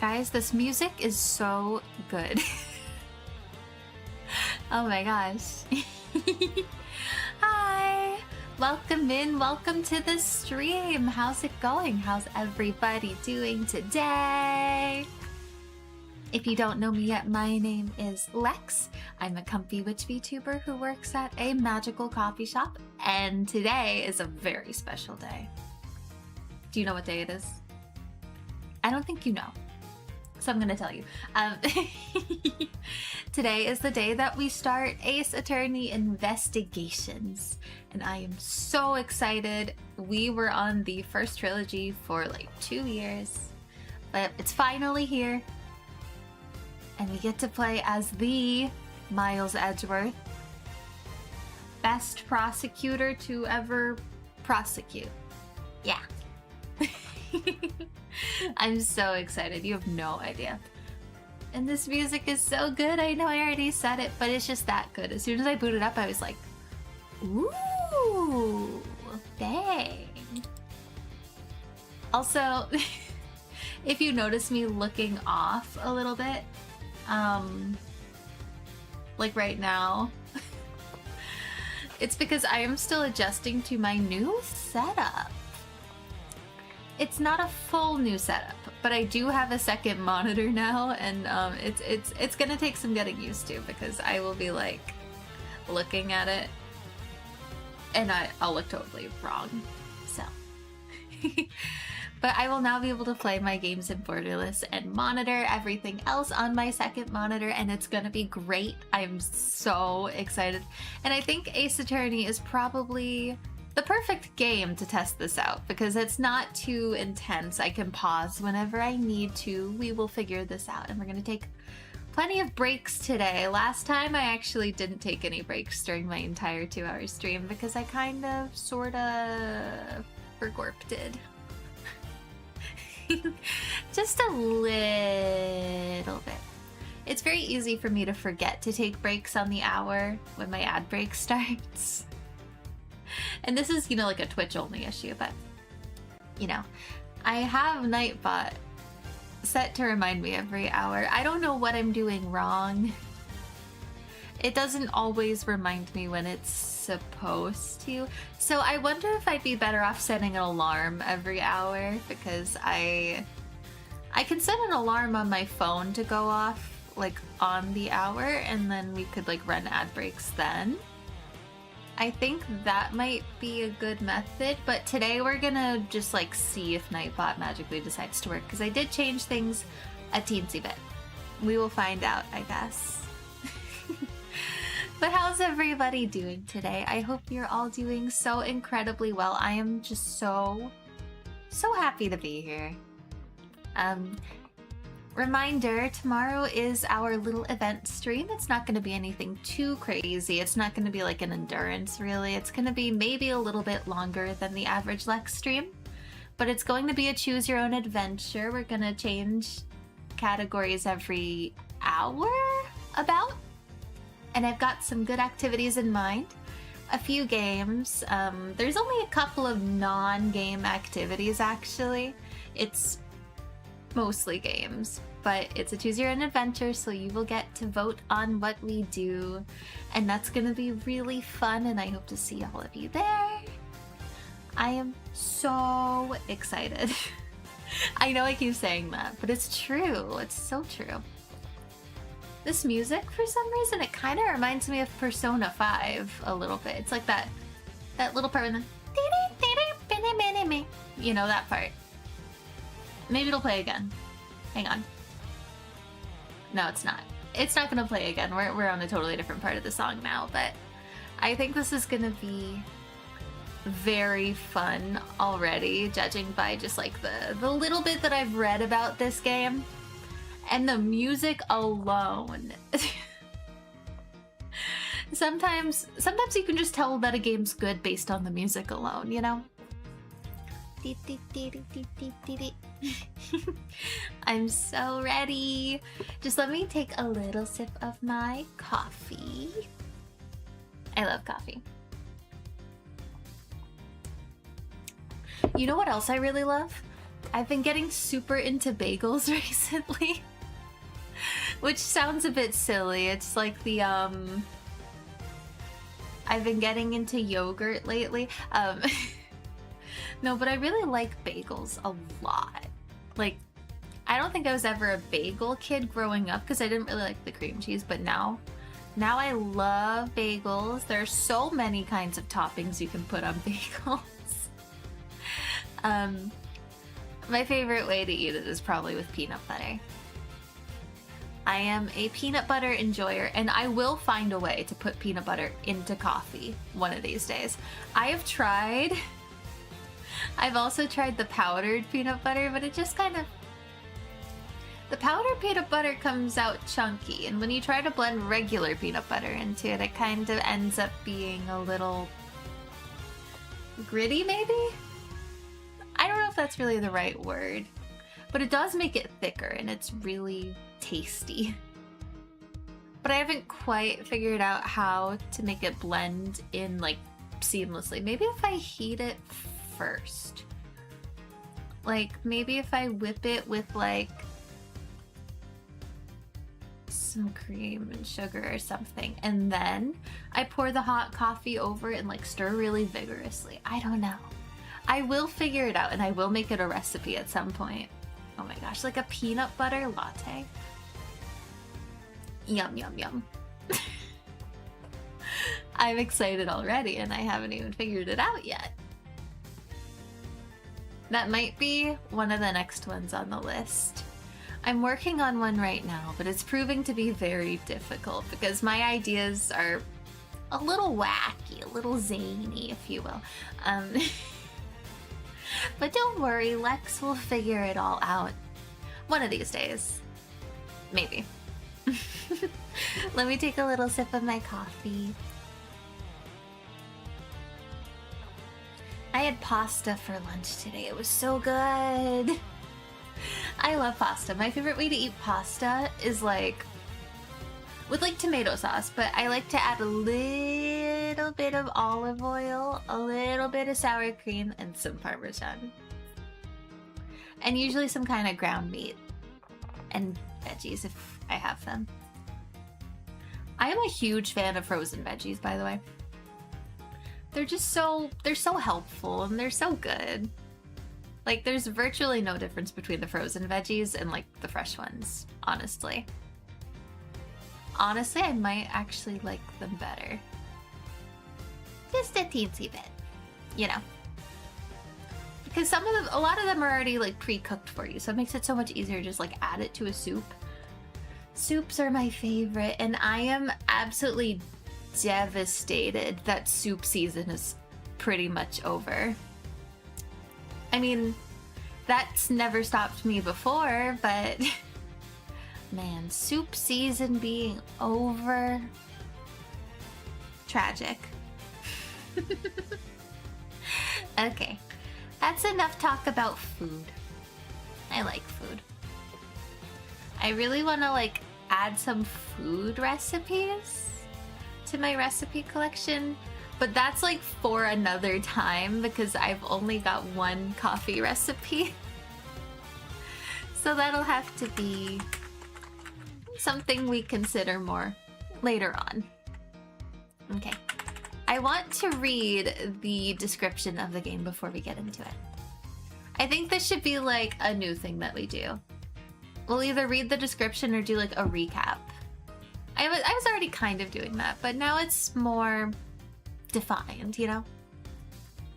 Guys, this music is so good. Oh my gosh. Hi! Welcome in, welcome to the stream. How's it going? How's everybody doing today? If you don't know me yet, my name is Lex. I'm a comfy witch VTuber who works at a magical coffee shop, and today is a very special day. Do you know what day it is? I don't think you know, so I'm gonna tell you. Today is the day that we start Ace Attorney Investigations, and I am so excited. We were on the first trilogy for like 2 years, but it's finally here, and we get to play as the Miles Edgeworth, best prosecutor to ever prosecute. Yeah. I'm so excited. You have no idea. And this music is so good. I know I already said it, but it's just that good. As soon as I booted up, I was like, ooh, dang. Also, if you notice me looking off a little bit, like right now, it's because I am still adjusting to my new setup. It's not a full new setup, but I do have a second monitor now, and it's gonna take some getting used to, because I will be like looking at it and I'll look totally wrong. So but I will now be able to play my games in borderless and monitor everything else on my second monitor, and it's gonna be great. I'm so excited, and I think Ace Attorney is probably the perfect game to test this out, because it's not too intense. I can pause whenever I need to. We will figure this out, and we're gonna take plenty of breaks today. Last time I actually didn't take any breaks during my entire 2-hour stream because I kind of sorta vergorpted. Just a little bit. It's very easy for me to forget to take breaks on the hour when my ad break starts. And this is, you know, like a Twitch only issue, but you know, I have Nightbot set to remind me every hour. I don't know what I'm doing wrong. It doesn't always remind me when it's supposed to. So I wonder if I'd be better off setting an alarm every hour, because I can set an alarm on my phone to go off like on the hour, and then we could like run ad breaks then. I think that might be a good method, but today we're gonna just like see if Nightbot magically decides to work, because I did change things a teensy bit. We will find out, I guess. But how's everybody doing today? I hope you're all doing so incredibly well. I am just so happy to be here. Reminder, tomorrow is our little event stream. It's not going to be anything too crazy. It's not going to be like an endurance, really. It's going to be maybe a little bit longer than the average Lex stream, but it's going to be a choose your own adventure. We're going to change categories every hour about, and I've got some good activities in mind. A few games. There's only a couple of non-game activities, actually. It's mostly games, but it's a choose your own adventure, so you will get to vote on what we do, and that's gonna be really fun, and I hope to see all of you there. I am so excited. I know I keep saying that, but it's true. It's so true. This music, for some reason, it kind of reminds me of Persona 5 a little bit. It's like that little part in the, you know, that part. Maybe it'll play again. Hang on. No, it's not. It's not gonna play again. We're on a totally different part of the song now, but I think this is gonna be very fun already, judging by just like the little bit that I've read about this game. And the music alone. Sometimes you can just tell that a game's good based on the music alone, you know? I'm so ready. Just let me take a little sip of my coffee. I love coffee. You know what else I really love? I've been getting super into bagels recently, which sounds a bit silly. It's like the I've been getting into yogurt lately. No, but I really like bagels a lot. Like, I don't think I was ever a bagel kid growing up because I didn't really like the cream cheese, but now I love bagels. There are so many kinds of toppings you can put on bagels. My favorite way to eat it is probably with peanut butter. I am a peanut butter enjoyer, and I will find a way to put peanut butter into coffee one of these days. I've also tried the powdered peanut butter, but it just kind of... The powdered peanut butter comes out chunky, and when you try to blend regular peanut butter into it, it kind of ends up being a little... gritty, maybe? I don't know if that's really the right word, but it does make it thicker, and it's really tasty. But I haven't quite figured out how to make it blend in, like, seamlessly. Maybe if I heat it first. Like, maybe if I whip it with, like, some cream and sugar or something, and then I pour the hot coffee over it and, like, stir really vigorously. I don't know. I will figure it out, and I will make it a recipe at some point. Oh my gosh, like a peanut butter latte. Yum, yum, yum. I'm excited already, and I haven't even figured it out yet. That might be one of the next ones on the list. I'm working on one right now, but it's proving to be very difficult because my ideas are a little wacky, a little zany, if you will. But don't worry, Lex will figure it all out. One of these days. Maybe. Let me take a little sip of my coffee. I had pasta for lunch today. It was so good. I love pasta. My favorite way to eat pasta is like with like tomato sauce, but I like to add a little bit of olive oil, a little bit of sour cream, and some Parmesan. And usually some kind of ground meat and veggies if I have them. I am a huge fan of frozen veggies, by the way. They're so helpful and they're so good. Like, there's virtually no difference between the frozen veggies and like the fresh ones, honestly. Honestly, I might actually like them better. Just a teensy bit, you know. Because a lot of them are already like pre-cooked for you, so it makes it so much easier to just like add it to a soup. Soups are my favorite, and I am absolutely devastated that soup season is pretty much over. I mean, that's never stopped me before, but man, soup season being over. Tragic. Okay, that's enough talk about food. I like food. I really want to like add some food recipes to my recipe collection, but that's like for another time because I've only got one coffee recipe. So that'll have to be something we consider more later on. Okay. I want to read the description of the game before we get into it. I think this should be like a new thing that we do. We'll either read the description or do like a recap. I was already kind of doing that, but now it's more defined, you know?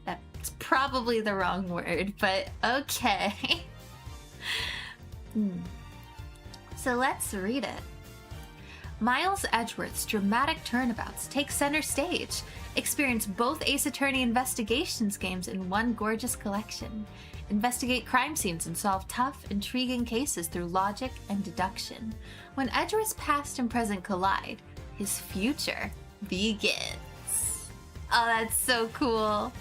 That's probably the wrong word, but okay. So let's read it. Miles Edgeworth's dramatic turnabouts take center stage. Experience both Ace Attorney Investigations games in one gorgeous collection. Investigate crime scenes and solve tough, intriguing cases through logic and deduction. When Edgeworth's past and present collide, his future begins. Oh, that's so cool.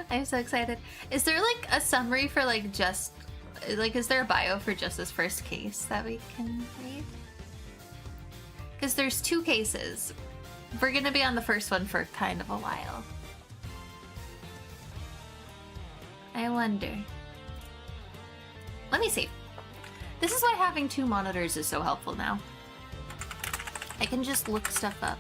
I'm so excited. Is there like a summary for like just, like is there a bio for just this first case that we can read? Because there's two cases. We're gonna be on the first one for kind of a while. I wonder. Let me see. This is why having 2 monitors is so helpful now. I can just look stuff up.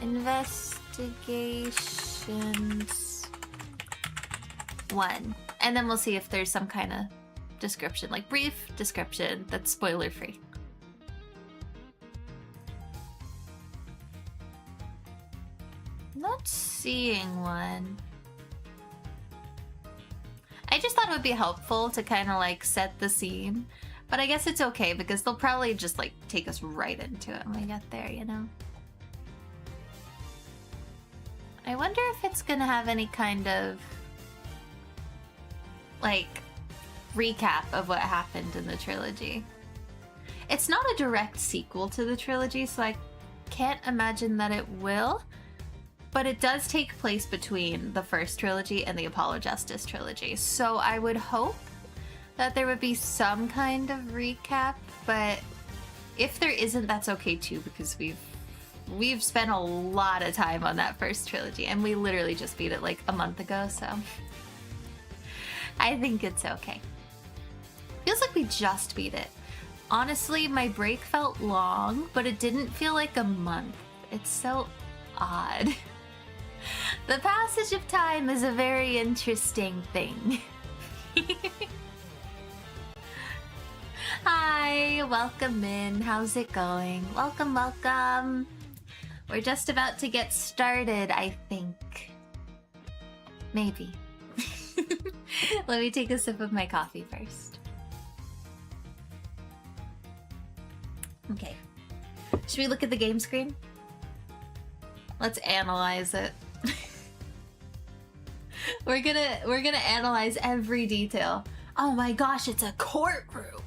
Investigations 1. And then we'll see if there's some kind of description, like brief description that's spoiler free. Not seeing one. I just thought it would be helpful to kind of like set the scene, but I guess it's okay because they'll probably just like take us right into it when we get there, you know? I wonder if it's gonna have any kind of like recap of what happened in the trilogy. It's not a direct sequel to the trilogy, so I can't imagine that it will. But it does take place between the first trilogy and the Apollo Justice trilogy. So I would hope that there would be some kind of recap, but if there isn't, that's okay too, because we've spent a lot of time on that first trilogy, and we literally just beat it like a month ago, so I think it's okay. Feels like we just beat it. Honestly, my break felt long, but it didn't feel like a month. It's so odd. The passage of time is a very interesting thing. Hi, welcome in. How's it going? Welcome, welcome. We're just about to get started, I think. Maybe. Let me take a sip of my coffee first. Okay. Should we look at the game screen? Let's analyze it. We're gonna analyze every detail. Oh my gosh, it's a courtroom.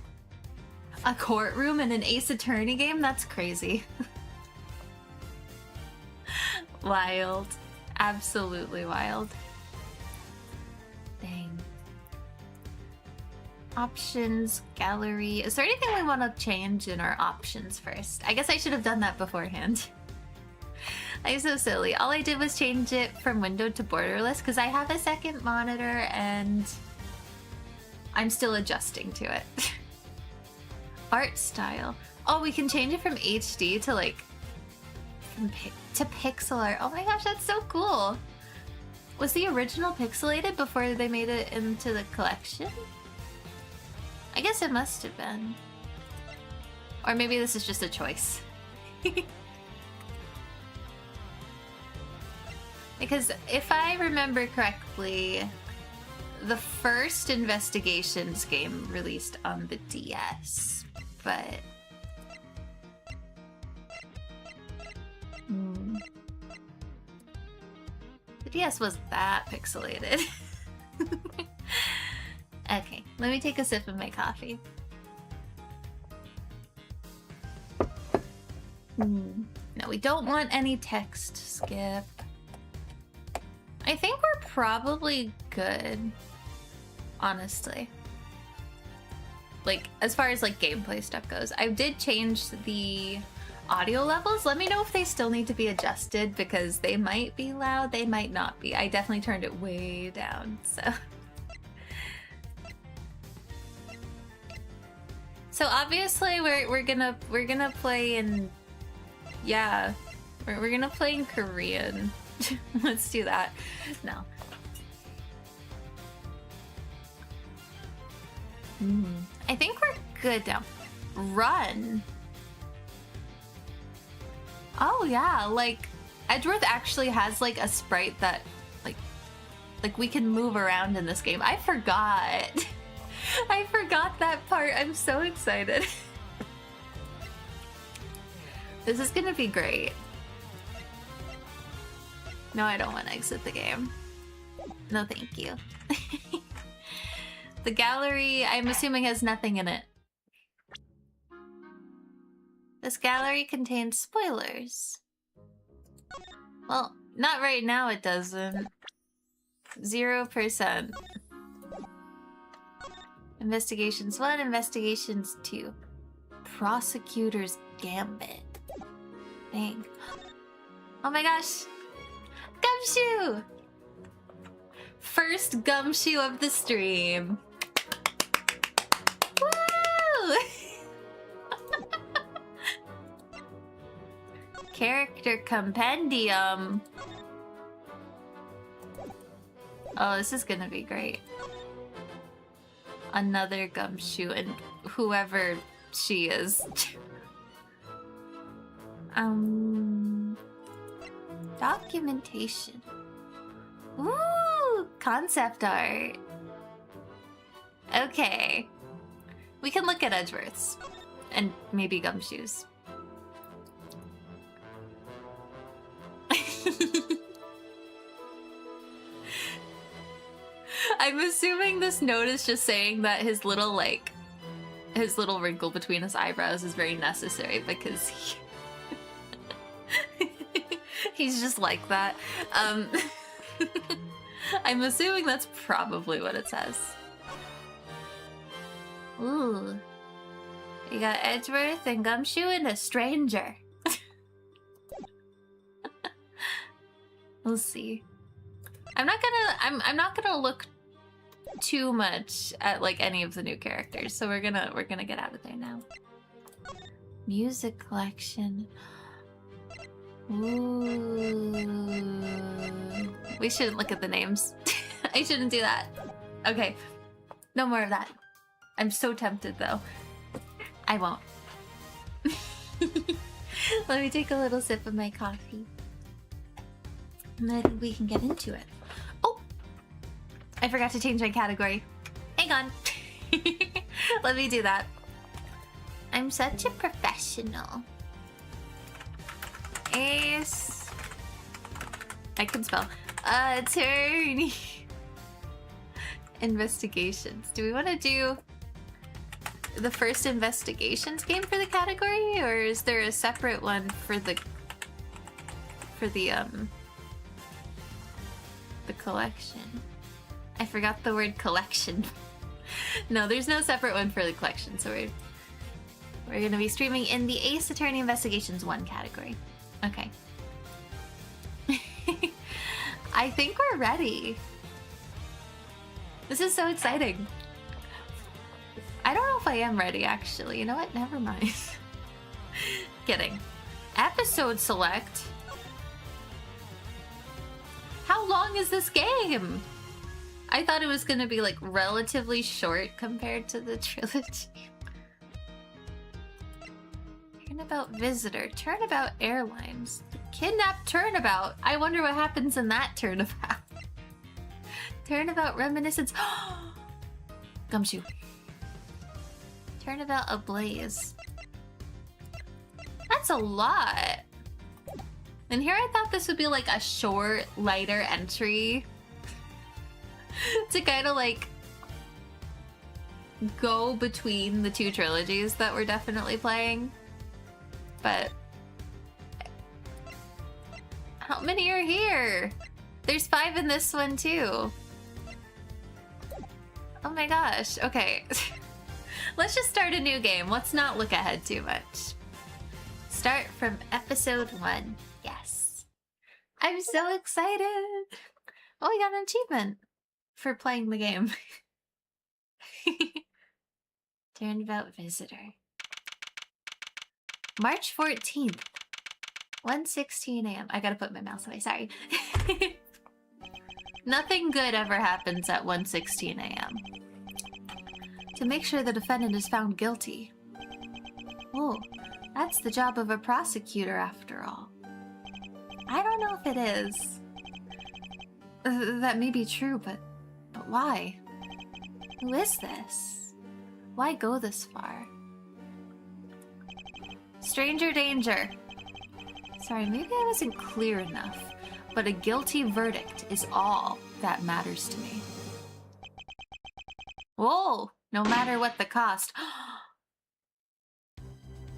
A courtroom in an Ace Attorney game? That's crazy. Wild. Absolutely wild. Dang. Options, gallery. Is there anything we want to change in our options first? I guess I should have done that beforehand. I'm so silly. All I did was change it from window to borderless because I have a second monitor and I'm still adjusting to it. Art style. Oh, we can change it from HD to like to pixel art. Oh my gosh, that's so cool. Was the original pixelated before they made it into the collection? I guess it must have been. Or maybe this is just a choice. Because if I remember correctly, the first Investigations game released on the DS, but... The DS wasn't that pixelated. Okay, let me take a sip of my coffee. No, we don't want any text, Skip. I think we're probably good, honestly. Like, as far as like gameplay stuff goes. I did change the audio levels. Let me know if they still need to be adjusted because they might be loud, they might not be. I definitely turned it way down, so. So obviously we're gonna play in, yeah, we're gonna play in Korean. Let's do that. No. I think we're good now. Run. Oh yeah, like Edgeworth actually has like a sprite that like we can move around in this game. I forgot. I forgot that part. I'm so excited. This is gonna be great. No, I don't want to exit the game. No, thank you. The gallery, I'm assuming, has nothing in it. This gallery contains spoilers. Well, not right now it doesn't. 0%. Investigations 1, Investigations 2. Prosecutor's Gambit. Dang. Oh my gosh! Gumshoe! First gumshoe of the stream. Woo! Character compendium. Oh, this is gonna be great. Another gumshoe and whoever she is. Documentation. Ooh, concept art. Okay. We can look at Edgeworth's. And maybe gumshoes. I'm assuming this note is just saying that his little wrinkle between his eyebrows is very necessary because he's just like that. I'm assuming that's probably what it says. Ooh. You got Edgeworth and Gumshoe and a stranger. We'll see. I'm not gonna look too much at like any of the new characters, so we're gonna get out of there now. Music collection. Ooh. We shouldn't look at the names. I shouldn't do that. Okay. No more of that. I'm so tempted though. I won't. Let me take a little sip of my coffee. And then we can get into it. Oh! I forgot to change my category. Hang on. Let me do that. I'm such a professional. Ace. I can spell. Attorney. Investigations. Do we want to do the first investigations game for the category, or is there a separate one for the collection? I forgot the word collection. No, there's no separate one for the collection, so we're gonna be streaming in the Ace Attorney Investigations 1 category. Okay. I think we're ready. This is so exciting. I don't know if I am ready, actually. You know what? Never mind. Kidding. Episode select. How long is this game? I thought it was going to be like relatively short compared to the trilogy. Turnabout Visitor. Turnabout Airlines. Kidnapped Turnabout. I wonder what happens in that turnabout. Turnabout Reminiscence. Gumshoe. Turnabout Ablaze. That's a lot. And here I thought this would be like a short, lighter entry to kind of like go between the two trilogies that we're definitely playing. But how many are here? There's 5 in this one too. Oh my gosh. Okay. Let's just start a new game. Let's not look ahead too much. Start from episode 1. Yes. I'm so excited. Oh, we got an achievement for playing the game. Turnabout Visitor. March 14th. 1:16 a.m. I gotta put my mouse away, sorry. Nothing good ever happens at 1:16 a.m. To make sure the defendant is found guilty. Oh, that's the job of a prosecutor after all. I don't know if it is. That may be true, but why? Who is this? Why go this far? Stranger danger. Sorry, maybe I wasn't clear enough, but a guilty verdict is all that matters to me. Whoa, no matter what the cost.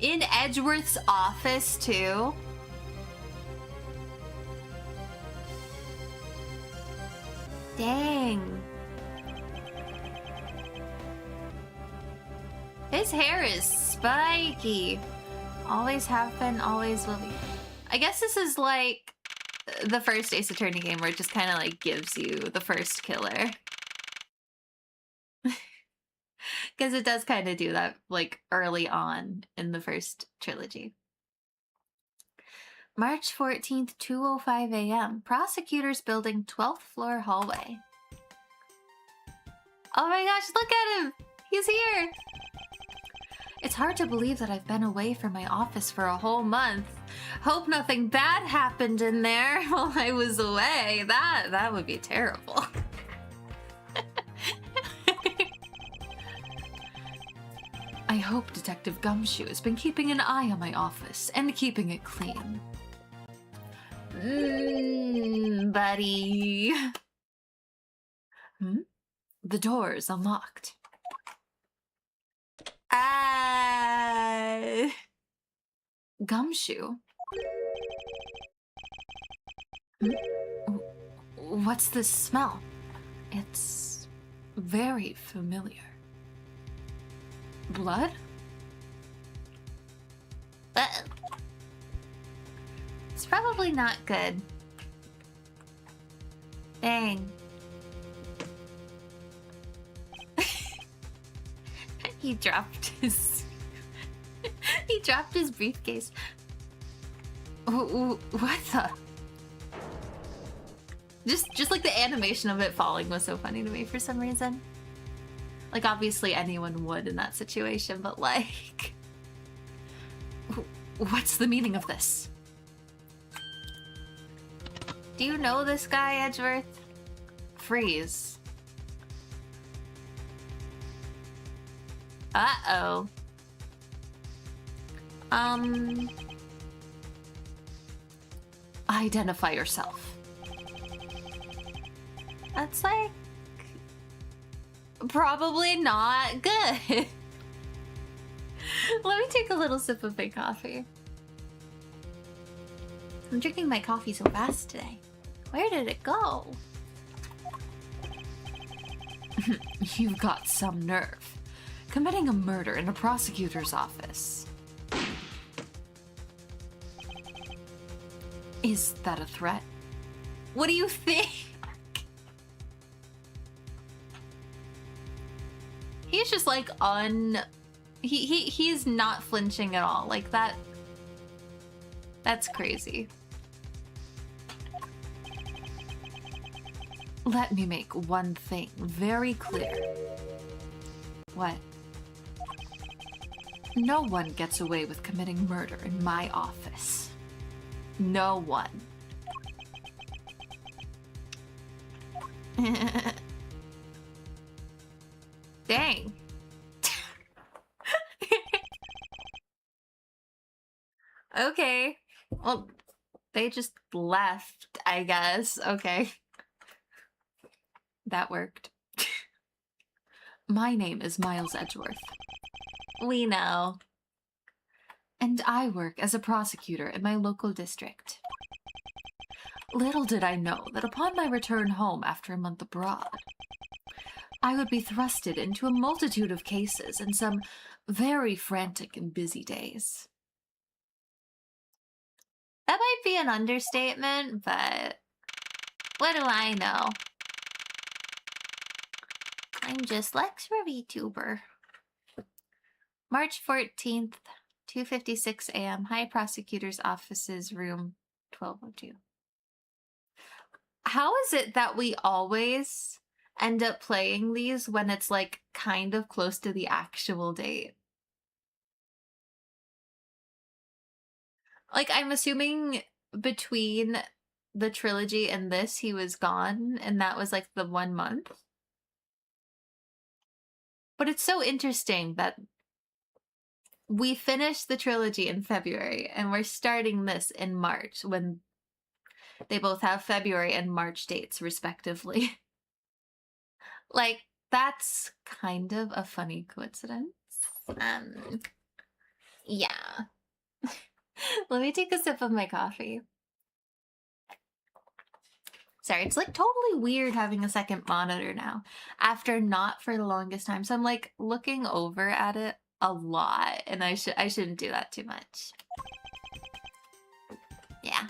In Edgeworth's office, too? Dang. His hair is spiky. Always have been, always will be. I guess this is like the first Ace Attorney game where it just kind of like gives you the first killer. Because it does kind of do that like early on in the first trilogy. March 14th, 2:05 a.m. Prosecutors building 12th floor hallway. Oh my gosh, look at him! He's here! It's hard to believe that I've been away from my office for a whole month. Hope nothing bad happened in there while I was away. That would be terrible. I hope Detective Gumshoe has been keeping an eye on my office and keeping it clean. Buddy. The door is unlocked. Gumshoe? What's this smell? It's very familiar. Blood? It's probably not good. Dang. He dropped his... he dropped his briefcase. What the... Just like the animation of it falling was so funny to me for some reason. Like, obviously anyone would in that situation, but like... What's the meaning of this? Do you know this guy, Edgeworth? Freeze. Uh-oh. Identify yourself. That's like... probably not good. Let me take a little sip of my coffee. I'm drinking my coffee so fast today. Where did it go? You've got some nerve. Committing a murder in a prosecutor's office. Is that a threat? What do you think? He's just like he's not flinching at all. Like that's crazy. Let me make one thing very clear. What? No one gets away with committing murder in my office. No one. Dang. Okay. Well, they just left, I guess. Okay. That worked. My name is Miles Edgeworth. We know. And I work as a prosecutor in my local district. Little did I know that upon my return home after a month abroad, I would be thrusted into a multitude of cases and some very frantic and busy days. That might be an understatement, but what do I know? I'm just Lhexra VTuber. March 14th, 2:56 a.m. High Prosecutor's Offices, room 1202. How is it that we always end up playing these when it's like kind of close to the actual date? Like, I'm assuming between the trilogy and this, he was gone, and that was like the 1 month. But it's so interesting that we finished the trilogy in February, and we're starting this in March, when they both have February and March dates, respectively. Like, that's kind of a funny coincidence. Yeah. Let me take a sip of my coffee. Sorry, it's like totally weird having a second monitor now after not for the longest time. So I'm like looking over at it a lot, and I shouldn't do that too much. Yeah.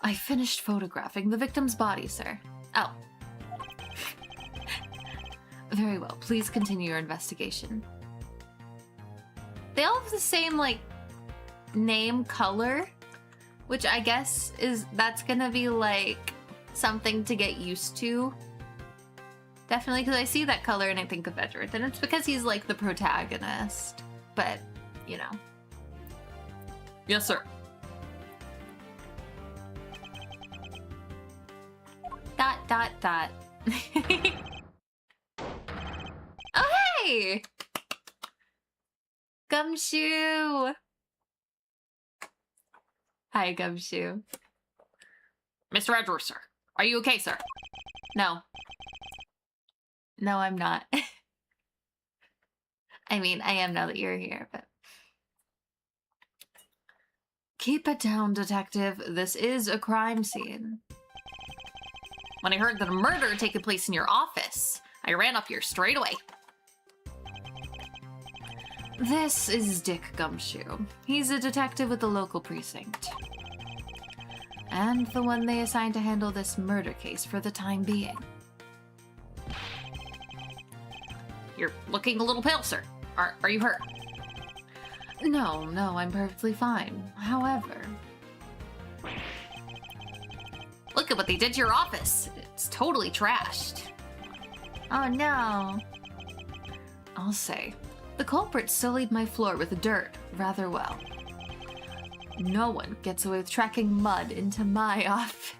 I finished photographing the victim's body, sir. Oh. Very well. Please continue your investigation. They all have the same, like, name color, which I guess that's gonna be, like, something to get used to. Definitely, because I see that color and I think of Edgeworth, and it's because he's, like, the protagonist. But, you know. Yes, sir. Dot, dot, dot. Oh, hey! Gumshoe! Hi, Gumshoe. Mr. Edgeworth, sir. Are you okay, sir? No. No, I'm not. I mean, I am now that you're here, but... Keep it down, detective. This is a crime scene. When I heard that a murder had taken place in your office, I ran up here straight away. This is Dick Gumshoe. He's a detective with the local precinct. And the one they assigned to handle this murder case for the time being. You're looking a little pale, sir. Are you hurt? No, I'm perfectly fine. However... Look at what they did to your office. It's totally trashed. Oh no. I'll say, the culprit sullied my floor with dirt rather well. No one gets away with tracking mud into my office.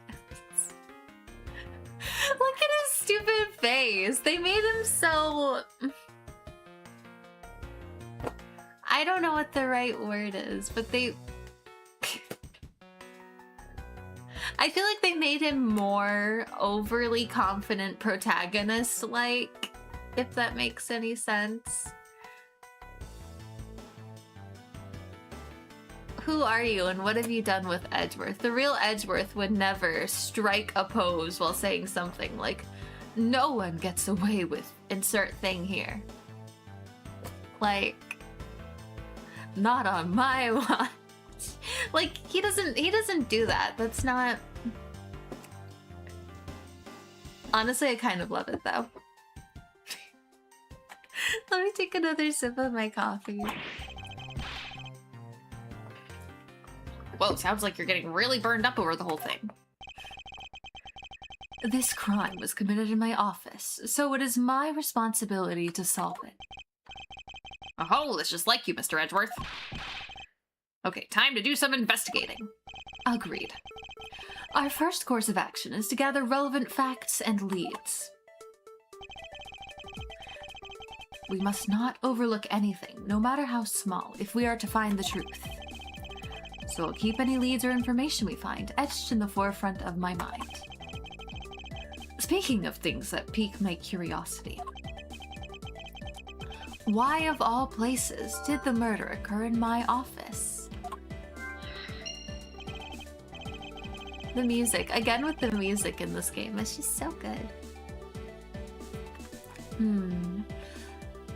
Look at his stupid face. They made him so... I don't know what the right word is, but they... I feel like they made him more overly confident protagonist-like, if that makes any sense. Who are you and what have you done with Edgeworth? The real Edgeworth would never strike a pose while saying something like, no one gets away with insert thing here. Like, not on my watch. Like, he doesn't do that. That's not... Honestly, I kind of love it, though. Let me take another sip of my coffee. Whoa, sounds like you're getting really burned up over the whole thing. This crime was committed in my office, so it is my responsibility to solve it. Oh, that's just like you, Mr. Edgeworth. Okay, time to do some investigating. Agreed. Our first course of action is to gather relevant facts and leads. We must not overlook anything, no matter how small, if we are to find the truth. So I'll keep any leads or information we find etched in the forefront of my mind. Speaking of things that pique my curiosity, why of all places did the murder occur in my office? The music, again with the music in this game, it's just so good.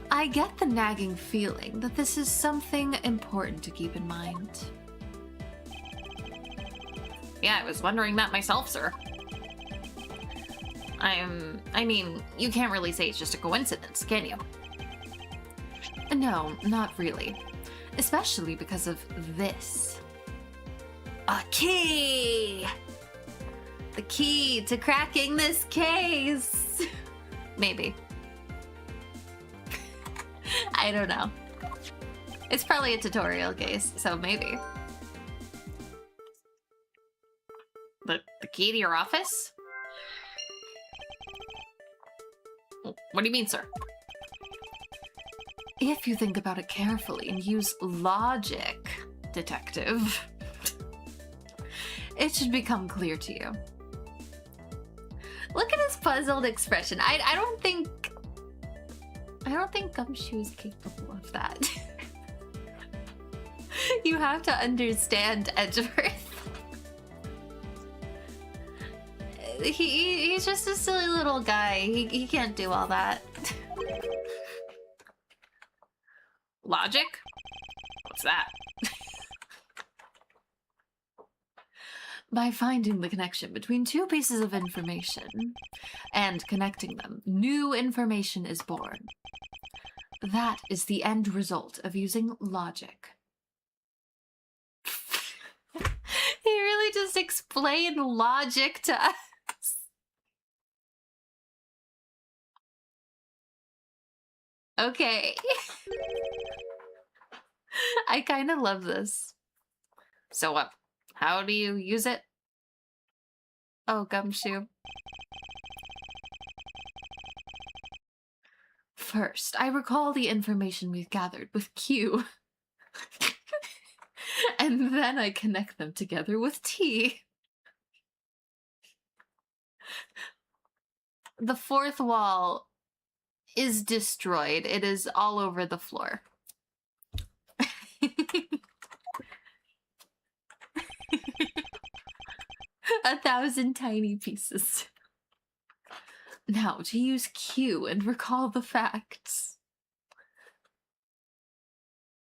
I get the nagging feeling that this is something important to keep in mind. Yeah, I was wondering that myself, sir. I mean, you can't really say it's just a coincidence, can you? No, not really. Especially because of this. A key! The key to cracking this case! Maybe. I don't know. It's probably a tutorial case, so maybe. The key to your office? What do you mean, sir? If you think about it carefully and use logic, detective, it should become clear to you. Look at his puzzled expression. I don't think Gumshoe's capable of that. You have to understand Edgeworth. He's just a silly little guy. He can't do all that. Logic? What's that? By finding the connection between two pieces of information and connecting them, new information is born. That is the end result of using logic. He really just explained logic to us. Okay. I kind of love this. So, how do you use it? Oh, gumshoe. First, I recall the information we've gathered with Q. And then I connect them together with T. The fourth wall is destroyed. It is all over the floor. 1,000 tiny pieces. Now, to use Q and recall the facts.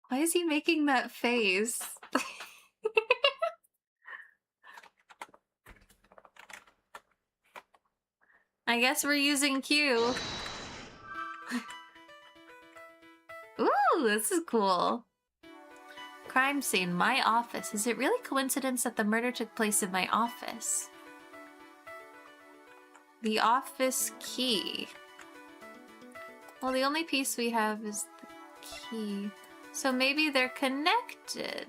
Why is he making that face? I guess we're using Q. Ooh, this is cool. Crime scene, my office. Is it really coincidence that the murder took place in my office? The office key. Well, the only piece we have is the key. So maybe they're connected.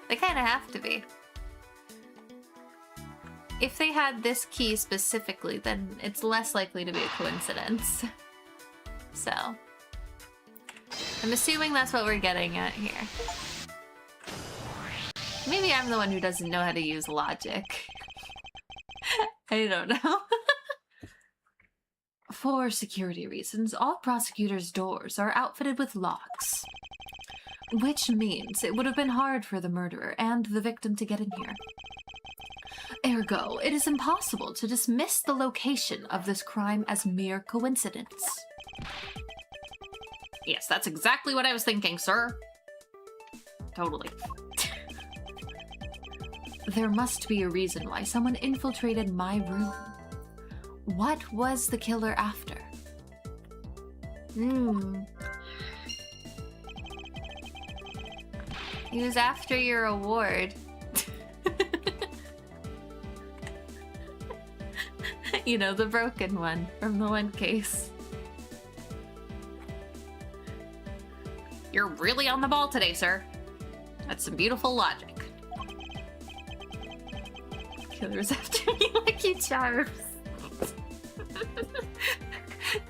They kind of have to be. If they had this key specifically, then it's less likely to be a coincidence. So, I'm assuming that's what we're getting at here. Maybe I'm the one who doesn't know how to use logic. I don't know. For security reasons, all prosecutors' doors are outfitted with locks. Which means it would have been hard for the murderer and the victim to get in here. Ergo, it is impossible to dismiss the location of this crime as mere coincidence. Yes, that's exactly what I was thinking, sir. Totally. There must be a reason why someone infiltrated my room. What was the killer after? He was after your award. You know, the broken one from the one case. You're really on the ball today, sir. That's some beautiful logic. Killer's after me, Lucky Charms.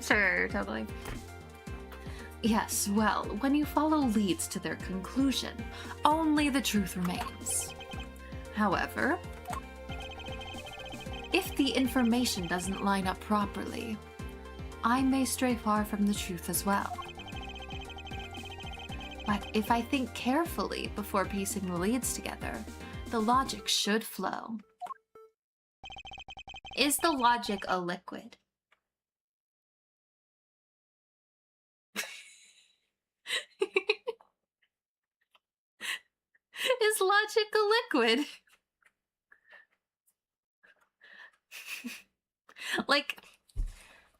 Sure, totally. Yes, well, when you follow leads to their conclusion, only the truth remains. However, if the information doesn't line up properly, I may stray far from the truth as well. But if I think carefully before piecing the leads together, the logic should flow. Is the logic a liquid? Is logic a liquid? Like,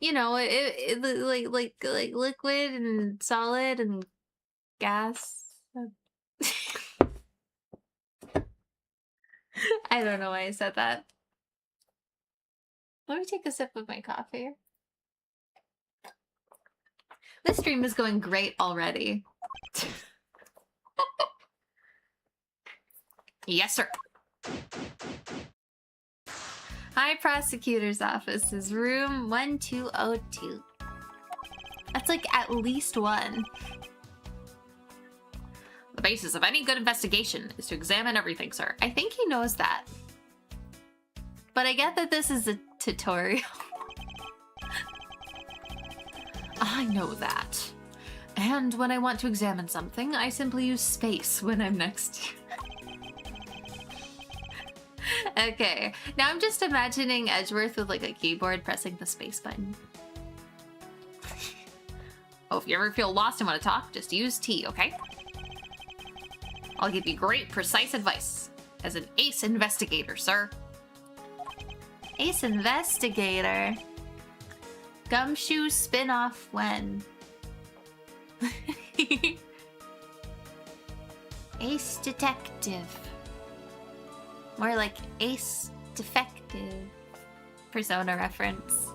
you know, like liquid and solid and gas. I don't know why I said that. Let me take a sip of my coffee. This stream is going great already. Yes, sir. High Prosecutor's Office is room 1202. That's like at least one. The basis of any good investigation is to examine everything, sir. I think he knows that. But I get that this is a tutorial. I know that. And when I want to examine something, I simply use space when I'm next to you. Okay, now I'm just imagining Edgeworth with like a keyboard pressing the space button. Oh, if you ever feel lost and want to talk, just use T, okay? I'll give you great, precise advice. as an ace investigator, sir. Ace investigator? Gumshoe spin-off when? Ace detective. More like ace defective. Persona reference.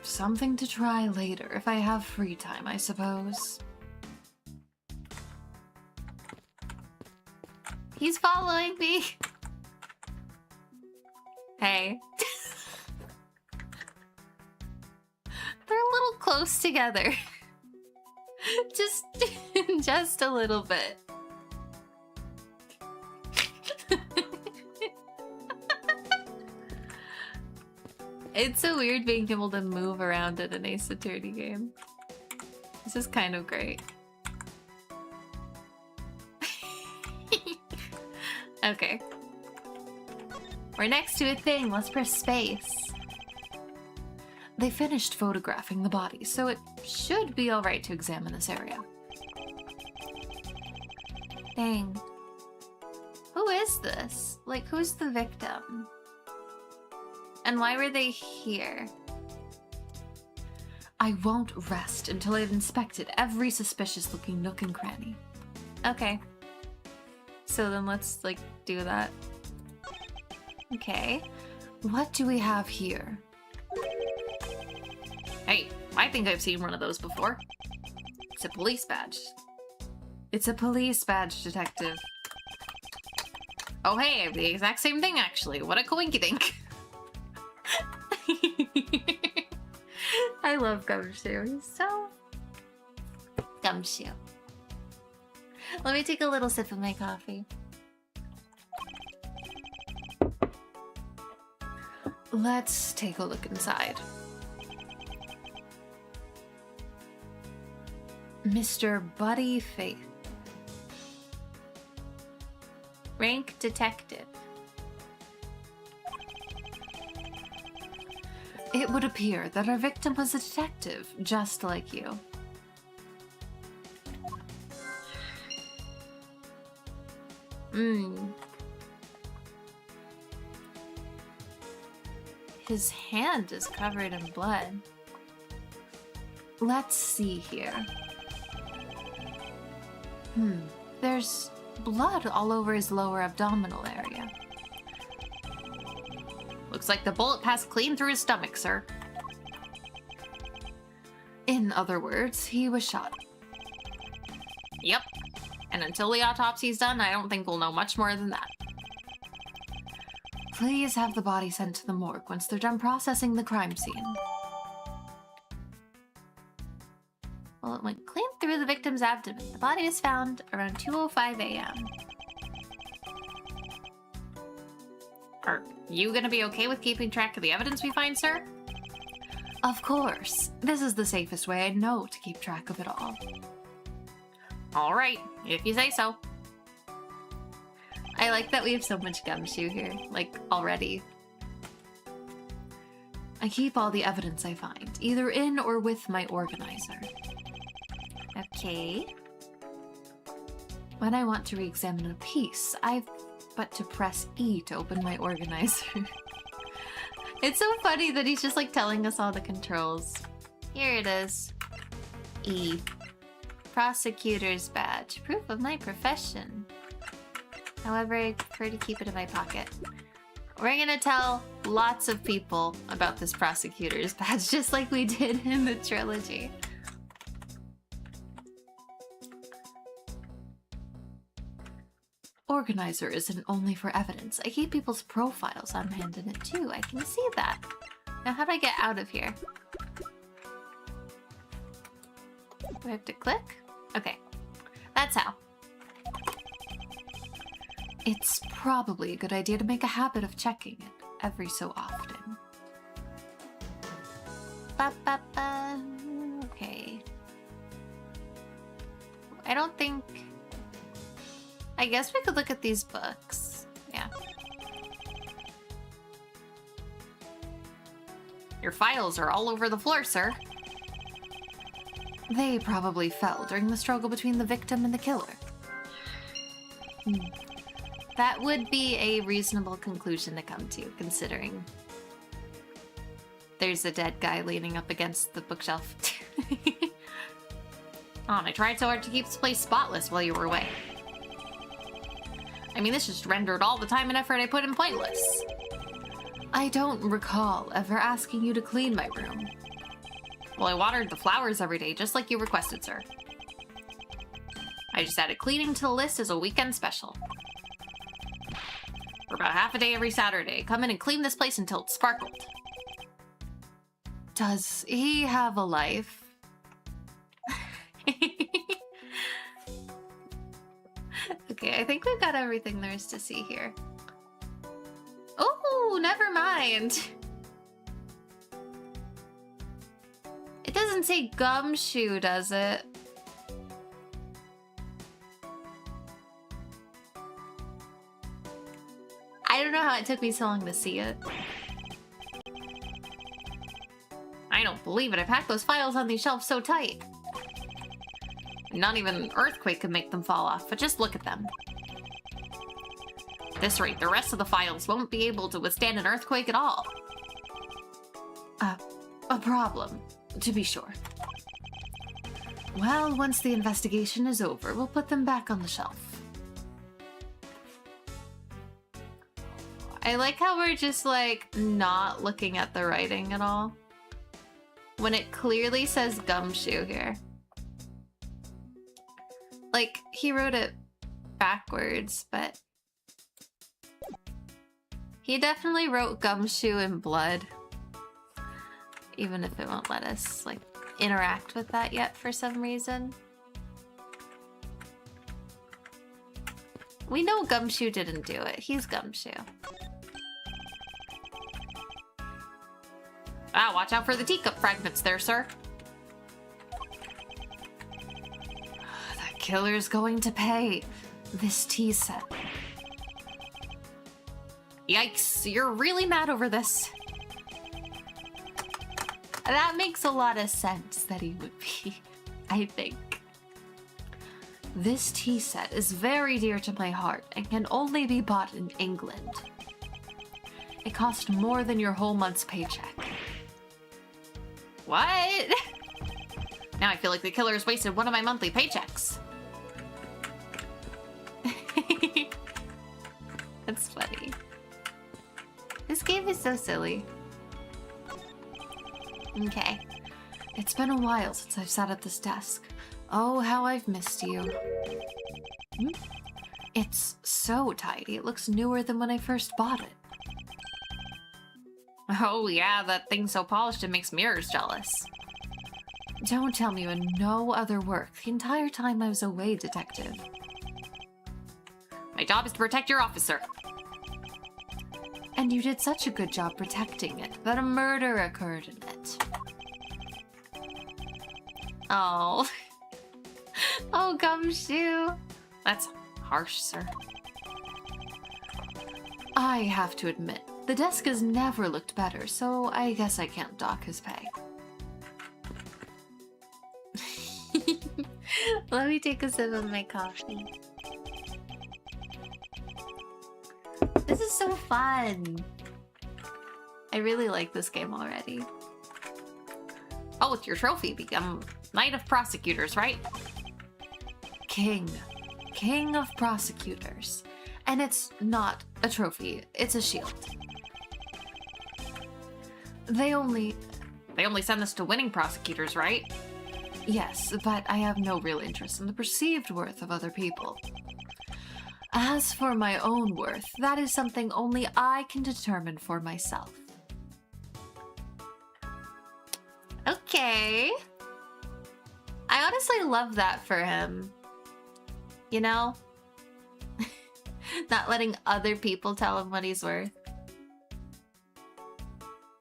Something to try later if I have free time, I suppose. He's following me. Hey. They're a little close together. Just a little bit. It's so weird being able to move around in an Ace Attorney game. This is kind of great. Okay. We're next to a thing. Let's press space. They finished photographing the body, so it should be alright to examine this area. Dang. Who is this? Like, who's the victim? And why were they here? I won't rest until I've inspected every suspicious-looking nook and cranny. Okay. So then let's, like, do that. Okay. What do we have here? Hey, I think I've seen one of those before. It's a police badge. It's a police badge, detective. Oh hey, the exact same thing actually. What a coinkydink. I love Gumshoe. He's so... Gumshoe. Let me take a little sip of my coffee. Let's take a look inside. Mr. Buddy Faith. Rank detective. It would appear that our victim was a detective, just like you. His hand is covered in blood. Let's see here. There's blood all over his lower abdominal area. Looks like the bullet passed clean through his stomach, sir. In other words, he was shot. Yep. And until the autopsy's done, I don't think we'll know much more than that. Please have the body sent to the morgue once they're done processing the crime scene. Well, it went clean through the victim's abdomen. The body was found around 2:05 a.m. Are you gonna be okay with keeping track of the evidence we find, sir? Of course. This is the safest way I know to keep track of it all. Alright, if you say so. I like that we have so much Gumshoe here, like, already. I keep all the evidence I find, either in or with my organizer. Okay. When I want to re-examine a piece, I've but to press E to open my organizer. It's so funny that he's just like telling us all the controls. Here it is. E. Prosecutor's badge. Proof of my profession. However, I prefer to keep it in my pocket. We're gonna tell lots of people about this prosecutor's badge, just like we did in the trilogy. Organizer isn't only for evidence. I keep people's profiles on hand in it too. I can see that. Now how do I get out of here? Do I have to click? Okay. That's how. It's probably a good idea to make a habit of checking it every so often. Ba-ba-ba. Okay. I don't think... I guess we could look at these books. Yeah. Your files are all over the floor, sir. They probably fell during the struggle between the victim and the killer. That would be a reasonable conclusion to come to, considering there's a dead guy leaning up against the bookshelf. Oh, and I tried so hard to keep this place spotless while you were away. I mean, this just rendered all the time and effort I put in pointless. I don't recall ever asking you to clean my room. Well, I watered the flowers every day, just like you requested, sir. I just added cleaning to the list as a weekend special. For about half a day every Saturday, come in and clean this place until it sparkled. Does he have a life? Okay, I think we've got everything there is to see here. Oh, never mind. It doesn't say gumshoe, does it? I don't know how it took me so long to see it. I don't believe it. I packed those files on these shelves so tight. Not even an earthquake could make them fall off, but just look at them. At this rate, the rest of the files won't be able to withstand an earthquake at all. A problem, to be sure. Well, once the investigation is over, we'll put them back on the shelf. I like how we're just, like, not looking at the writing at all. When it clearly says gumshoe here. Like, he wrote it backwards, but he definitely wrote gumshoe in blood. Even if it won't let us, like, interact with that yet for some reason. We know Gumshoe didn't do it. He's Gumshoe. Ah, watch out for the teacup fragments there, sir. That killer's going to pay. This tea set. Yikes, you're really mad over this. That makes a lot of sense that he would be, I think. This tea set is very dear to my heart and can only be bought in England. It cost more than your whole month's paycheck. What? Now I feel like the killer has wasted one of my monthly paychecks. That's funny. This game is so silly. Okay. It's been a while since I've sat at this desk. Oh, how I've missed you. It's so tidy. It looks newer than when I first bought it. Oh yeah, that thing's so polished it makes mirrors jealous. Don't tell me you had no other work the entire time I was away, Detective. My job is to protect your office, sir. And you did such a good job protecting it that a murder occurred in it. Oh. Oh, Gumshoe. That's harsh, sir. I have to admit, the desk has never looked better, so I guess I can't dock his pay. Let me take a sip of my coffee. This is so fun. I really like this game already. Oh, with your trophy, become Knight of Prosecutors, right? King. King of Prosecutors. And it's not a trophy, it's a shield. They only send this to winning prosecutors, right? Yes, but I have no real interest in the perceived worth of other people. As for my own worth, that is something only I can determine for myself. Okay. I honestly love that for him. You know? Not letting other people tell him what he's worth.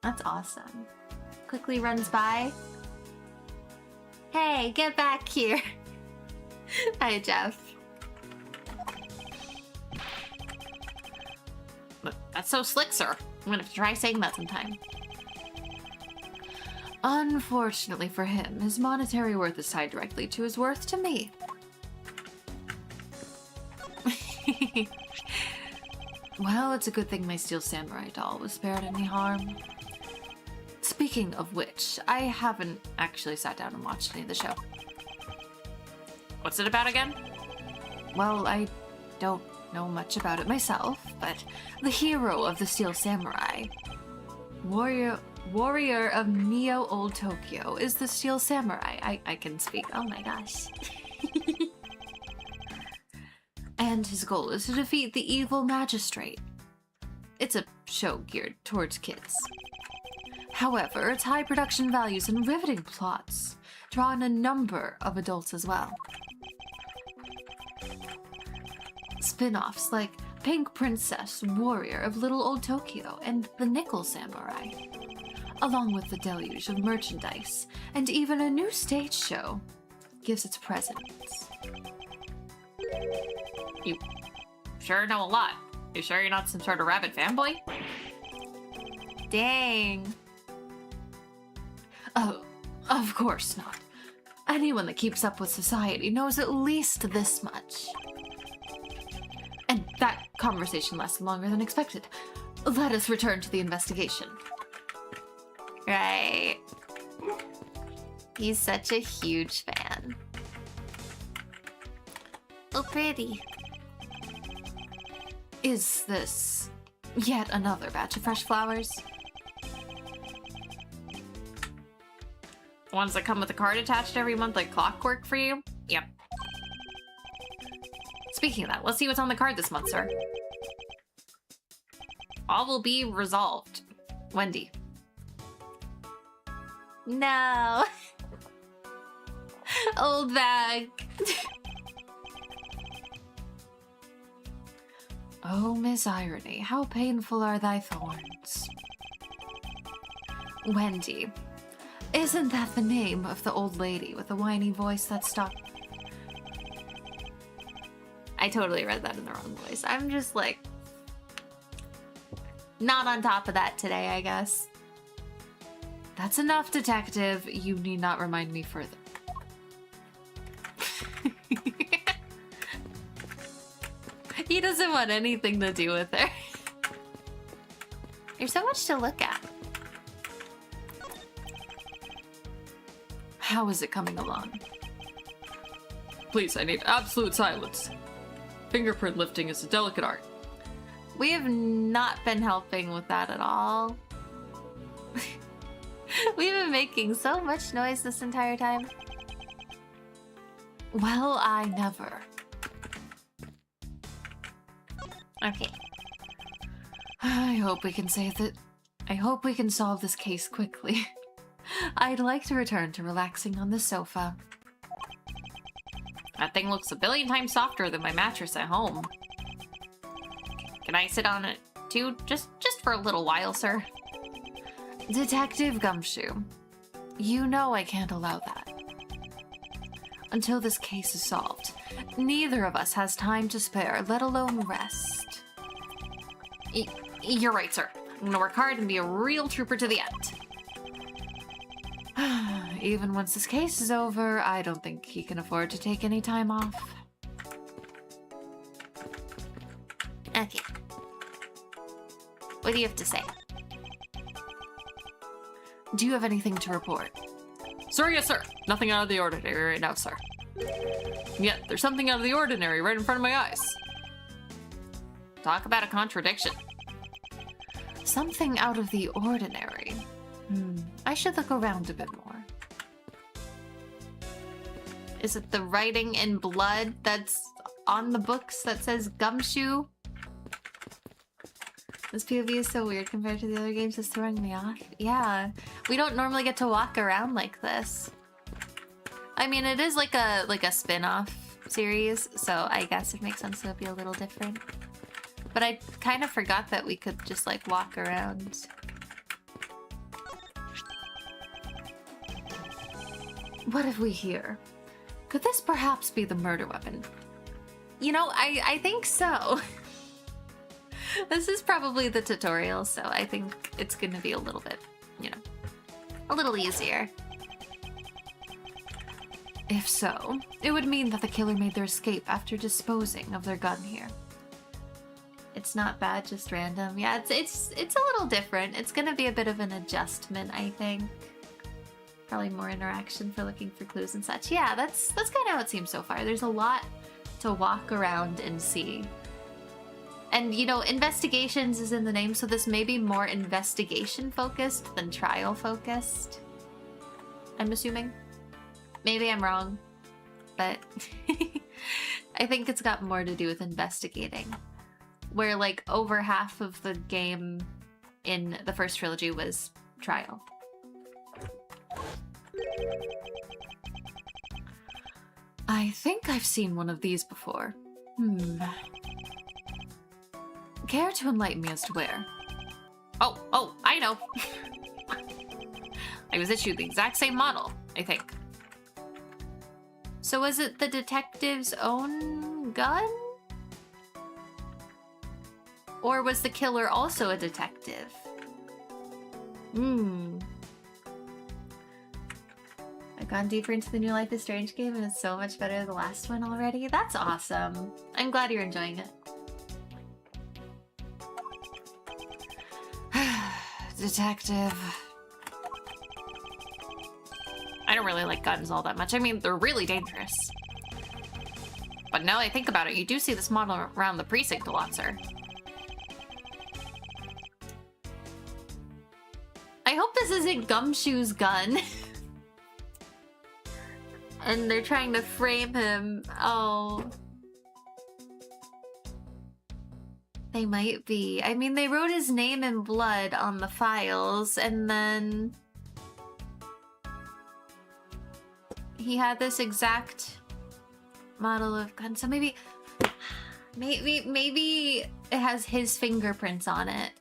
That's awesome. Quickly runs by. Hey, get back here. Hi, Jeff. That's so slick, sir. I'm gonna have to try saying that sometime. Unfortunately for him, his monetary worth is tied directly to his worth to me. Well, it's a good thing my steel samurai doll was spared any harm. Speaking of which, I haven't actually sat down and watched any of the show. What's it about again? Well, I don't know much about it myself, but the hero of the Steel Samurai, warrior of Neo Old Tokyo, is the Steel Samurai. I can speak. Oh my gosh. And his goal is to defeat the evil magistrate. It's a show geared towards kids. However, its high production values and riveting plots draw in a number of adults as well. Spin-offs like Pink Princess, Warrior of Little Old Tokyo, and The Nickel Samurai, along with the deluge of merchandise and even a new stage show, gives its presence. You sure know a lot. You sure you're not some sort of rabid fanboy? Dang. Oh, of course not. Anyone that keeps up with society knows at least this much. And that conversation lasted longer than expected. Let us return to the investigation. Right. He's such a huge fan. Oh, pretty. Is this yet another batch of fresh flowers? Ones that come with a card attached every month like clockwork for you? Yep. Speaking of that, let's see what's on the card this month, sir. All will be resolved. Wendy. No. Old bag. Oh, Miss Irony, how painful are thy thorns? Wendy. Isn't that the name of the old lady with the whiny voice that stopped? I totally read that in the wrong voice. I'm just like not on top of that today, I guess. That's enough, detective. You need not remind me further. He doesn't want anything to do with her. There's so much to look at. How is it coming along? Please, I need absolute silence. Fingerprint lifting is a delicate art. We have not been helping with that at all. We've been making so much noise this entire time. Well, I never. Okay. I hope we can solve this case quickly. I'd like to return to relaxing on the sofa. That thing looks a billion times softer than my mattress at home. Can I sit on it too? Just for a little while, sir? Detective Gumshoe, you know I can't allow that. Until this case is solved, neither of us has time to spare, let alone rest. You're right, sir. I'm gonna work hard and be a real trooper to the end. Even once this case is over, I don't think he can afford to take any time off. Okay. What do you have to say? Do you have anything to report? Sir, yes, sir. Nothing out of the ordinary right now, sir. Yet, there's something out of the ordinary right in front of my eyes. Talk about a contradiction. Something out of the ordinary. I should look around a bit more. Is it the writing in blood that's on the books that says Gumshoe? This POV is so weird compared to the other games, it's throwing me off. Yeah, we don't normally get to walk around like this. I mean, it is like a spin-off series, so I guess it makes sense to be a little different. But I kind of forgot that we could just like walk around. What have we here? Could this perhaps be the murder weapon? You know, I think so. This is probably the tutorial, so I think it's gonna be a little bit, you know, a little easier. If so, it would mean that the killer made their escape after disposing of their gun here. It's not bad, just random. Yeah, it's a little different. It's gonna be a bit of an adjustment, I think. Probably more interaction for looking for clues and such. Yeah, that's kind of how it seems so far. There's a lot to walk around and see. And, you know, investigations is in the name, so this may be more investigation-focused than trial-focused. I'm assuming. Maybe I'm wrong, but I think it's got more to do with investigating. Where, like, over half of the game in the first trilogy was trial. I think I've seen one of these before. Care to enlighten me as to where? Oh, I know. I was issued the exact same model, I think. So was it the detective's own gun? Or was the killer also a detective? I've gone deeper into the new Life is Strange game and it's so much better than the last one already. That's awesome. I'm glad you're enjoying it. Detective. I don't really like guns all that much. I mean, they're really dangerous. But now that I think about it, you do see this model around the precinct a lot, sir. I hope this isn't Gumshoe's gun. And they're trying to frame him. Oh. They might be. I mean, they wrote his name in blood on the files, and then he had this exact model of gun. So maybe it has his fingerprints on it,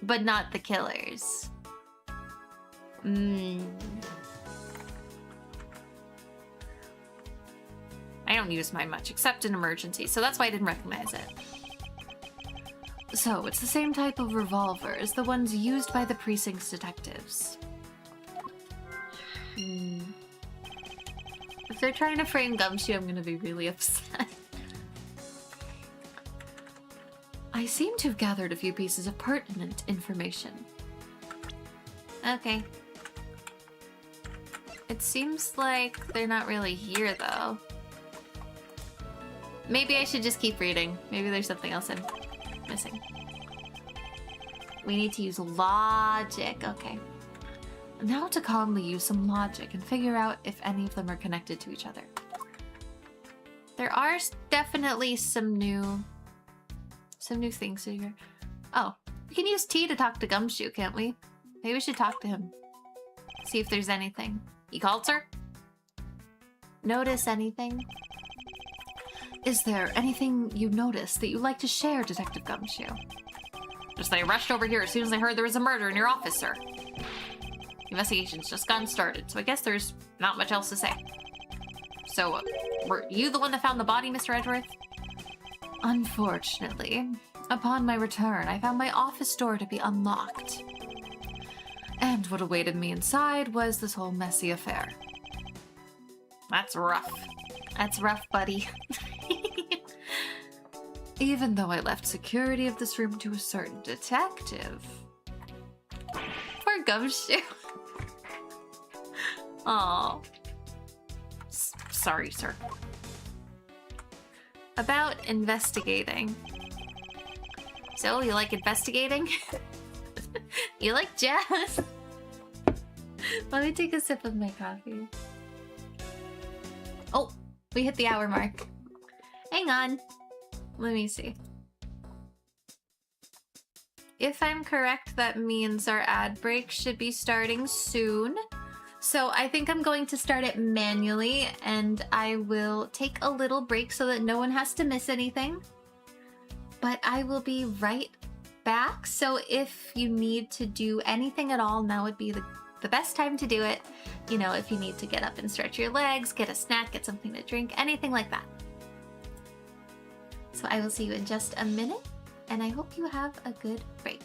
but not the killer's. I don't use mine much, except in emergencies, so that's why I didn't recognize it. So, it's the same type of revolver as the ones used by the precinct's detectives. If they're trying to frame Gumshoe, I'm gonna be really upset. I seem to have gathered a few pieces of pertinent information. Okay. It seems like they're not really here, though. Maybe I should just keep reading. Maybe there's something else I'm missing. We need to use logic. Okay. Now to calmly use some logic and figure out if any of them are connected to each other. There are definitely some new things here. Oh, we can use T to talk to Gumshoe, can't we? Maybe we should talk to him. See if there's anything. You called, sir? Notice anything? Is there anything you noticed that you'd like to share, Detective Gumshoe? Just that I rushed over here as soon as I heard there was a murder in your office, sir. Investigation's just gotten started, so I guess there's not much else to say. So, were you the one that found the body, Mr. Edgeworth? Unfortunately, upon my return, I found my office door to be unlocked. And what awaited me inside was this whole messy affair. That's rough. That's rough, buddy. Even though I left security of this room to a certain detective. Poor Gumshoe. Aw. Sorry, sir. About investigating. So, you like investigating? You like jazz? Let me take a sip of my coffee. Oh, we hit the hour mark. Hang on. Let me see. If I'm correct, that means our ad break should be starting soon. So I think I'm going to start it manually, and I will take a little break so that no one has to miss anything. But I will be right back. So if you need to do anything at all, now would be the best time to do it. You know, if you need to get up and stretch your legs, get a snack, get something to drink, anything like that. So I will see you in just a minute, and I hope you have a good break.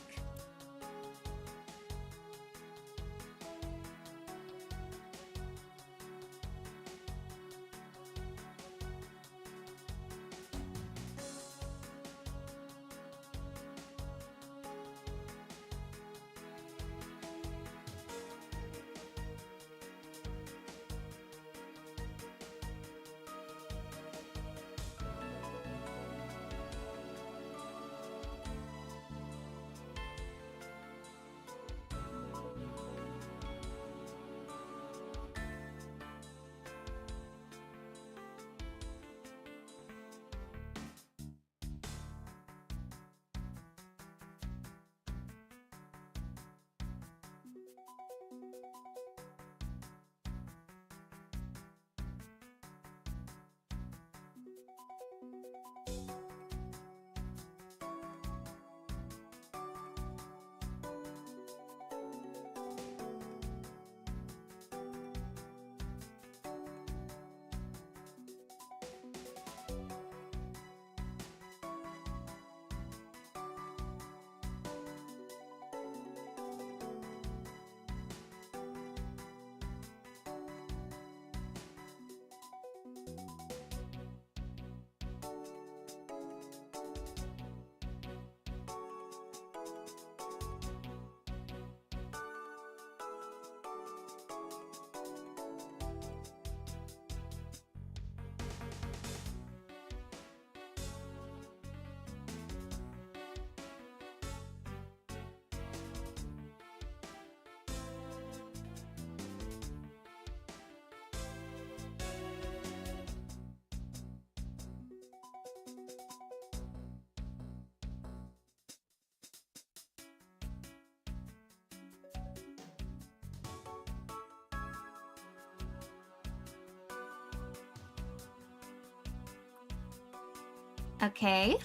Okay.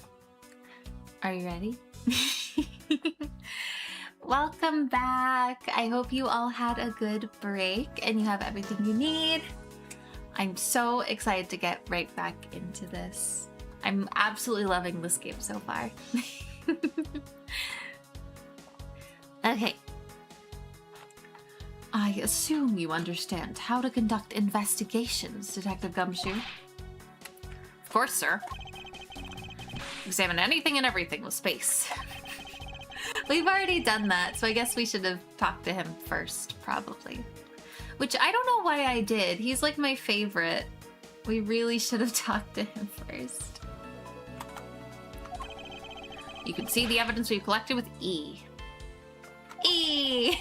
Are you ready? Welcome back. I hope you all had a good break and you have everything you need. I'm so excited to get right back into this. I'm absolutely loving this game so far. Okay. I assume you understand how to conduct investigations, Detective Gumshoe. Of course, sir. Examine anything and everything with space. We've already done that, so I guess we should have talked to him first, probably. Which I don't know why I did. He's like my favorite. We really should have talked to him first. You can see the evidence we've collected with E. E!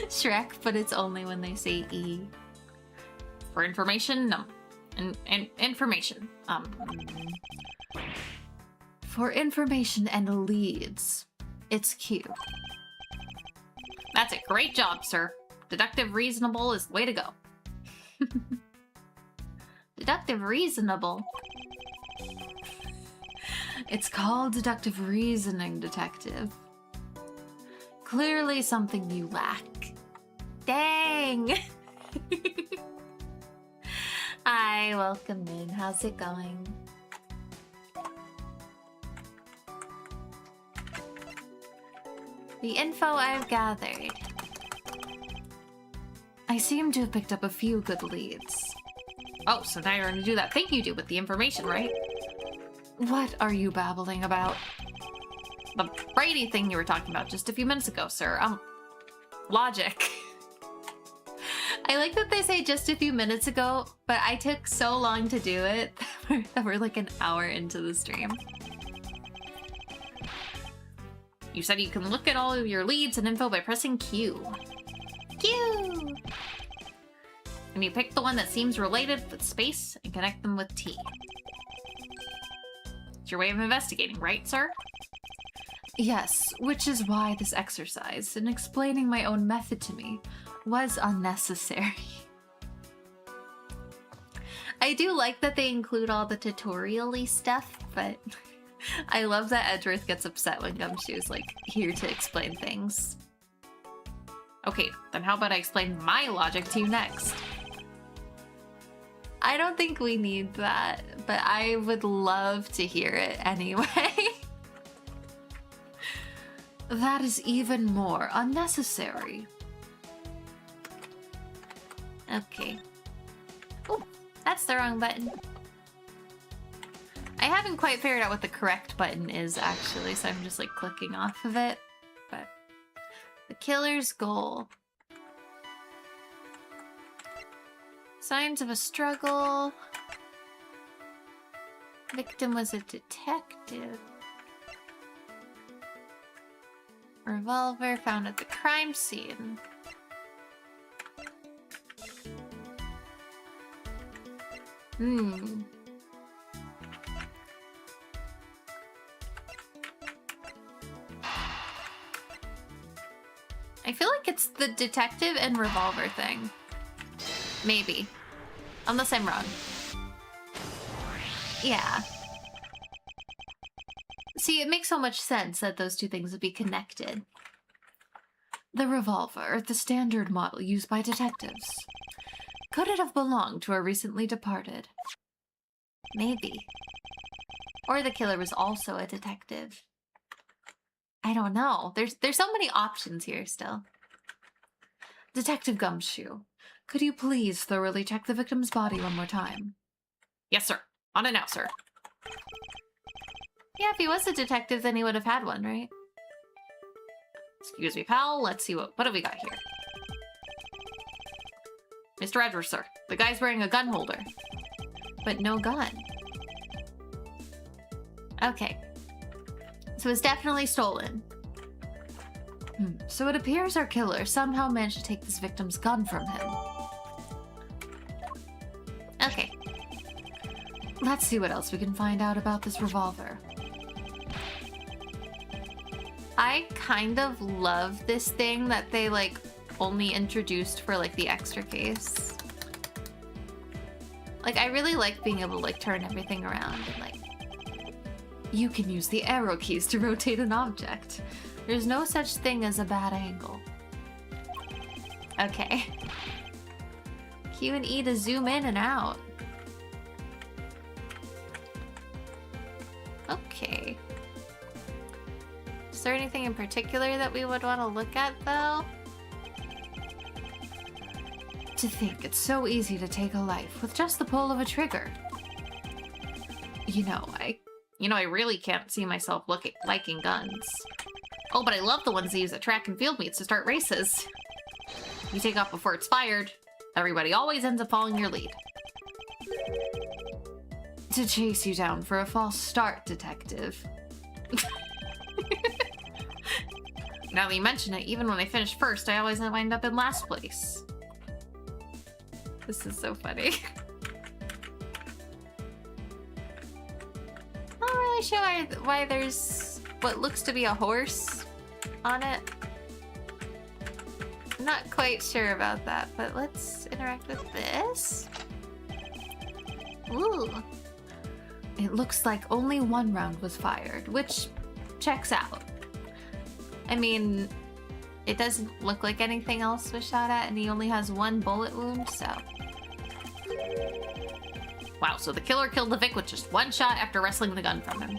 Shrek, but it's only when they say E. For information, information. For information and leads, it's Q. That's it. Great job, sir. Deductive reasonable is the way to go. Deductive reasonable? It's called deductive reasoning, Detective. Clearly something you lack. Dang! Hi, welcome in. How's it going? The info I've gathered. I seem to have picked up a few good leads. Oh, so now you're going to do that thing you do with the information, right? What are you babbling about? The Brady thing you were talking about just a few minutes ago, sir. Logic. I like that they say just a few minutes ago, but I took so long to do it that we're like an hour into the stream. You said you can look at all of your leads and info by pressing Q. Q! And you pick the one that seems related with space and connect them with T. It's your way of investigating, right, sir? Yes, which is why this exercise in explaining my own method to me was unnecessary. I do like that they include all the tutorial-y stuff, but I love that Edgeworth gets upset when Gumshoe's like here to explain things. Okay, then how about I explain my logic to you next? I don't think we need that, but I would love to hear it anyway. That is even more unnecessary. Okay. Oh, that's the wrong button. I haven't quite figured out what the correct button is, actually, so I'm just like clicking off of it. But the killer's goal. Signs of a struggle. Victim was a detective. Revolver found at the crime scene. I feel like it's the detective and revolver thing. Maybe. Unless I'm wrong. Yeah. See, it makes so much sense that those two things would be connected. The revolver, the standard model used by detectives. Could it have belonged to a recently departed? Maybe. Or the killer was also a detective. I don't know. There's so many options here still. Detective Gumshoe, could you please thoroughly check the victim's body one more time? Yes, sir. On it now, sir. Yeah, if he was a detective, then he would have had one, right? Excuse me, pal. Let's see what have we got here. Mr. Edgeworth, sir. The guy's wearing a gun holder. But no gun. Okay. So it's definitely stolen. So it appears our killer somehow managed to take this victim's gun from him. Okay. Let's see what else we can find out about this revolver. I kind of love this thing that they like only introduced for like the extra case. Like, I really like being able to, like, turn everything around and, like... You can use the arrow keys to rotate an object. There's no such thing as a bad angle. Okay. Q and E to zoom in and out. Okay. Is there anything in particular that we would want to look at, though? To think it's so easy to take a life with just the pull of a trigger. You know, I really can't see myself liking guns. Oh, but I love the ones they use at track and field meets to start races. You take off before it's fired. Everybody always ends up following your lead. To chase you down for a false start, detective. Now that you mention it, even when I finish first, I always wind up in last place. This is so funny. Not really sure why there's what looks to be a horse on it. Not quite sure about that, but let's interact with this. Ooh. It looks like only one round was fired, which checks out. I mean, it doesn't look like anything else was shot at, and he only has one bullet wound, so... Wow, so the killer killed the Vic with just one shot after wrestling the gun from him.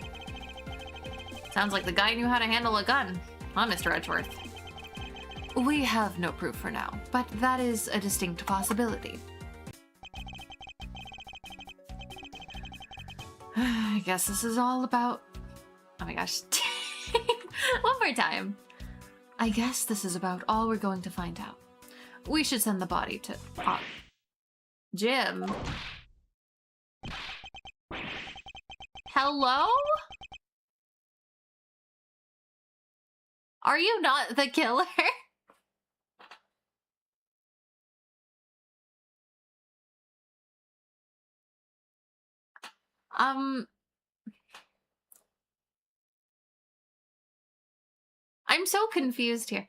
Sounds like the guy knew how to handle a gun, huh, Mr. Edgeworth? We have no proof for now, but that is a distinct possibility. I guess this is all about... Oh my gosh. One more time. I guess this is about all we're going to find out. We should send the body to... Jim? Hello? Are you not the killer? I'm so confused here.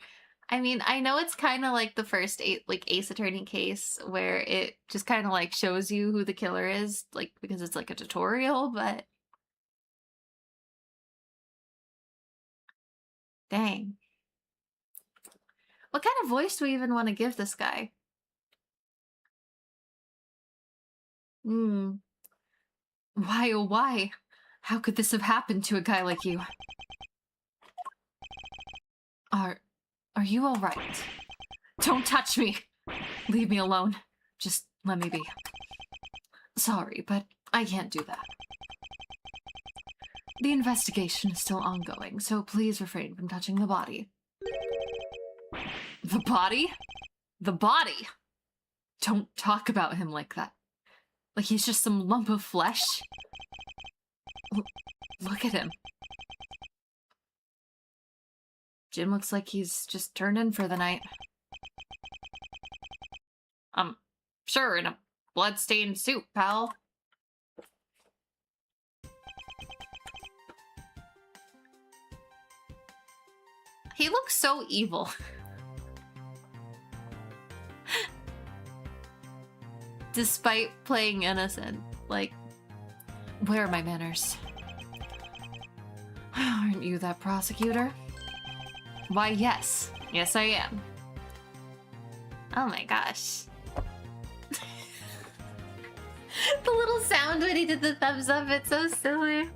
I mean, I know it's kind of like the first Ace Attorney case where it just kind of like shows you who the killer is, like, because it's like a tutorial, but... Dang. What kind of voice do we even want to give this guy? Why, oh why? How could this have happened to a guy like you? Are you all right? Don't touch me! Leave me alone. Just let me be. Sorry, but I can't do that. The investigation is still ongoing, so please refrain from touching the body. The body? The body! Don't talk about him like that. Like he's just some lump of flesh. Look at him. Jim looks like he's just turned in for the night. Sure, in a blood-stained suit, pal. He looks so evil. Despite playing innocent. Like, where are my manners? Aren't you that prosecutor? Why, yes. Yes, I am. Oh my gosh. The little sound when he did the thumbs up, it's so silly.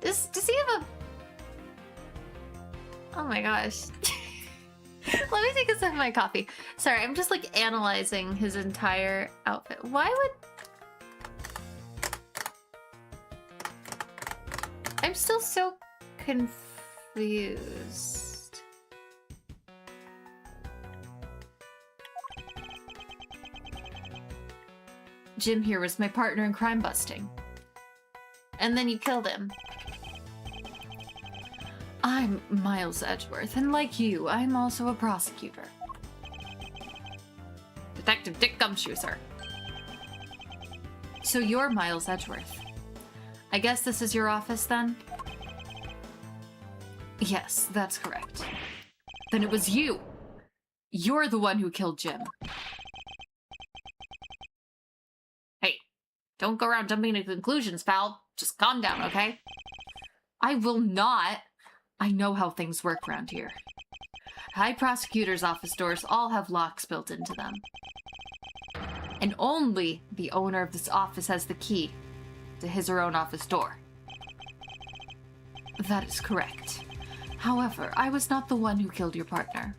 Does he have a... Oh my gosh. Let me take a sip of my coffee. Sorry, I'm just like analyzing his entire outfit. Why would... I'm still so confused. Jim here was my partner in crime busting. And then you killed him. I'm Miles Edgeworth, and like you, I'm also a prosecutor. Detective Dick Gumshoe, sir. So you're Miles Edgeworth. I guess this is your office, then? Yes, that's correct. Then it was you. You're the one who killed Jim. Hey, don't go around jumping to conclusions, pal. Just calm down, okay? I will not. I know how things work around here. High prosecutor's office doors all have locks built into them. And only the owner of this office has the key to his or own office door. That is correct. However, I was not the one who killed your partner.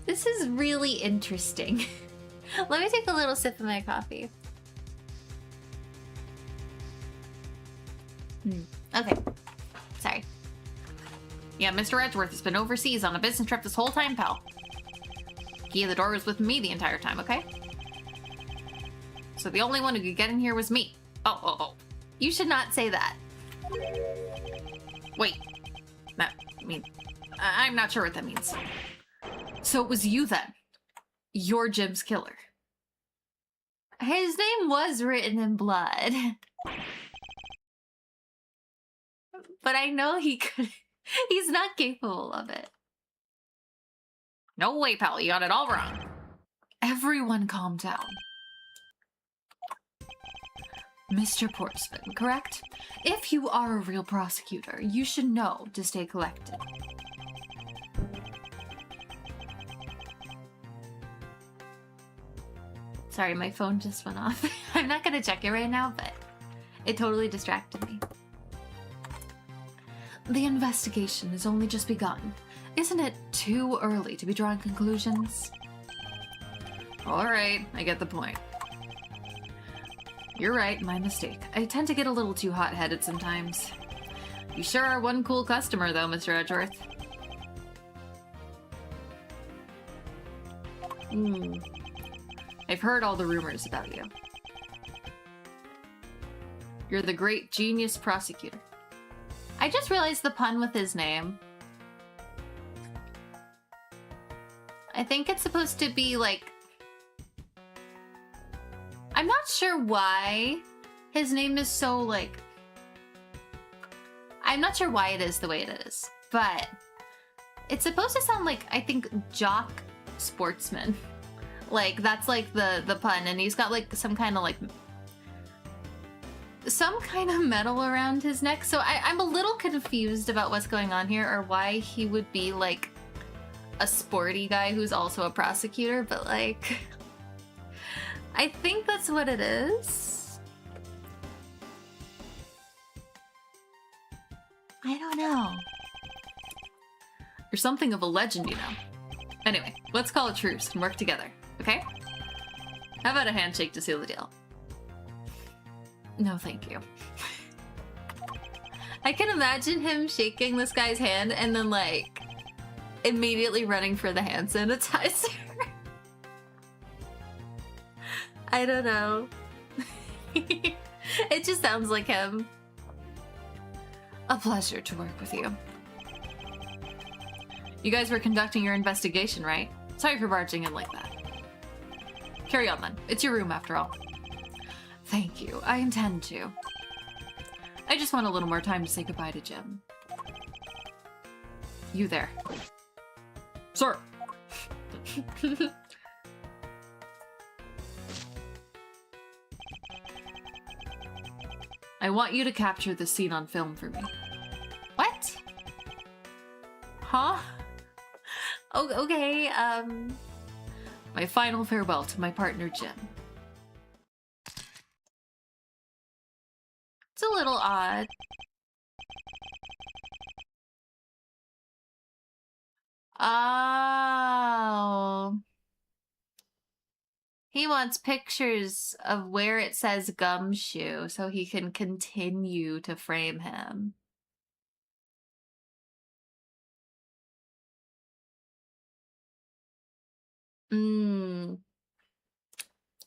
This is really interesting. Let me take a little sip of my coffee. Okay. Sorry. Yeah, Mr. Edgeworth has been overseas on a business trip this whole time, pal. Key of the door was with me the entire time, okay? So the only one who could get in here was me. Oh. You should not say that. Wait. I'm not sure what that means. So it was you then. You're Jim's killer. His name was written in blood. But I know he could. He's not capable of it. No way, pal. You got it all wrong. Everyone calm down. Mr. Portsman, correct? If you are a real prosecutor, you should know to stay collected. Sorry, my phone just went off. I'm not gonna check it right now, but it totally distracted me. The investigation has only just begun. Isn't it too early to be drawing conclusions? Alright, I get the point. You're right, my mistake. I tend to get a little too hot-headed sometimes. You sure are one cool customer, though, Mr. Edgeworth. I've heard all the rumors about you. You're the great genius prosecutor. I just realized the pun with his name. I think it's supposed to be like... I'm not sure why his name is so like... I'm not sure why it is the way it is, but it's supposed to sound like, I think, jock sportsman. Like, that's like the pun, and he's got like some kind of metal around his neck, so I'm a little confused about what's going on here, or why he would be like a sporty guy who's also a prosecutor, but like... I think that's what it is. I don't know. You're something of a legend, you know. Anyway, let's call a truce and work together, okay? How about a handshake to seal the deal? No, thank you. I can imagine him shaking this guy's hand and then, like, immediately running for the hand sanitizer. I don't know. It just sounds like him. A pleasure to work with you. You guys were conducting your investigation, right? Sorry for barging in like that. Carry on then. It's your room after all. Thank you. I intend to. I just want a little more time to say goodbye to Jim. You there. Sir! I want you to capture this scene on film for me. What? Huh? Oh, okay, My final farewell to my partner, Jim. It's a little odd. Oh. He wants pictures of where it says gumshoe so he can continue to frame him.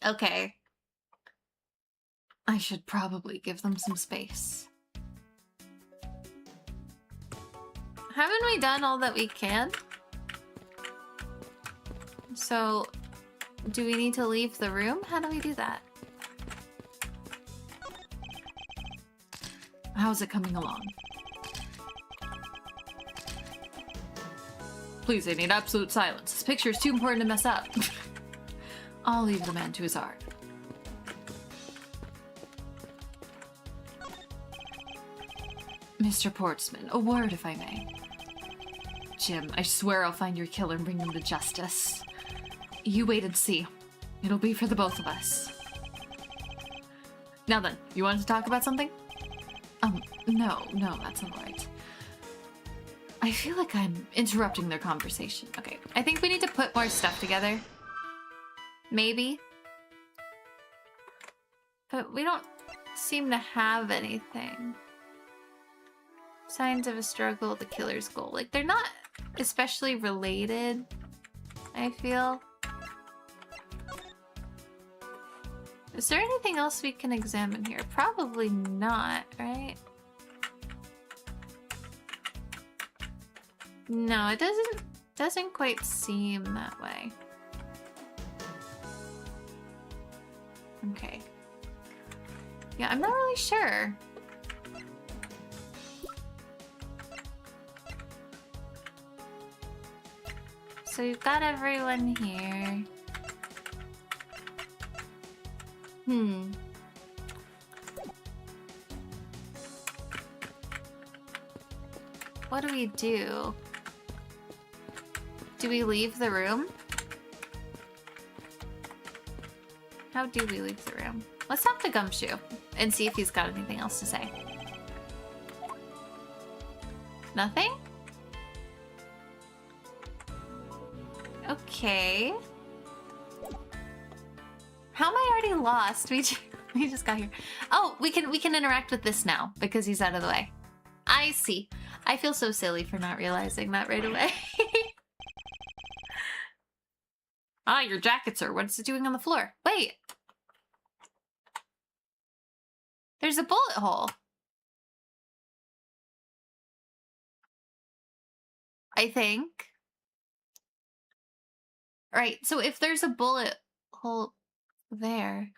Okay. I should probably give them some space. Haven't we done all that we can? So, do we need to leave the room? How do we do that? How's it coming along? Please, I need absolute silence. This picture is too important to mess up. I'll leave the man to his art. Mr. Portsman, a word if I may. Jim, I swear I'll find your killer and bring him to justice. You wait and see. It'll be for the both of us. Now then, you wanted to talk about something? No, that's not right. I feel like I'm interrupting their conversation. Okay, I think we need to put more stuff together. Maybe. But we don't seem to have anything. Signs of a struggle, the killer's goal. Like, they're not especially related, I feel. Is there anything else we can examine here? Probably not, right? No, it doesn't quite seem that way. Okay. Yeah, I'm not really sure. So you've got everyone here. What do we do? Do we leave the room? How do we leave the room? Let's talk to Gumshoe and see if he's got anything else to say. Nothing? Okay. How am I already lost? We just got here. Oh, we can interact with this now because he's out of the way. I see. I feel so silly for not realizing that right away. Ah, your jacket, sir. What's it doing on the floor? Wait. There's a bullet hole. I think. Right, so if there's a bullet hole there,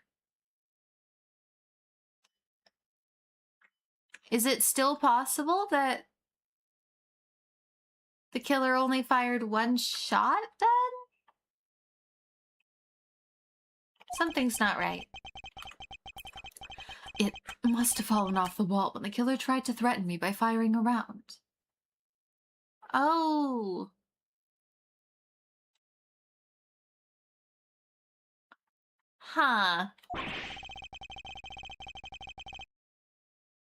is it still possible that the killer only fired one shot then? Something's not right. It must have fallen off the wall when the killer tried to threaten me by firing a round. Oh. Huh.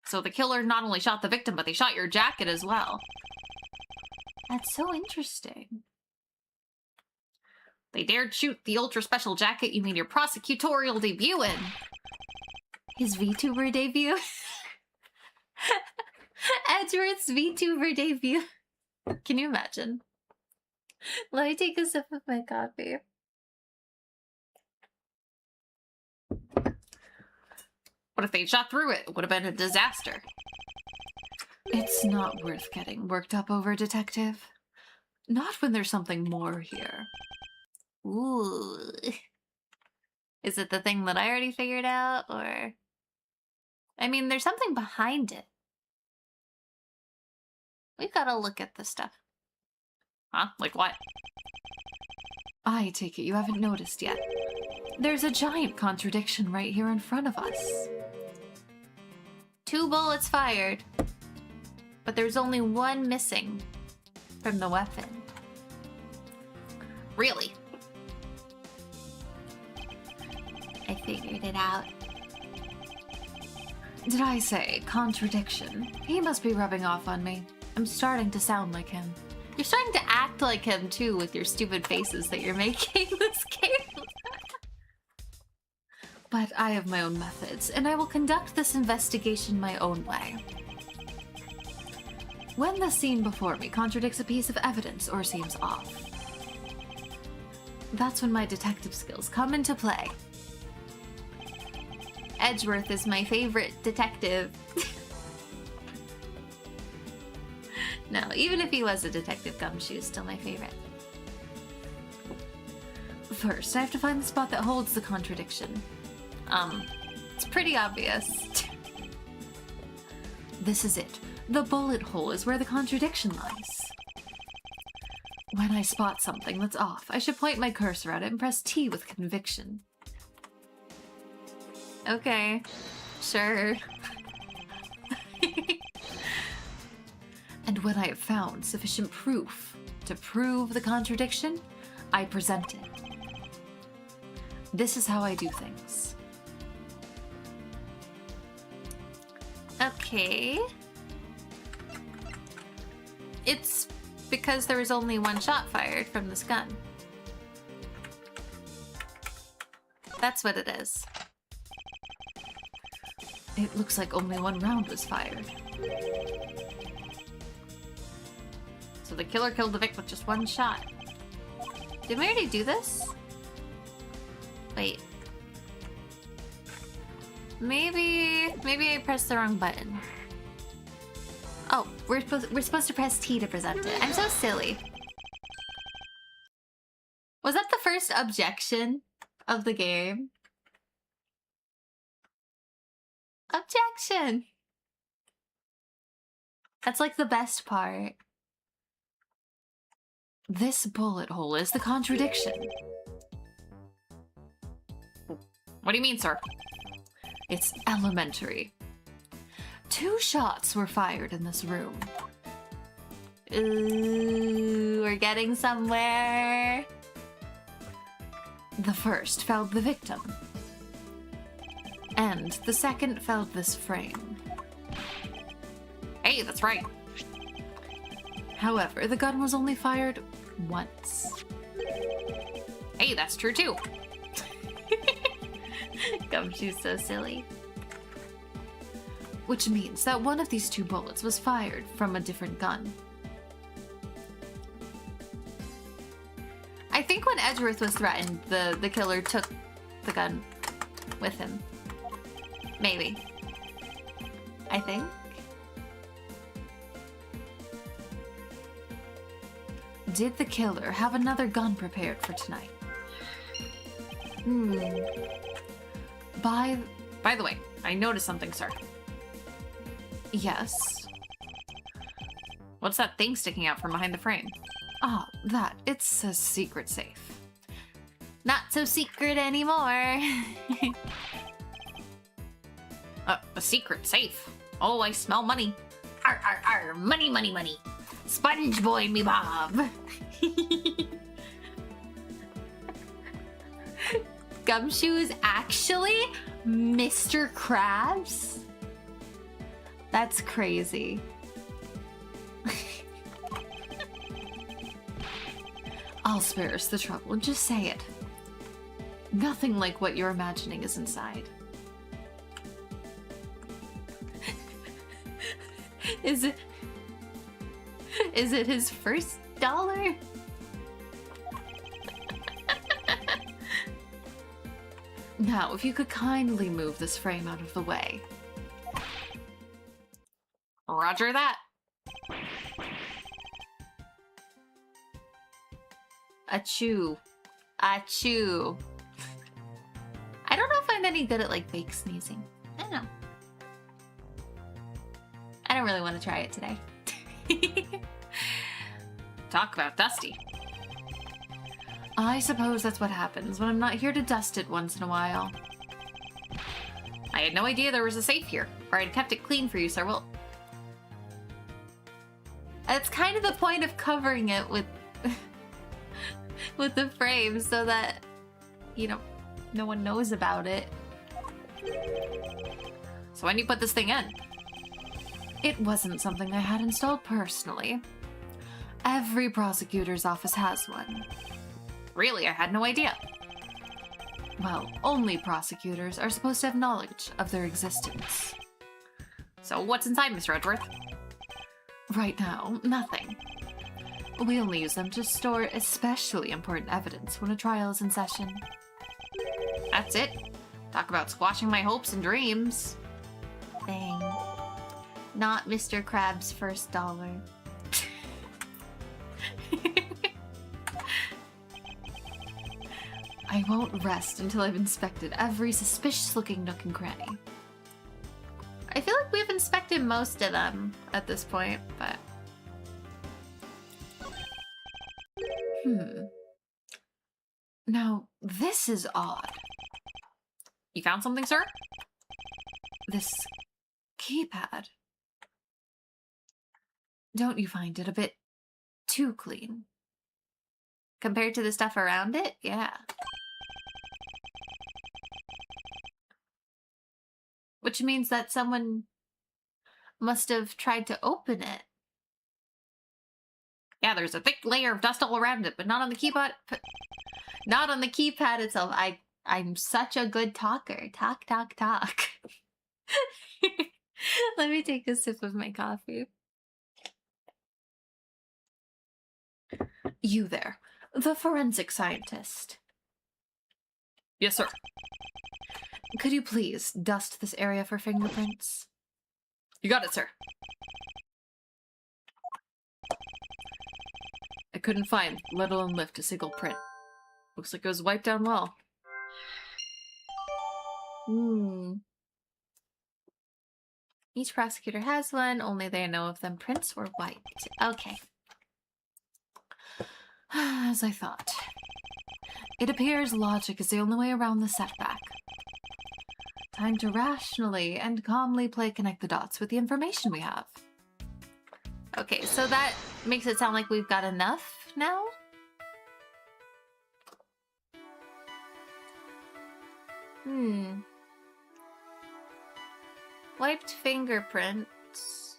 So the killer not only shot the victim, but they shot your jacket as well. That's so interesting. They dared shoot the ultra special jacket you made your prosecutorial debut in. His VTuber debut? Edgeworth's VTuber debut. Can you imagine? Let me take a sip of my coffee. What if they shot through it? It would have been a disaster. It's not worth getting worked up over, Detective. Not when there's something more here. Ooh. Is it the thing that I already figured out, or... I mean, there's something behind it. We've got to look at this stuff. Huh? Like what? I take it you haven't noticed yet. There's a giant contradiction right here in front of us. 2 bullets fired, but there's only 1 missing from the weapon. Really? I figured it out. Did I say contradiction? He must be rubbing off on me. I'm starting to sound like him. You're starting to act like him too with your stupid faces that you're making this game. But I have my own methods, and I will conduct this investigation my own way. When the scene before me contradicts a piece of evidence or seems off, that's when my detective skills come into play. Edgeworth is my favorite detective. No, even if he was a detective, Gumshoe's still my favorite. First, I have to find the spot that holds the contradiction. It's pretty obvious. This is it. The bullet hole is where the contradiction lies. When I spot something that's off, I should point my cursor at it and press T with conviction. Okay, sure. And when I have found sufficient proof to prove the contradiction, I present it. This is how I do things. Okay. It's because there was only one shot fired from this gun. That's what it is. It looks like only one round was fired. So the killer killed the Vic with just one shot. Did we already do this? Wait. Maybe I pressed the wrong button. Oh, we're supposed to press T to present it. I'm so silly. Was that the first objection of the game? Objection! That's like the best part. This bullet hole is the contradiction. What do you mean, sir? It's elementary. 2 shots were fired in this room. Ooh, we're getting somewhere. The first felled the victim. And the second felled this frame. Hey, that's right. However, the gun was only fired once. Hey, that's true too. Gumshoe's so silly. Which means that one of these 2 bullets was fired from a different gun. I think when Edgeworth was threatened, the killer took the gun with him. Maybe. I think. Did the killer have another gun prepared for tonight? By the way, I noticed something, sir. Yes. What's that thing sticking out from behind the frame? Ah, that. It's a secret safe. Not so secret anymore. A secret safe. Oh, I smell money. Arr, arr, arr. Money, money, money. Sponge boy me bob. Gumshoe is actually Mr. Krabs? That's crazy. I'll spare us the trouble. Just say it. Nothing like what you're imagining is inside. Is it his first dollar? Now, if you could kindly move this frame out of the way. Roger that. Achoo. Achoo. I don't know if I'm any good at like fake sneezing. I don't know. I don't really want to try it today. Talk about dusty. I suppose that's what happens when I'm not here to dust it once in a while. I had no idea there was a safe here, or I'd kept it clean for you, sir. Well, that's kind of the point of covering it with with the frame so that, you know, no one knows about it. So when do you put this thing in? It wasn't something I had installed personally. Every prosecutor's office has one. Really, I had no idea. Well, only prosecutors are supposed to have knowledge of their existence. So what's inside, Mr. Edgeworth? Right now, nothing. We only use them to store especially important evidence when a trial is in session. That's it? Talk about squashing my hopes and dreams. Dang. Not Mr. Krabs' first dollar. I won't rest until I've inspected every suspicious-looking nook and cranny. I feel like we've inspected most of them at this point, but... Now, this is odd. You found something, sir? This keypad. Don't you find it a bit too clean? Compared to the stuff around it? Yeah. Which means that someone must have tried to open it. Yeah, there's a thick layer of dust all around it, but not on the keypad. Not on the keypad itself. I'm such a good talker. Talk, talk, talk. Let me take a sip of my coffee. You there, the forensic scientist. Yes, sir. Could you please dust this area for fingerprints? You got it, sir. I couldn't find, let alone lift, a single print. Looks like it was wiped down well. Each prosecutor has one, only they know if them prints were wiped. Okay. As I thought. It appears logic is the only way around the setback. Time to rationally and calmly connect the dots with the information we have. Okay, so that makes it sound like we've got enough now? Wiped fingerprints.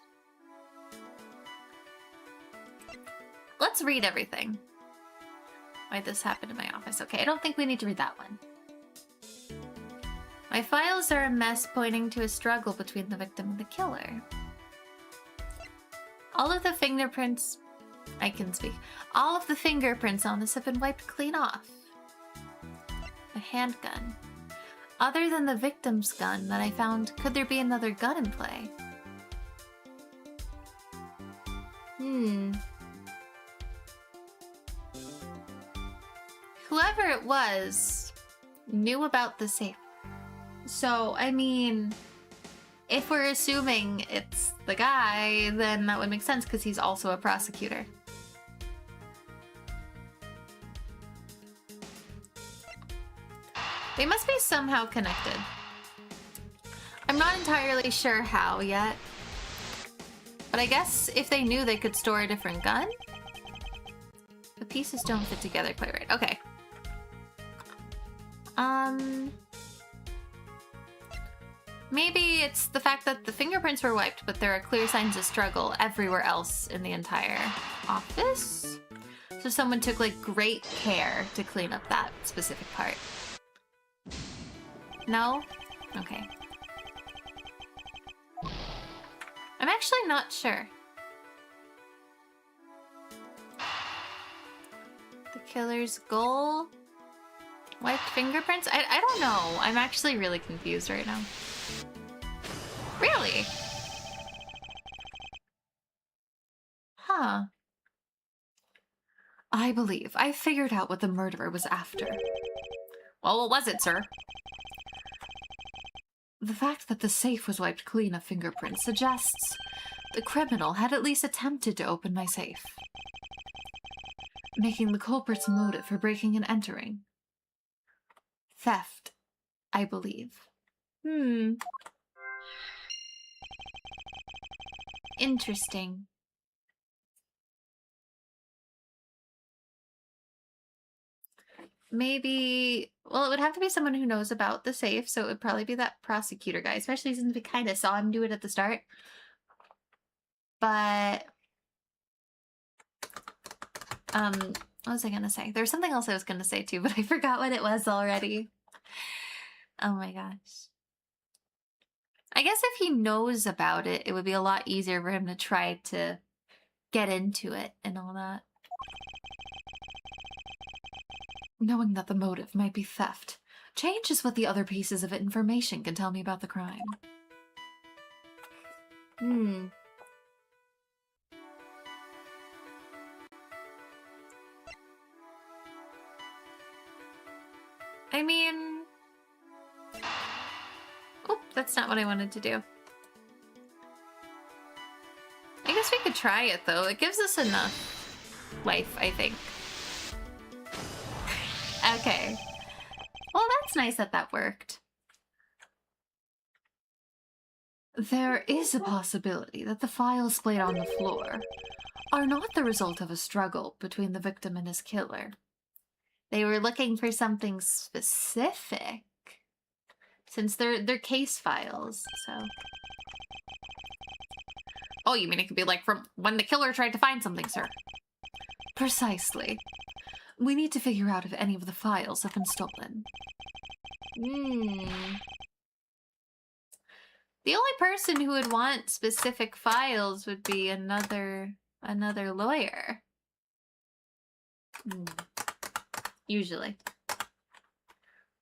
Let's read everything. Why this happened in my office. Okay, I don't think we need to read that one. My files are a mess, pointing to a struggle between the victim and the killer. All of the fingerprints... I can speak. All of the fingerprints on this have been wiped clean off. A handgun. Other than the victim's gun that I found, could there be another gun in play? Whoever it was knew about the safe. So, I mean, if we're assuming it's the guy, then that would make sense because he's also a prosecutor. They must be somehow connected. I'm not entirely sure how yet. But I guess if they knew they could store a different gun? The pieces don't fit together quite right. Okay. Maybe it's the fact that the fingerprints were wiped, but there are clear signs of struggle everywhere else in the entire office. So someone took, like, great care to clean up that specific part. No? Okay. I'm actually not sure. The killer's goal? Wiped fingerprints? I don't know. I'm actually really confused right now. Really? Huh. I believe I figured out what the murderer was after. Well, what was it, sir? The fact that the safe was wiped clean of fingerprints suggests the criminal had at least attempted to open my safe, making the culprit's motive for breaking and entering. Theft, I believe. Interesting. Maybe, well, it would have to be someone who knows about the safe, so it would probably be that prosecutor guy, especially since we kind of saw him do it at the start. But, what was I gonna say? There was something else I was gonna say too, but I forgot what it was already. Oh my gosh. I guess if he knows about it, it would be a lot easier for him to try to get into it and all that. Knowing that the motive might be theft changes what the other pieces of information can tell me about the crime. I mean... Oh, that's not what I wanted to do. could try it, though. It gives us enough life, I think. Okay. Well, that's nice that that worked. There is a possibility that the files splayed on the floor are not the result of a struggle between the victim and his killer. They were looking for something specific, since they're case files, so... Oh, you mean it could be like from when the killer tried to find something, sir? Precisely. We need to figure out if any of the files have been stolen. The only person who would want specific files would be another lawyer. Usually.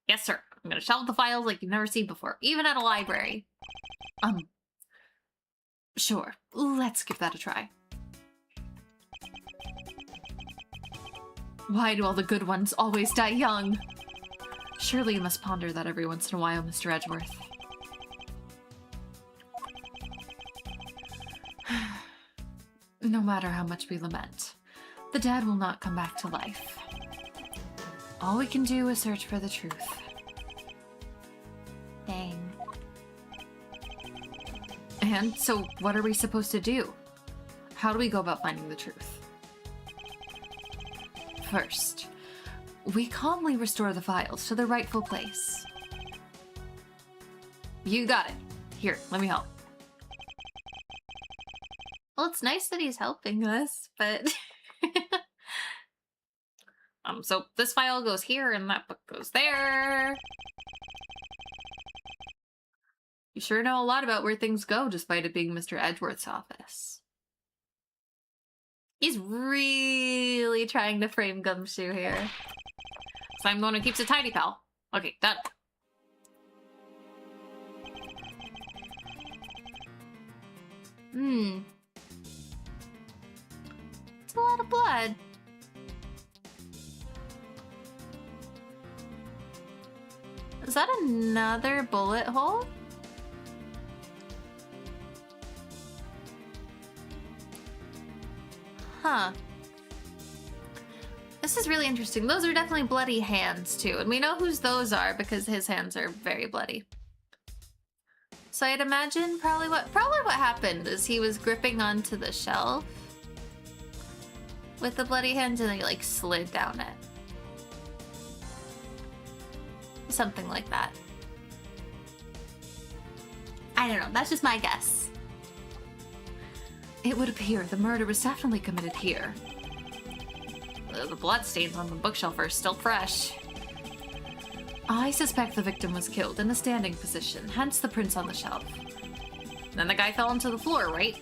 Yes, sir. I'm gonna shelve the files like you've never seen before, even at a library. Sure. Let's give that a try. Why do all the good ones always die young? Surely you must ponder that every once in a while, Mr. Edgeworth. No matter how much we lament, the dead will not come back to life. All we can do is search for the truth. Dang. And so, what are we supposed to do? How do we go about finding the truth? First, we calmly restore the files to their rightful place. You got it. Here, let me help. Well, it's nice that he's helping us, but... So this file goes here and that book goes there. You sure know a lot about where things go, despite it being Mr. Edgeworth's office. He's really trying to frame Gumshoe here. So I'm the one who keeps it tidy, pal. Okay, done. It's a lot of blood. Is that another bullet hole? Huh. This is really interesting. Those are definitely bloody hands, too. And we know whose those are because his hands are very bloody. So I'd imagine probably what happened is he was gripping onto the shelf with the bloody hands and then he like slid down it. Something like that. I don't know. That's just my guess. It would appear the murder was definitely committed here. The bloodstains on the bookshelf are still fresh. I suspect the victim was killed in a standing position, hence the prints on the shelf. Then the guy fell onto the floor, right?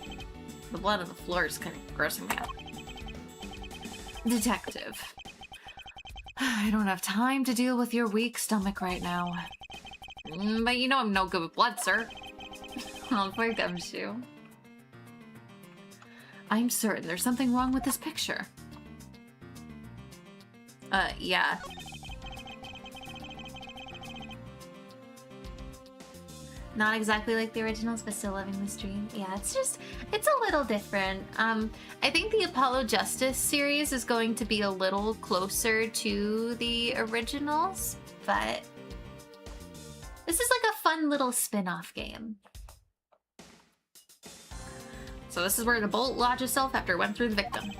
The blood on the floor is kind of grossing me out. Detective. I don't have time to deal with your weak stomach right now. But you know I'm no good with blood, sir. Oh, poor Gumshoe. I'm certain there's something wrong with this picture. Yeah. Not exactly like the originals, but still living this dream. Yeah, it's a little different. I think the Apollo Justice series is going to be a little closer to the originals, but this is like a fun little spin-off game. So this is where the bullet lodged itself after it went through the victim.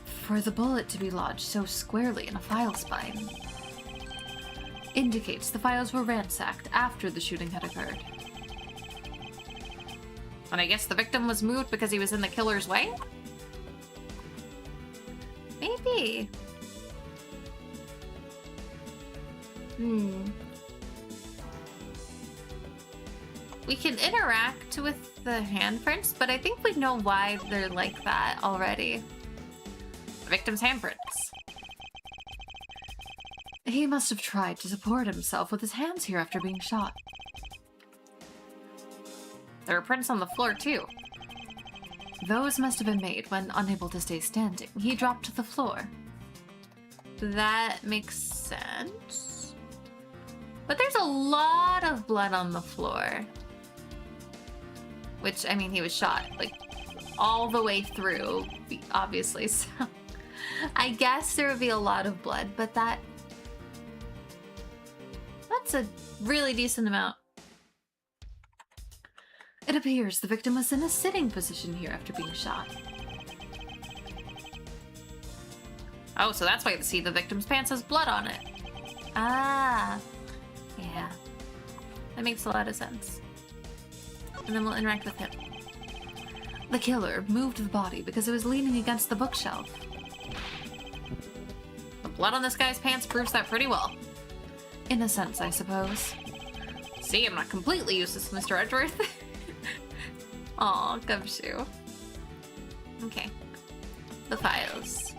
For the bullet to be lodged so squarely in a file spine indicates the files were ransacked after the shooting had occurred. And I guess the victim was moved because he was in the killer's way? Maybe. We can interact with the handprints, but I think we know why they're like that already. The victim's handprints. He must have tried to support himself with his hands here after being shot. There are prints on the floor, too. Those must have been made when, unable to stay standing, he dropped to the floor. That makes sense. But there's a lot of blood on the floor. Which, I mean, he was shot, like, all the way through, obviously, so... I guess there would be a lot of blood, but that's a really decent amount. It appears the victim was in a sitting position here after being shot. Oh, so that's why you see the victim's pants has blood on it. Ah, yeah. That makes a lot of sense. And then we'll interact with him. The killer moved the body because it was leaning against the bookshelf. The blood on this guy's pants proves that pretty well. In a sense, I suppose. See, I'm not completely useless, Mr. Edgeworth. Aw, Gumshoe. Okay. The files.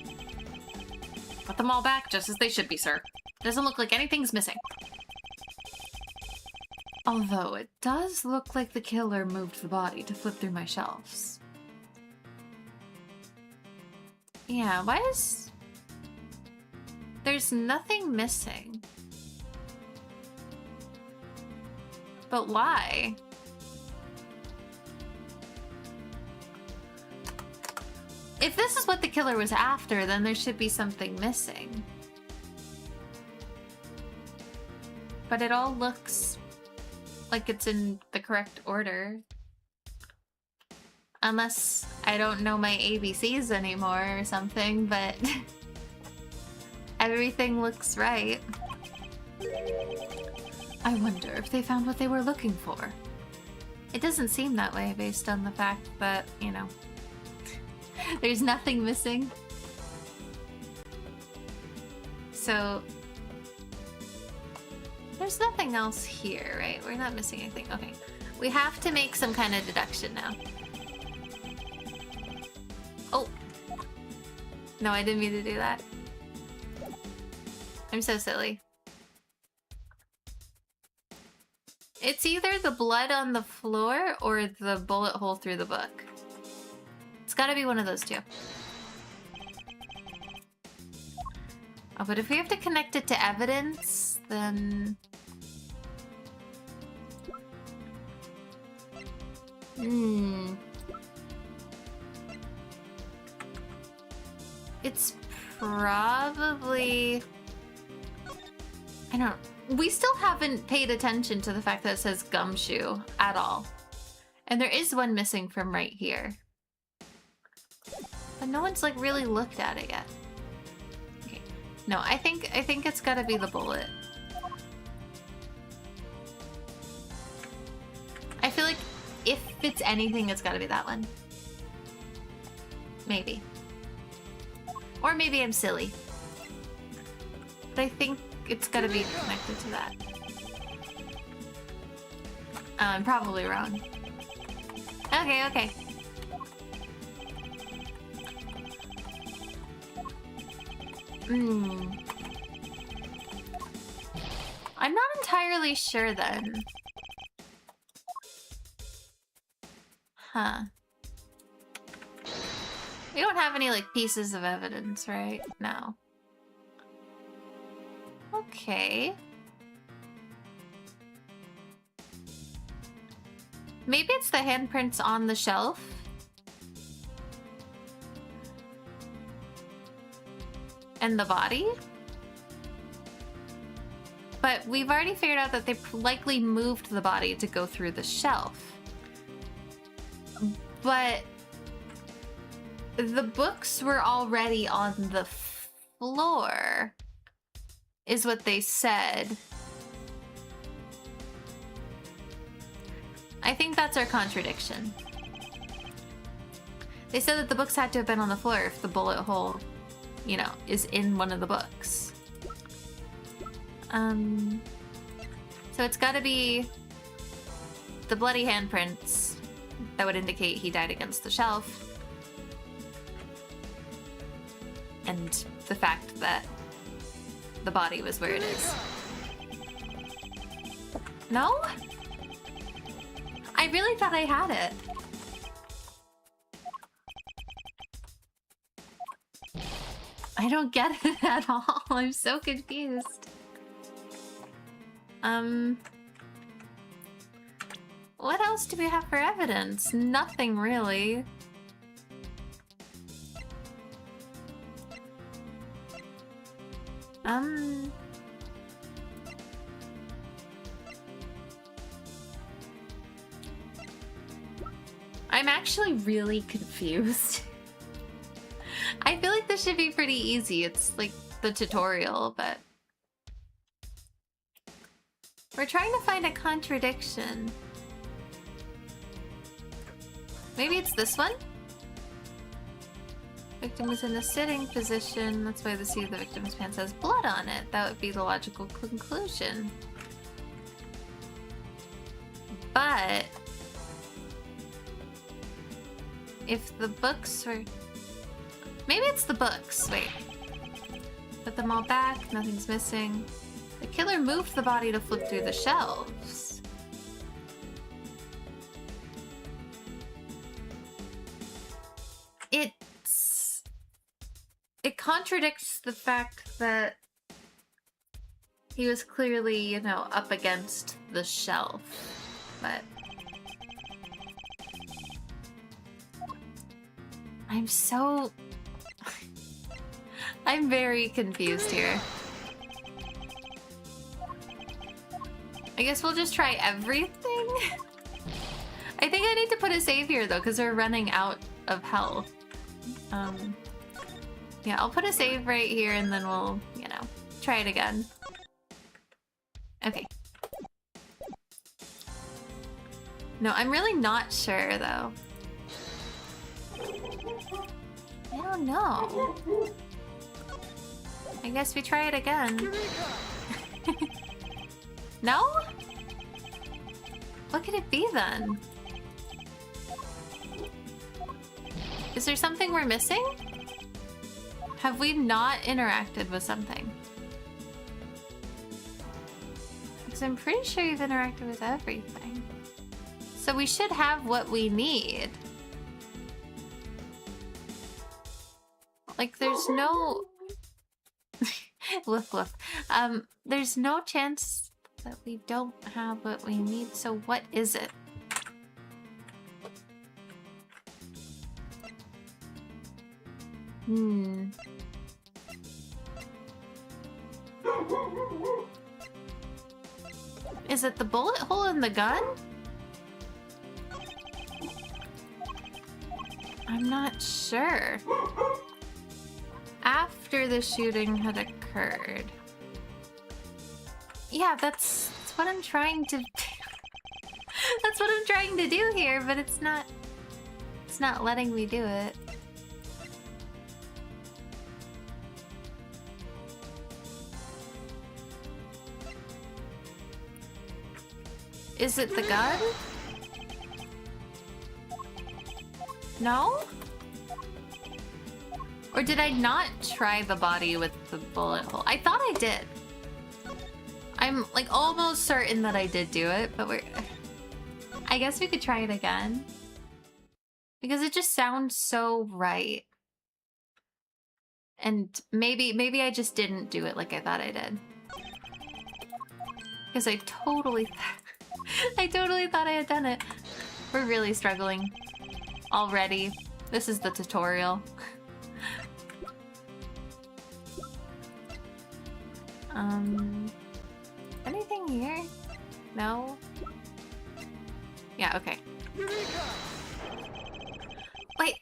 Put them all back just as they should be, sir. Doesn't look like anything's missing. Although it does look like the killer moved the body to flip through my shelves. Yeah, why is... There's nothing missing. But why? If this is what the killer was after, then there should be something missing. But it all looks like it's in the correct order. Unless I don't know my ABCs anymore or something, but everything looks right. I wonder if they found what they were looking for. It doesn't seem that way based on the fact that, you know, there's nothing missing. So, there's nothing else here, right? We're not missing anything. Okay. We have to make some kind of deduction now. Oh. No, I didn't mean to do that. I'm so silly. It's either the blood on the floor or the bullet hole through the book. It's gotta be one of those two. Oh, but if we have to connect it to evidence, then... It's probably... I don't... We still haven't paid attention to the fact that it says gumshoe at all. And there is one missing from right here. But no one's like really looked at it yet. Okay. No, I think it's gotta be the bullet. I feel like if it's anything, it's gotta be that one. Maybe. Or maybe I'm silly. But I think it's gotta be connected to that. I'm probably wrong. Okay, okay. I'm not entirely sure then. Huh. We don't have any, like, pieces of evidence, right? No. Okay. Maybe it's the handprints on the shelf? And the body? But we've already figured out that they likely moved the body to go through the shelf. But the books were already on the floor, is what they said. I think that's our contradiction. They said that the books had to have been on the floor if the bullet hole, you know, is in one of the books. So it's gotta be the bloody handprints that would indicate he died against the shelf. And the fact that the body was where it is. No? I really thought I had it. I don't get it at all. I'm so confused. What else do we have for evidence? Nothing really. I'm actually really confused. I feel like this should be pretty easy. It's like the tutorial, but we're trying to find a contradiction. Maybe it's this one? Victim is in a sitting position. That's why the seat of the victim's pants has blood on it. That would be the logical conclusion. But if the books were... Maybe it's the books. Wait. Put them all back. Nothing's missing. The killer moved the body to flip through the shelves. It contradicts the fact that he was clearly, you know, up against the shelf. But I'm very confused here. I guess we'll just try everything. I think I need to put a save here though, because we're running out of health. Yeah, I'll put a save right here and then we'll, you know, try it again. Okay. No, I'm really not sure though. I don't know. I guess we try it again. No? What could it be then? Is there something we're missing? Have we not interacted with something? Because I'm pretty sure you've interacted with everything. So we should have what we need. Like, there's no... Woof woof. There's no chance that we don't have what we need, so what is it? Is it the bullet hole in the gun? I'm not sure. After the shooting had occurred. Yeah, that's what I'm trying to that's what I'm trying to do here, but it's not letting me do it. Is it the gun? No? Or did I not try the body with the bullet hole? I thought I did. I'm like almost certain that I did do it, but I guess we could try it again. Because it just sounds so right. And maybe I just didn't do it like I thought I did. Because I totally thought I had done it. We're really struggling already. This is the tutorial. Anything here? No? Yeah, okay. Wait.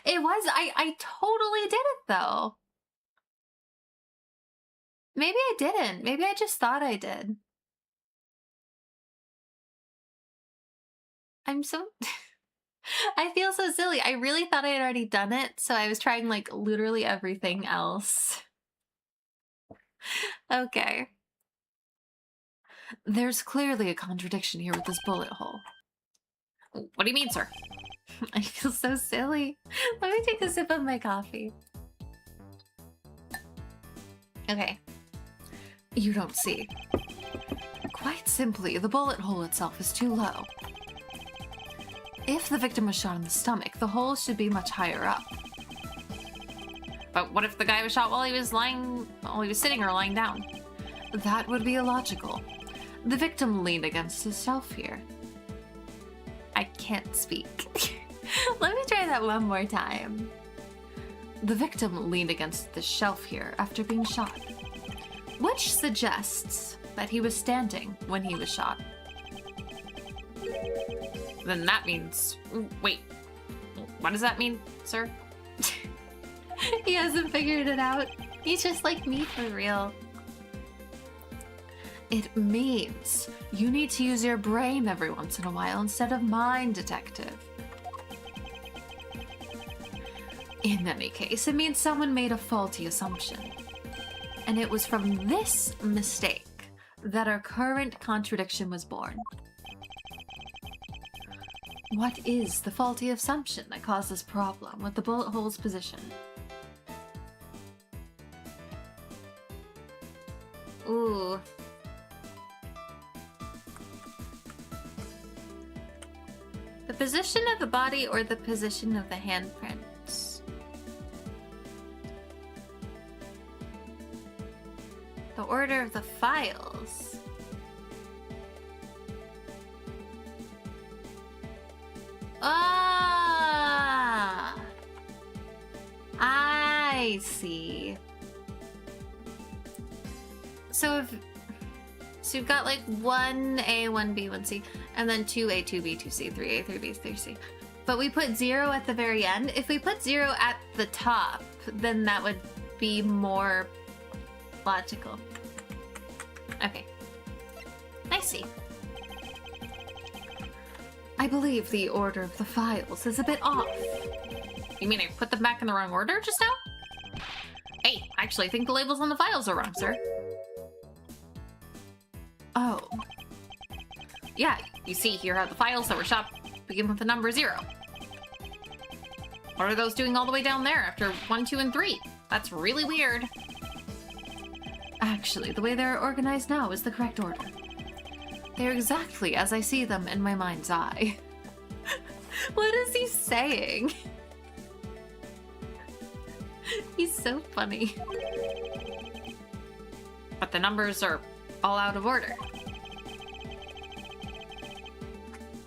It was, I totally did it though. Maybe I didn't. Maybe I just thought I did. I'm so... I feel so silly. I really thought I had already done it, so I was trying, like, literally everything else. Okay. There's clearly a contradiction here with this bullet hole. What do you mean, sir? I feel so silly. Let me take a sip of my coffee. Okay. You don't see. Quite simply, the bullet hole itself is too low. If the victim was shot in the stomach, the hole should be much higher up. But what if the guy was shot while he was sitting or lying down? That would be illogical. The victim leaned against his shelf here. I can't speak. Let me try that one more time. The victim leaned against the shelf here after being shot, which suggests that he was standing when he was shot. Then that means... Wait. What does that mean, sir? He hasn't figured it out. He's just like me for real. It means you need to use your brain every once in a while instead of mind, detective. In any case, it means someone made a faulty assumption. And it was from this mistake that our current contradiction was born. What is the faulty assumption that caused this problem with the bullet hole's position? Ooh. The position of the body or the position of the handprints? The order of the files. Ah! I see. So you've got like 1A, 1B, 1C, and then 2A, 2B, 2C, 3A, 3B, 3C. But we put 0 at the very end. If we put 0 at the top, then that would be more logical. Okay. I see. I believe the order of the files is a bit off. You mean I put them back in the wrong order just now? Hey, actually, I think the labels on the files are wrong, sir. Oh. Yeah, you see here how the files that were shot begin with the number 0. What are those doing all the way down there after 1, 2, and 3? That's really weird. Actually, the way they're organized now is the correct order. They're exactly as I see them in my mind's eye. What is he saying? He's so funny. But the numbers are all out of order.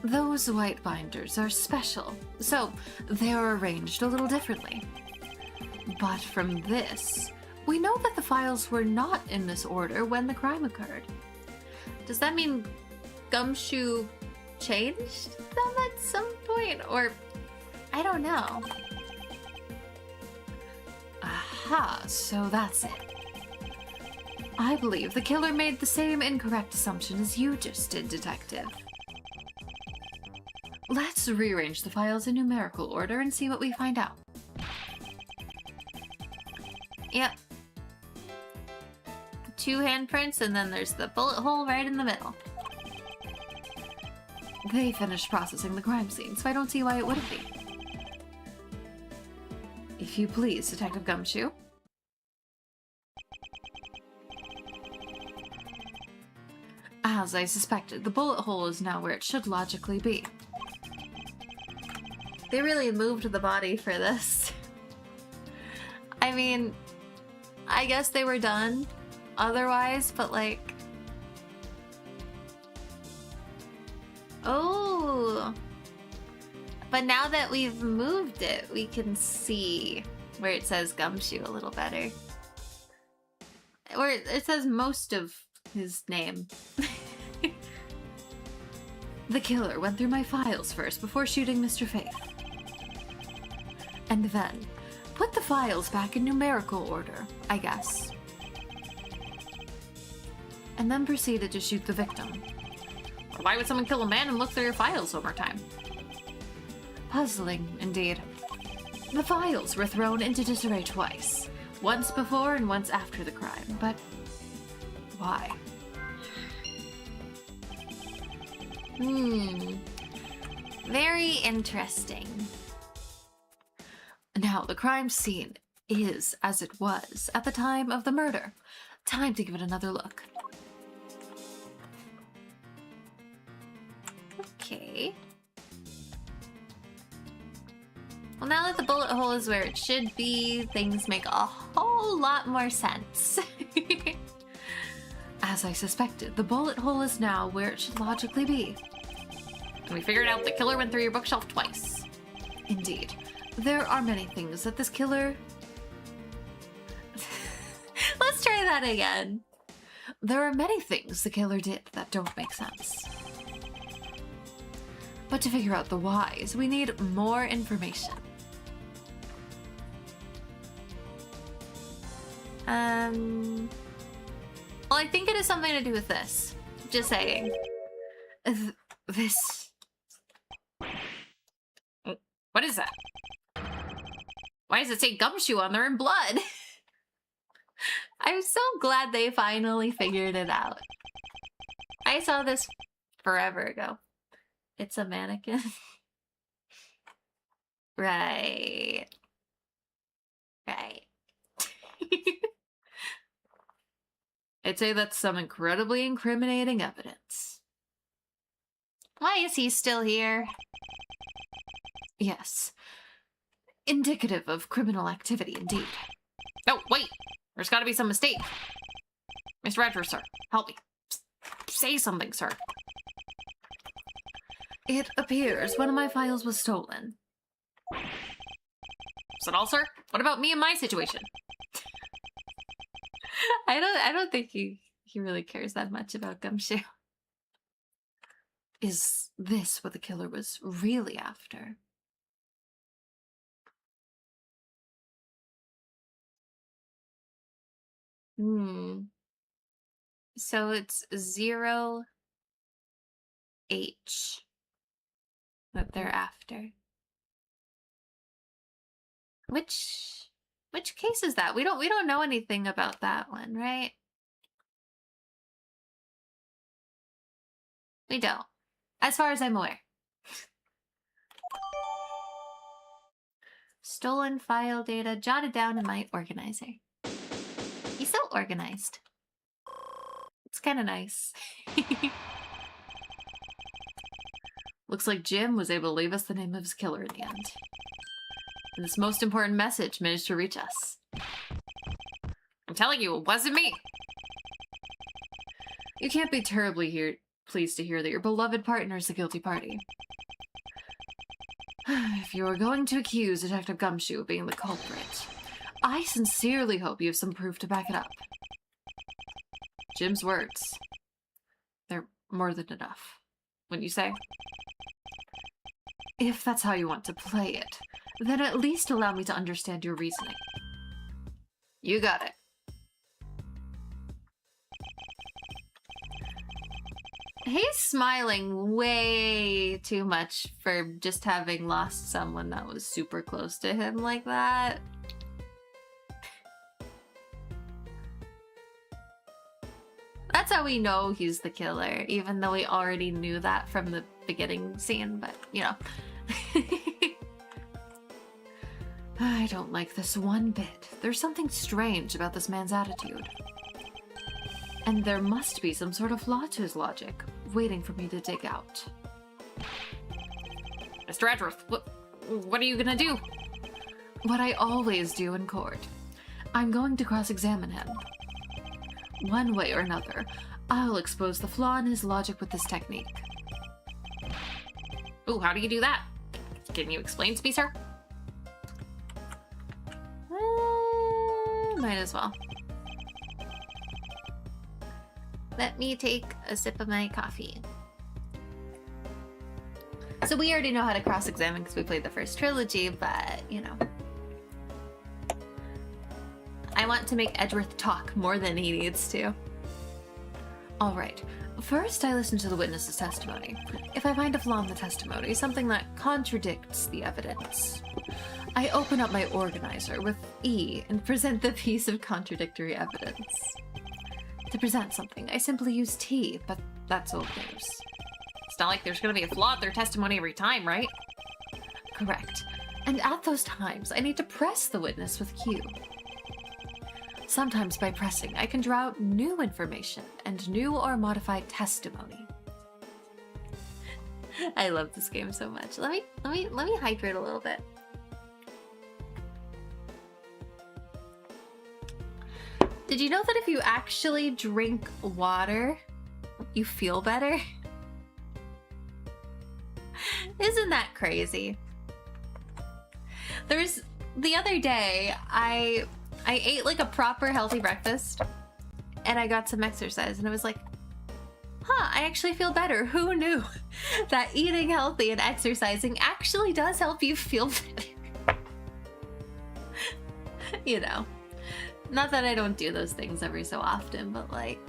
Those white binders are special, so they're arranged a little differently. But from this, we know that the files were not in this order when the crime occurred. Does that mean Gumshoe changed them at some point? Or, I don't know. Aha, so that's it. I believe the killer made the same incorrect assumption as you just did, Detective. Let's rearrange the files in numerical order and see what we find out. Yep. 2 handprints, and then there's the bullet hole right in the middle. They finished processing the crime scene, so I don't see why it wouldn't be. If you please, Detective Gumshoe. As I suspected, the bullet hole is now where it should logically be. They really moved the body for this. I mean, I guess they were done otherwise, but like... Oh! But now that we've moved it, we can see where it says Gumshoe a little better. Or it says most of his name. The killer went through my files first before shooting Mr. Faith. And then put the files back in numerical order, I guess. And then proceeded to shoot the victim. Why would someone kill a man and look through your files one more time? Puzzling, indeed. The files were thrown into disarray twice. Once before and once after the crime, but why? Very interesting. Now, the crime scene is as it was at the time of the murder. Time to give it another look. Okay. Well, now that the bullet hole is where it should be, things make a whole lot more sense. As I suspected, the bullet hole is now where it should logically be. And we figured out the killer went through your bookshelf twice. Indeed. There are many things that this killer... Let's try that again. There are many things the killer did that don't make sense. But to figure out the whys, we need more information. Well, I think it has something to do with this. Just saying. This... What is that? Why does it say gumshoe on there in blood? I'm so glad they finally figured it out. I saw this forever ago. It's a mannequin. Right. Right. I'd say that's some incredibly incriminating evidence. Why is he still here? Yes. Indicative of criminal activity, indeed. Oh, wait! There's gotta be some mistake. Mr. Edgeworth, sir, help me. Say something, sir. It appears one of my files was stolen. Is that all, sir? What about me and my situation? I don't think he really cares that much about Gumshoe. Is this what the killer was really after? So it's 0H that they're after. Which case is that? We don't know anything about that one, right? We don't. As far as I'm aware. Stolen file data jotted down in my organizer. He's so organized. It's kind of nice. Looks like Jim was able to leave us the name of his killer in the end. And this most important message managed to reach us. I'm telling you, it wasn't me! You can't be terribly pleased to hear that your beloved partner is the guilty party. If you are going to accuse Detective Gumshoe of being the culprit, I sincerely hope you have some proof to back it up. Jim's words. They're more than enough. Wouldn't you say? If that's how you want to play it, then at least allow me to understand your reasoning. You got it. He's smiling way too much for just having lost someone that was super close to him like that. That's how we know he's the killer, even though we already knew that from the beginning scene, but, you know. I don't like this one bit. There's something strange about this man's attitude. And there must be some sort of flaw to his logic, waiting for me to dig out. Mr. Edgeworth, what are you gonna do? What I always do in court. I'm going to cross-examine him. One way or another, I'll expose the flaw in his logic with this technique. Ooh, how do you do that? Can you explain to me, sir? Might as well. Let me take a sip of my coffee. So we already know how to cross-examine because we played the first trilogy, but, you know. I want to make Edgeworth talk more than he needs to. All right. First, I listen to the witness's testimony. If I find a flaw in the testimony, something that contradicts the evidence, I open up my organizer with E and present the piece of contradictory evidence. To present something, I simply use T, but that's old news. It's not like there's going to be a flaw in their testimony every time, right? Correct. And at those times, I need to press the witness with Q. Sometimes by pressing, I can draw out new information and new or modified testimony. I love this game so much. Let me hydrate a little bit. Did you know that if you actually drink water, you feel better? Isn't that crazy? There's the other day I ate like a proper healthy breakfast and I got some exercise and I was like, huh, I actually feel better. Who knew that eating healthy and exercising actually does help you feel better? You know, not that I don't do those things every so often, but like...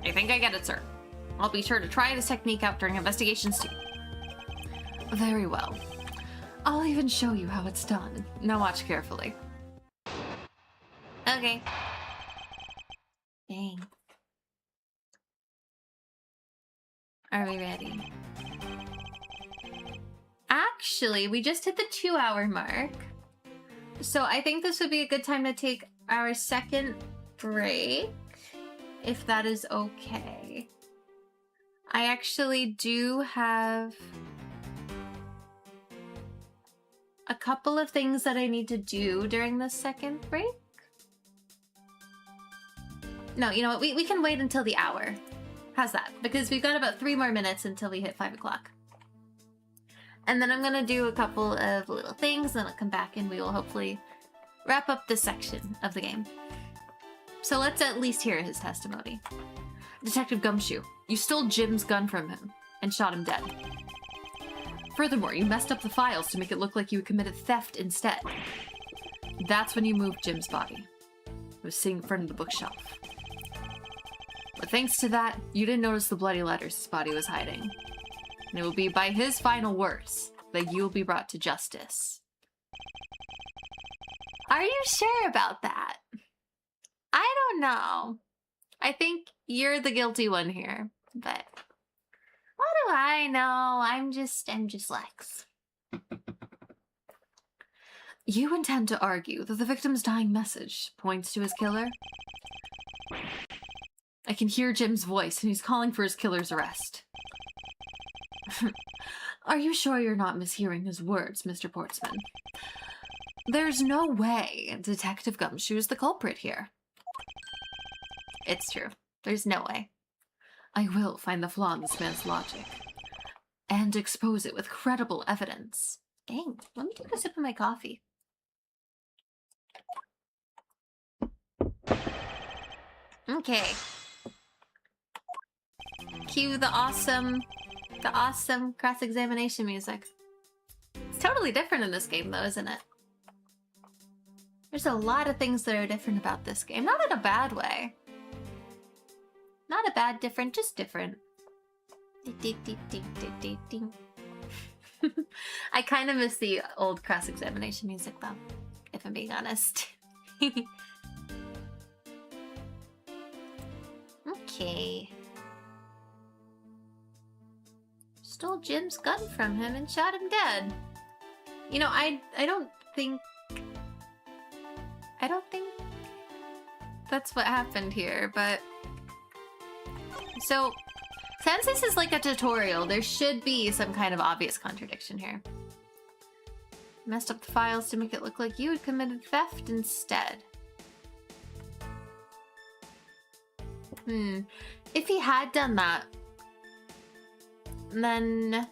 I think I get it, sir. I'll be sure to try this technique out during investigations too. Very well. I'll even show you how it's done. Now watch carefully. Okay. Dang. Are we ready? Actually, we just hit the 2-hour mark. So I think this would be a good time to take our second break, if that is okay. I actually do have a couple of things that I need to do during the second break. No, you know what? We can wait until the hour. How's that? Because we've got about 3 more minutes until we hit 5 o'clock. And then I'm gonna do a couple of little things, then I'll come back and we will hopefully wrap up this section of the game. So let's at least hear his testimony. Detective Gumshoe, you stole Jim's gun from him and shot him dead. Furthermore, you messed up the files to make it look like you committed theft instead. That's when you moved Jim's body. It was sitting in front of the bookshelf. But thanks to that, you didn't notice the bloody letters his body was hiding. And it will be by his final words that you will be brought to justice. Are you sure about that? I don't know. I think you're the guilty one here, but what do I know? I'm just Lex. You intend to argue that the victim's dying message points to his killer? I can hear Jim's voice and he's calling for his killer's arrest. Are you sure you're not mishearing his words, Mr. Portsman? There's no way Detective Gumshoe is the culprit here. It's true. There's no way. I will find the flaw in this man's logic and expose it with credible evidence. Dang, let me take a sip of my coffee. Okay. Cue the awesome cross-examination music. It's totally different in this game though, isn't it? There's a lot of things that are different about this game. Not in a bad way. Not a bad different, just different. I kind of miss the old cross-examination music though, if I'm being honest. Okay. Stole Jim's gun from him and shot him dead. You know, I don't think that's what happened here, but so since this is like a tutorial, there should be some kind of obvious contradiction here. Messed up the files to make it look like you had committed theft instead. If he had done that, then...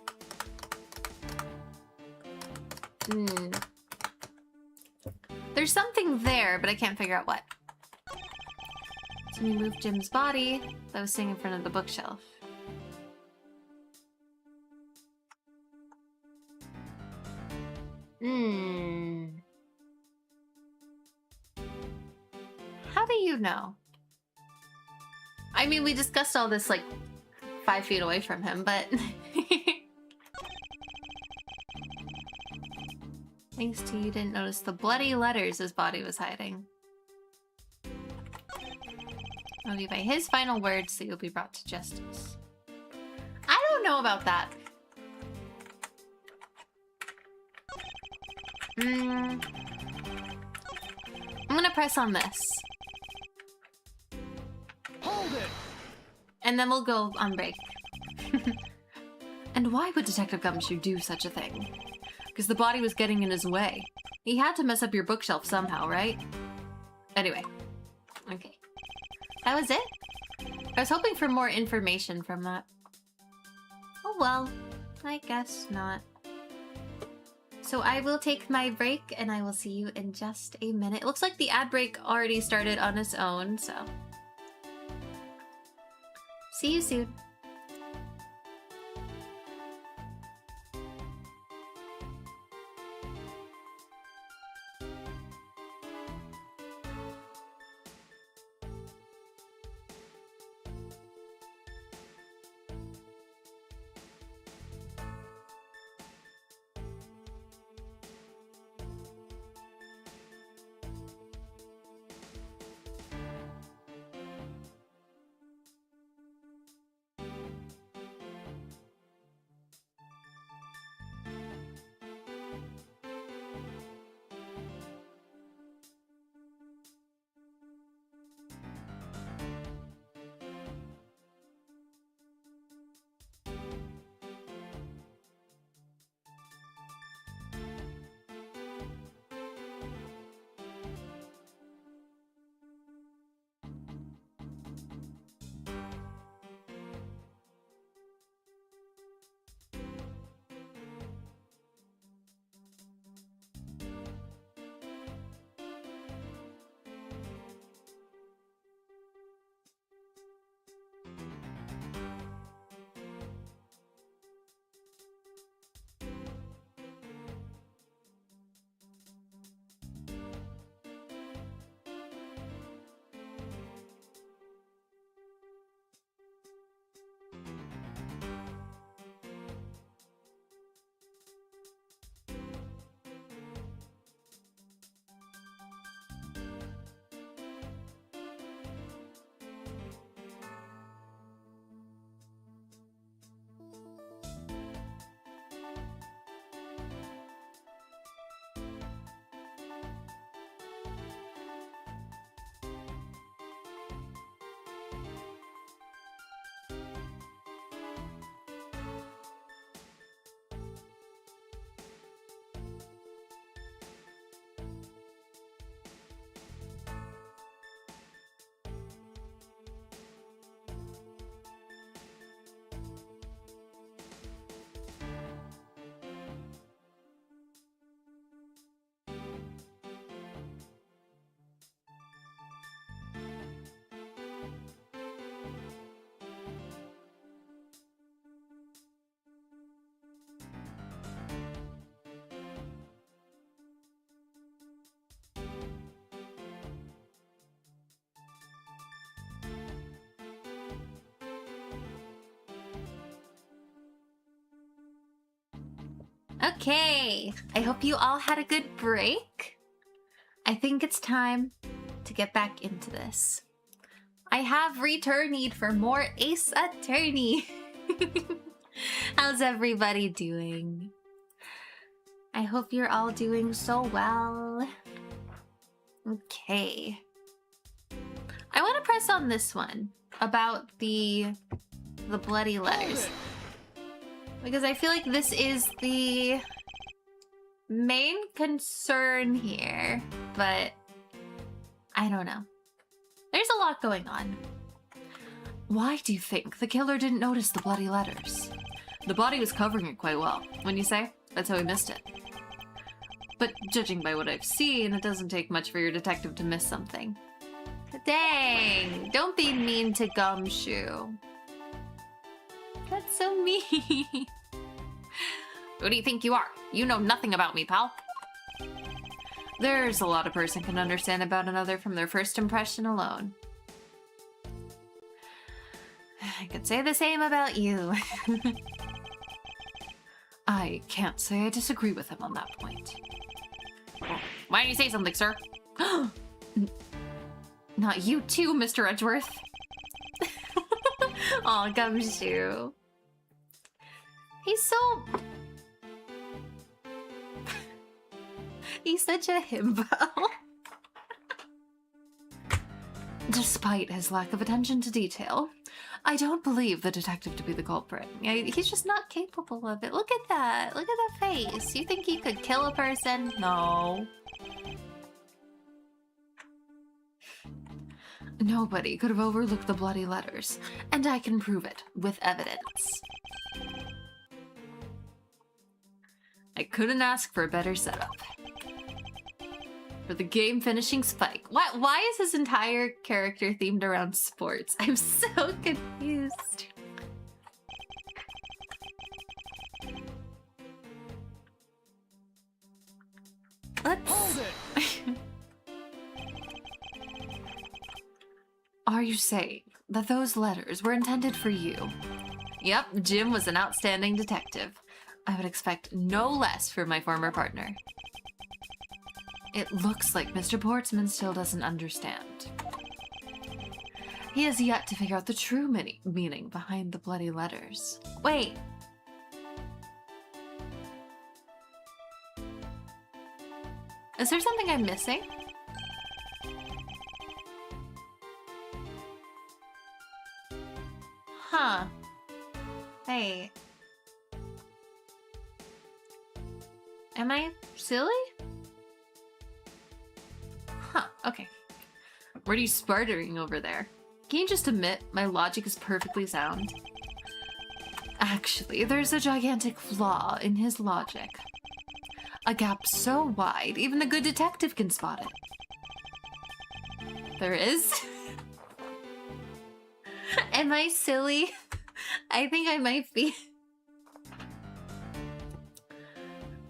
There's something there, but I can't figure out what. So we moved Jim's body that was sitting in front of the bookshelf. How do you know? I mean, we discussed all this like 5 feet away from him, but... Thanks to you didn't notice the bloody letters his body was hiding. It'll be by his final words that you'll be brought to justice. I don't know about that. I'm gonna press on this. Hold it! And then we'll go on break. And why would Detective Gumshoe do such a thing? because the body was getting in his way. He had to mess up your bookshelf somehow, right? Anyway. Okay. That was it? I was hoping for more information from that. Oh well, I guess not. So I will take my break and I will see you in just a minute. It looks like the ad break already started on its own, so... See you soon. Okay, I hope you all had a good break. I think it's time to get back into this. I have returned for more Ace Attorney. How's everybody doing? I hope you're all doing so well. Okay. I want to press on this one about the bloody letters. Because I feel like this is the main concern here, but I don't know. There's a lot going on. Why do you think the killer didn't notice the bloody letters? The body was covering it quite well, wouldn't you say? That's how he missed it. But judging by what I've seen, it doesn't take much for your detective to miss something. Dang, don't be mean to Gumshoe. That's so mean. Who do you think you are? You know nothing about me, pal. There's a lot a person can understand about another from their first impression alone. I could say the same about you. I can't say I disagree with him on that point. Why don't you say something, sir? Not you too, Mr. Edgeworth. Aw, Gumshoe. He's so... He's such a himbo. Despite his lack of attention to detail, I don't believe the detective to be the culprit. He's just not capable of it. Look at that. Look at that face. You think he could kill a person? No. Nobody could have overlooked the bloody letters, and I can prove it with evidence. I couldn't ask for a better setup. For the game finishing spike. Why is his entire character themed around sports? I'm so confused. Let's... Hold it! Are you saying that those letters were intended for you? Yep, Jim was an outstanding detective. I would expect no less from my former partner. It looks like Mr. Portsman still doesn't understand. He has yet to figure out the true meaning behind the bloody letters. Wait. Is there something I'm missing? Huh. Hey. Am I silly? Huh, okay. What are you sputtering over there? Can you just admit my logic is perfectly sound? Actually, there's a gigantic flaw in his logic. A gap so wide, even a good detective can spot it. There is? Am I silly? I think I might be.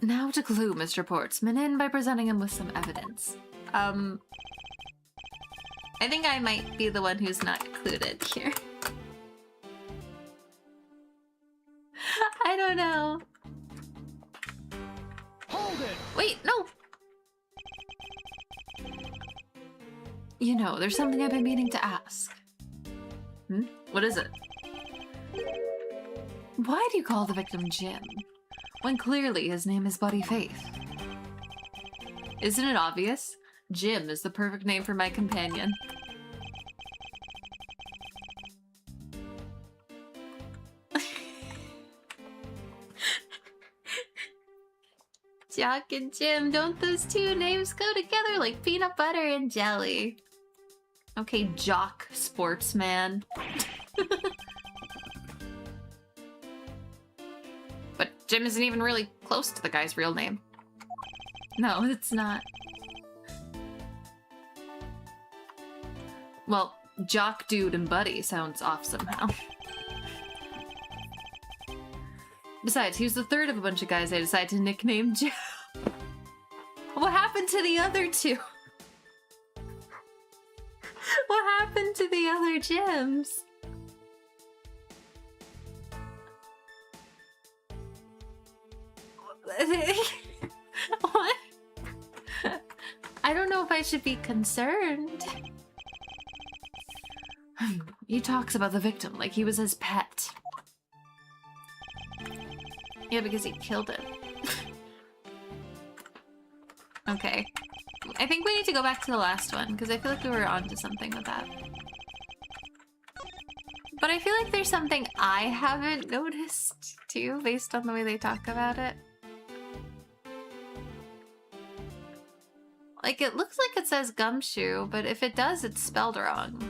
Now to clue Mr. Portsman in by presenting him with some evidence. I think I might be the one who's not included here. I don't know. Hold it! Wait, no! You know, there's something I've been meaning to ask. What is it? Why do you call the victim Jim, when clearly his name is Buddy Faith? Isn't it obvious? Jim is the perfect name for my companion. Jock and Jim, don't those two names go together like peanut butter and jelly? Okay, Jock Sportsman. But Jim isn't even really close to the guy's real name. No, it's not. Well, Jock, Dude, and Buddy sounds off somehow. Besides, he was the third of a bunch of guys I decided to nickname Jim. What happened to the other two? What happened to the other Jims? What? I don't know if I should be concerned. He talks about the victim like he was his pet. Yeah, because he killed him. Okay. I think we need to go back to the last one, because I feel like we were onto something with that. But I feel like there's something I haven't noticed, too, based on the way they talk about it. Like, it looks like it says gumshoe, but if it does, it's spelled wrong.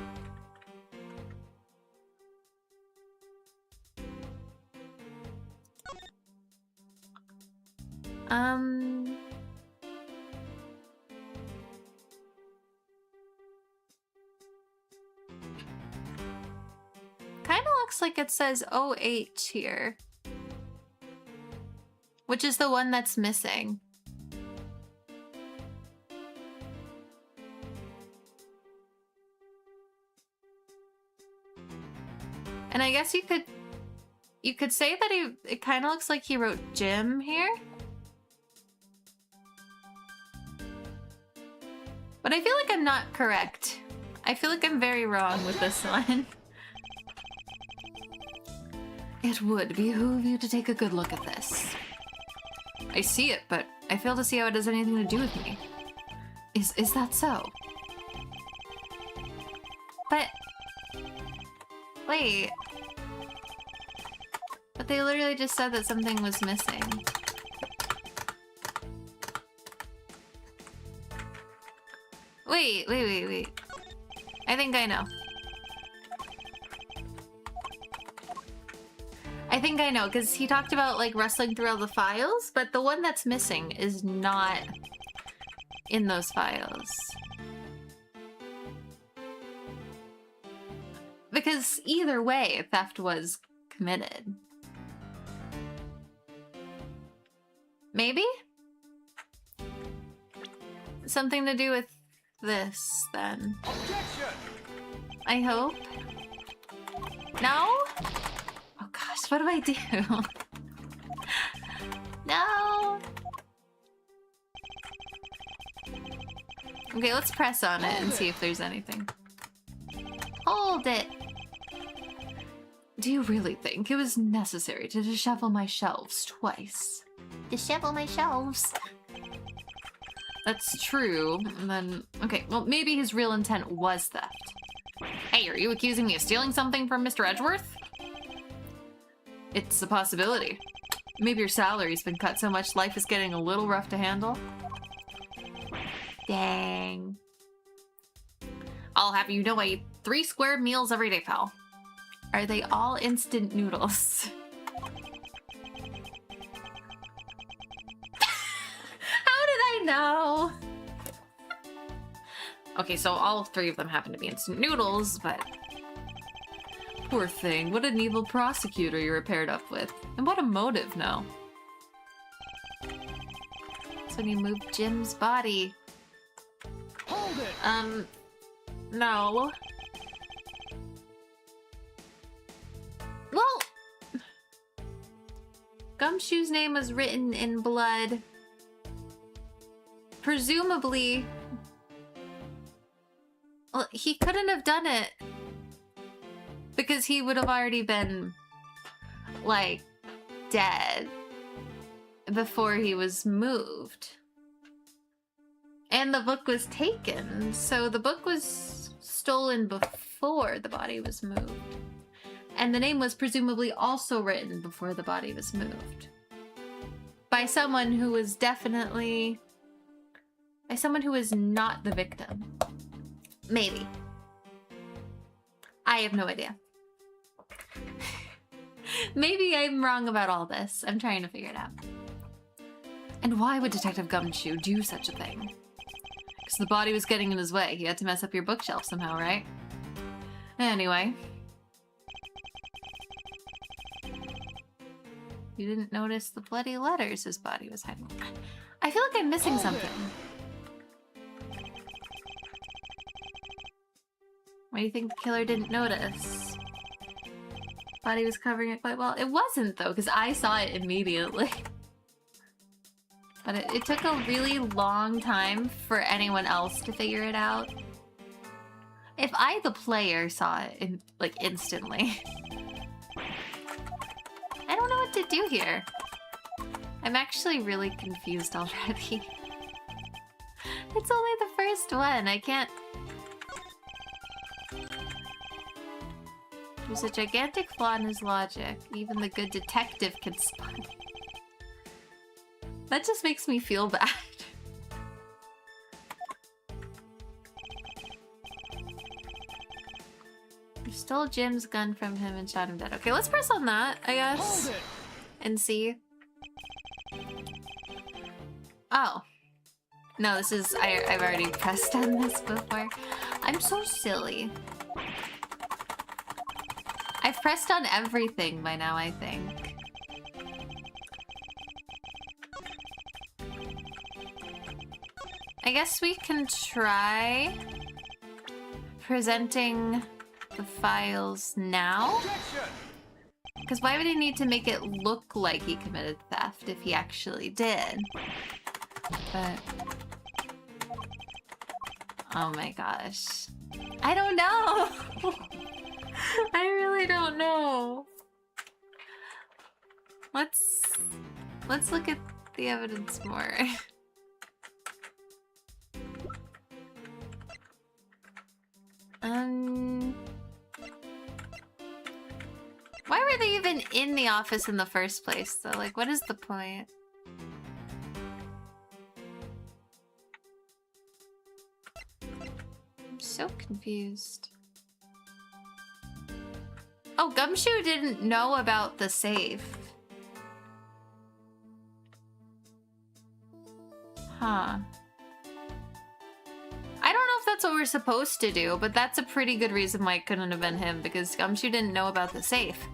Kinda looks like it says OH here. Which is the one that's missing. And I guess you could say that it kind of looks like he wrote Jim here. But I feel like I'm not correct. I feel like I'm very wrong with this one. It would behoove you to take a good look at this. I see it, but I fail to see how it has anything to do with me. Is that so? But Wait. But they literally just said that something was missing. Wait. I think I know. I think I know, because he talked about, like, rustling through all the files, but the one that's missing is not in those files. Because either way, theft was committed. Maybe? Something to do with this, then. Objection! I hope. No? Oh gosh, what do I do? No! Okay, let's press on it and see if there's anything. Hold it! Do you really think it was necessary to dishevel my shelves twice? Dishevel my shelves? That's true, and then... Okay, well, maybe his real intent was theft. Hey, are you accusing me of stealing something from Mr. Edgeworth? It's a possibility. Maybe your salary's been cut so much life is getting a little rough to handle. Dang. I'll have you know I eat 3 square meals every day, pal. Are they all instant noodles? How did I know? Okay, so all 3 of them happen to be instant noodles, but... Poor thing, what an evil prosecutor you're paired up with. And what a motive, no? That's when you moved Jim's body. Hold it! No. Well... Gumshoe's name was written in blood. Presumably... Well, he couldn't have done it. Because he would have already been, like, dead before he was moved. And the book was taken, so the book was stolen before the body was moved. And the name was presumably also written before the body was moved. By someone who was definitely... By someone who is not the victim. Maybe. I have no idea. Maybe I'm wrong about all this. I'm trying to figure it out. And why would Detective Gumshoe do such a thing? Because the body was getting in his way. He had to mess up your bookshelf somehow, right? Anyway. You didn't notice the bloody letters his body was hiding. I feel like I'm missing something. Why do you think the killer didn't notice? Body was covering it quite well. It wasn't, though, because I saw it immediately. But it took a really long time for anyone else to figure it out. If I, the player, saw it, like, instantly. I don't know what to do here. I'm actually really confused already. It's only the first one. I can't... There's a gigantic flaw in his logic. Even the good detective can spot it. That just makes me feel bad. You stole Jim's gun from him and shot him dead. Okay, let's press on that, I guess. Hold it! And see. Oh. No, this is... I've already pressed on this before. I'm so silly. I've pressed on everything by now, I think. I guess we can try presenting the files now. Objection! Because why would he need to make it look like he committed theft if he actually did? But... Oh my gosh. I don't know! I really don't know. Let's look at the evidence more. Why were they even in the office in the first place, though? Like, what is the point? I'm so confused. Oh, Gumshoe didn't know about the safe. Huh. I don't know if that's what we're supposed to do, but that's a pretty good reason why it couldn't have been him, because Gumshoe didn't know about the safe.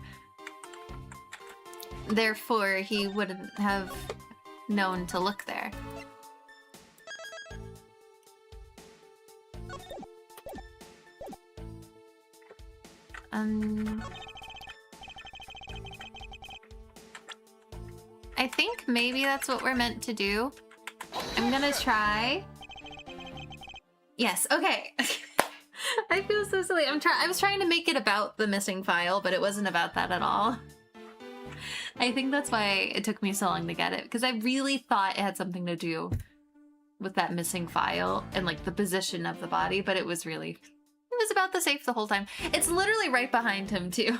Therefore, he wouldn't have known to look there. I think maybe that's what we're meant to do. I'm gonna try. Yes, okay. I feel so silly. I was trying to make it about the missing file, but it wasn't about that at all. I think that's why it took me so long to get it, because I really thought it had something to do with that missing file and like the position of the body, but it was about the safe the whole time. It's literally right behind him too.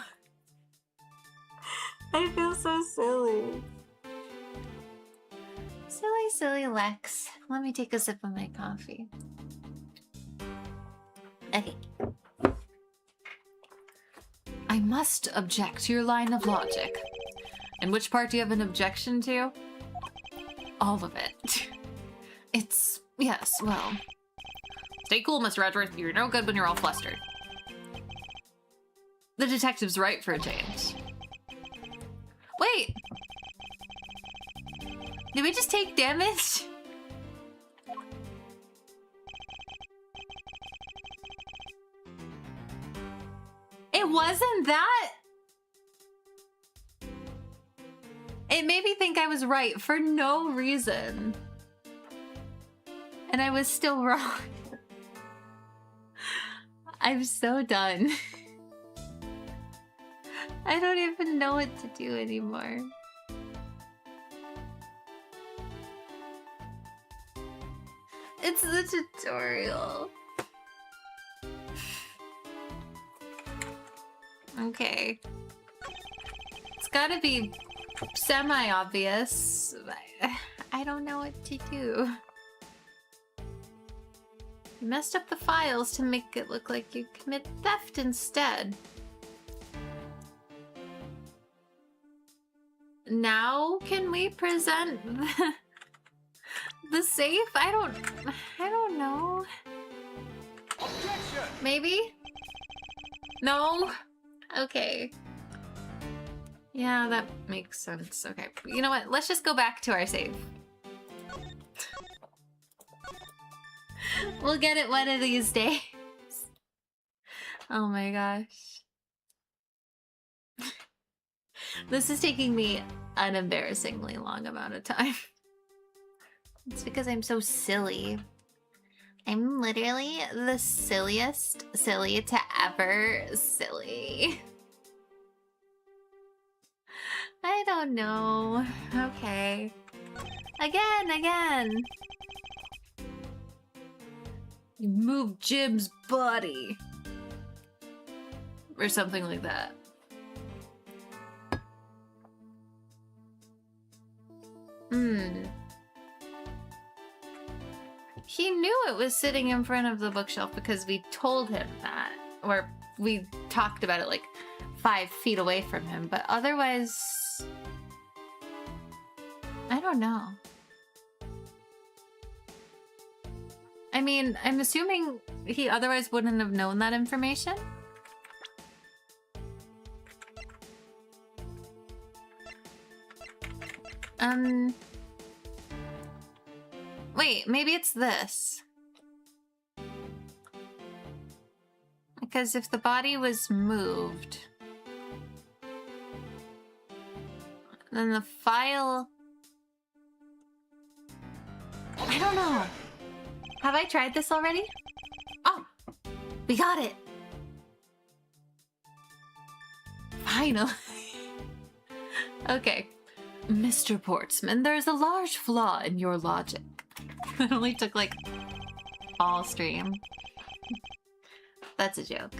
I feel so silly. Silly, silly Lex. Let me take a sip of my coffee. Okay. I must object to your line of logic. And which part do you have an objection to? All of it. It's... yes, well... Stay cool, Mr. Edgeworth. You're no good when you're all flustered. The detective's right for a change. Wait! Did we just take damage? It wasn't that? It made me think I was right for no reason. And I was still wrong. I'm so done. I don't even know what to do anymore. It's the tutorial. Okay. It's gotta be semi-obvious. I don't know what to do. You messed up the files to make it look like you commit theft instead. Now can we present the safe? I don't know. Objection! Maybe? No? Okay. Yeah, that makes sense. Okay, you know what? Let's just go back to our save. We'll get it one of these days. Oh my gosh. This is taking me an embarrassingly long amount of time. It's because I'm so silly. I'm literally the silliest silly to ever silly. I don't know. Okay. Again. You move Jim's body. Or something like that. He knew it was sitting in front of the bookshelf because we told him that. Or we talked about it like 5 feet away from him. But otherwise... I don't know. I mean, I'm assuming he otherwise wouldn't have known that information. Wait, maybe it's this. Because if the body was moved, then the file... I don't know. Have I tried this already? Oh, we got it. Finally. Okay. Mr. Portsman, there's a large flaw in your logic. It only took like all stream. That's a joke.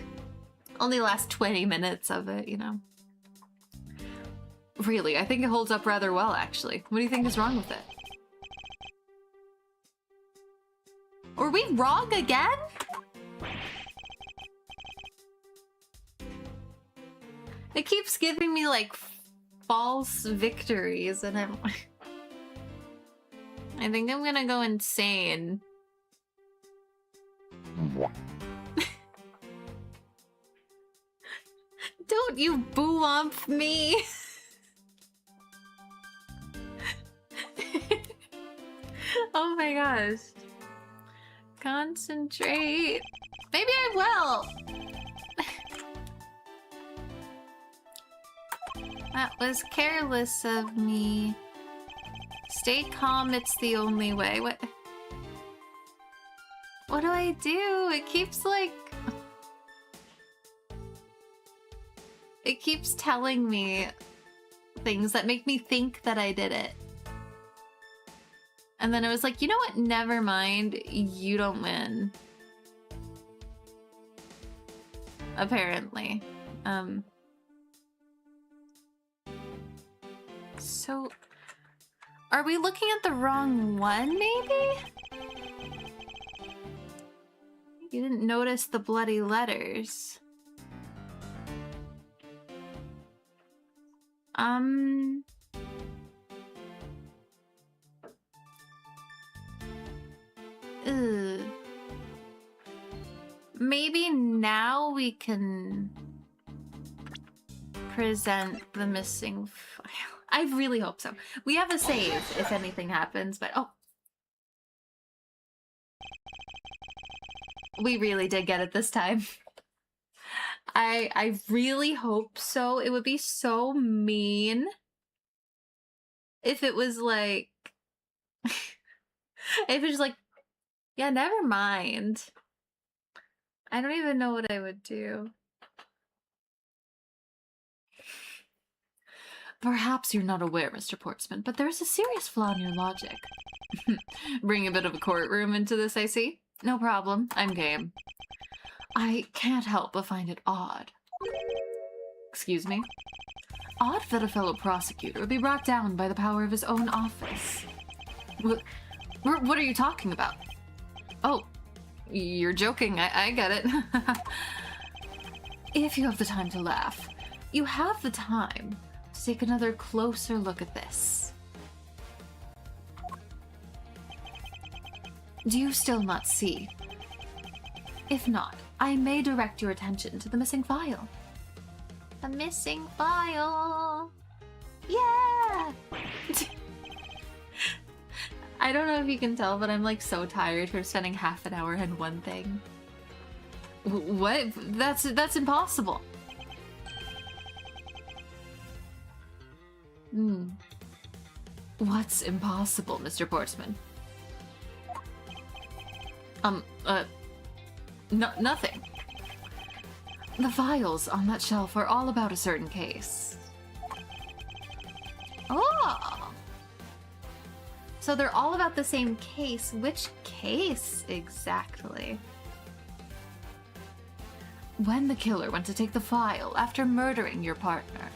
Only last 20 minutes of it, you know. Not really. I think it holds up rather well, actually. What do you think is wrong with it? Were we wrong again? It keeps giving me like false victories and I'm I think I'm gonna go insane. Don't you boo-ump me! Oh my gosh. Concentrate. Maybe I will! That was careless of me. Stay calm, it's the only way. What do I do? It keeps like... It keeps telling me things that make me think that I did it. And then it was like, you know what? Never mind. You don't win. Apparently. So... Are we looking at the wrong one, maybe? You didn't notice the bloody letters. Ugh. Maybe now we can present the missing file. I really hope so. We have a save if anything happens, but oh. We really did get it this time. I really hope so. It would be so mean if it was like... if it was like, yeah, never mind. I don't even know what I would do. Perhaps you're not aware, Mr. Portsman, but there's a serious flaw in your logic. Bring a bit of a courtroom into this, I see. No problem. I'm game. I can't help but find it odd. Excuse me? Odd that a fellow prosecutor would be brought down by the power of his own office. What are you talking about? Oh, you're joking. I get it. If you have the time to laugh, you have the time to take another closer look at this. Do you still not see? If not, I may direct your attention to the missing file. The missing file! Yeah! I don't know if you can tell, but I'm like so tired from spending half an hour on one thing. What? That's impossible. What's impossible, Mr. Portsman? Nothing. The files on that shelf are all about a certain case. Oh! So they're all about the same case. Which case exactly? When the killer went to take the file after murdering your partner.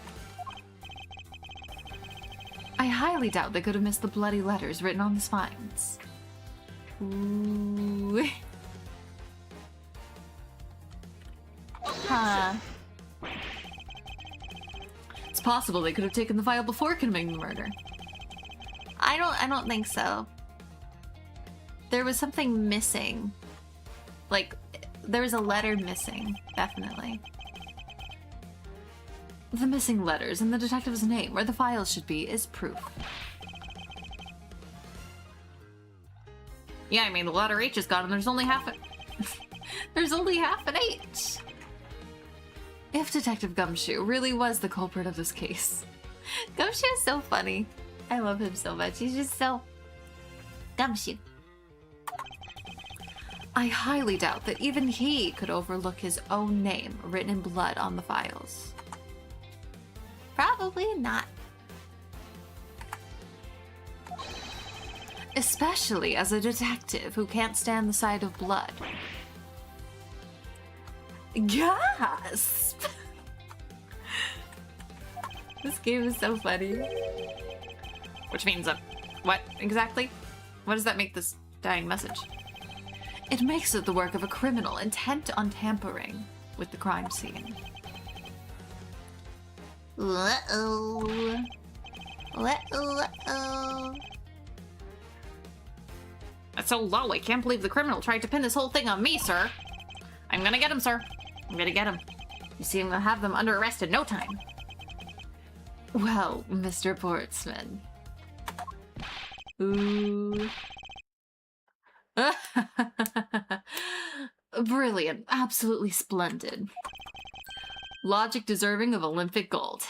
I highly doubt they could have missed the bloody letters written on the spines. Ooh. Huh. It's possible they could have taken the file before committing the murder. I don't think so. There was something missing. Like, there was a letter missing, definitely. The missing letters and the detective's name where the file should be is proof. Yeah, I mean, the letter H is gone and there's only half a... there's only half an H! If Detective Gumshoe really was the culprit of this case. Gumshoe is so funny. I love him so much. He's just so... Gumshoe. I highly doubt that even he could overlook his own name written in blood on the files. Probably not. Especially as a detective who can't stand the sight of blood. Gasp! This game is so funny. Which means what exactly? What does that make this dying message? It makes it the work of a criminal intent on tampering with the crime scene. Uh-oh. Uh-oh. That's so low. I can't believe the criminal tried to pin this whole thing on me, sir. I'm gonna get him, sir. I'm gonna get him. You see, I'm gonna have them under arrest in no time. Well, Mr. Portsman. Ooh. Brilliant. Absolutely splendid. Logic deserving of Olympic gold.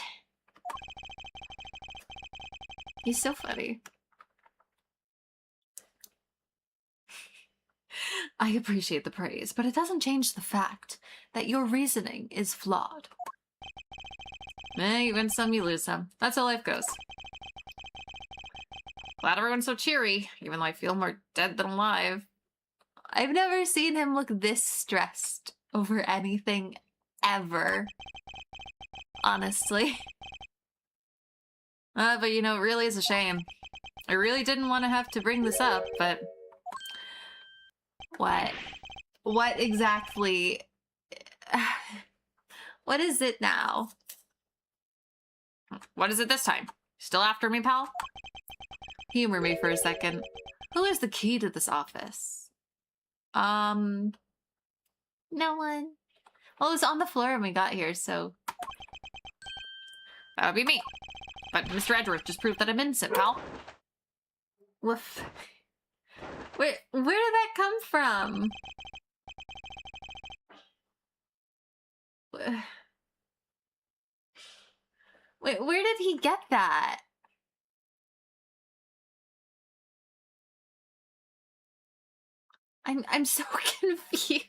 He's so funny. I appreciate the praise, but it doesn't change the fact that your reasoning is flawed. You win some, you lose some. That's how life goes. Glad everyone's so cheery, even though I feel more dead than alive. I've never seen him look this stressed over anything ever. Honestly. But you know, it really is a shame. I really didn't want to have to bring this up, but... What? What exactly? What is it now? What is it this time? Still after me, pal? Humor me for a second. Who has the key to this office? No one. Well, it was on the floor when we got here, so... That would be me. But Mr. Edgeworth just proved that I'm innocent, pal. Woof. Where did that come from? Wait, where did he get that? I'm so confused.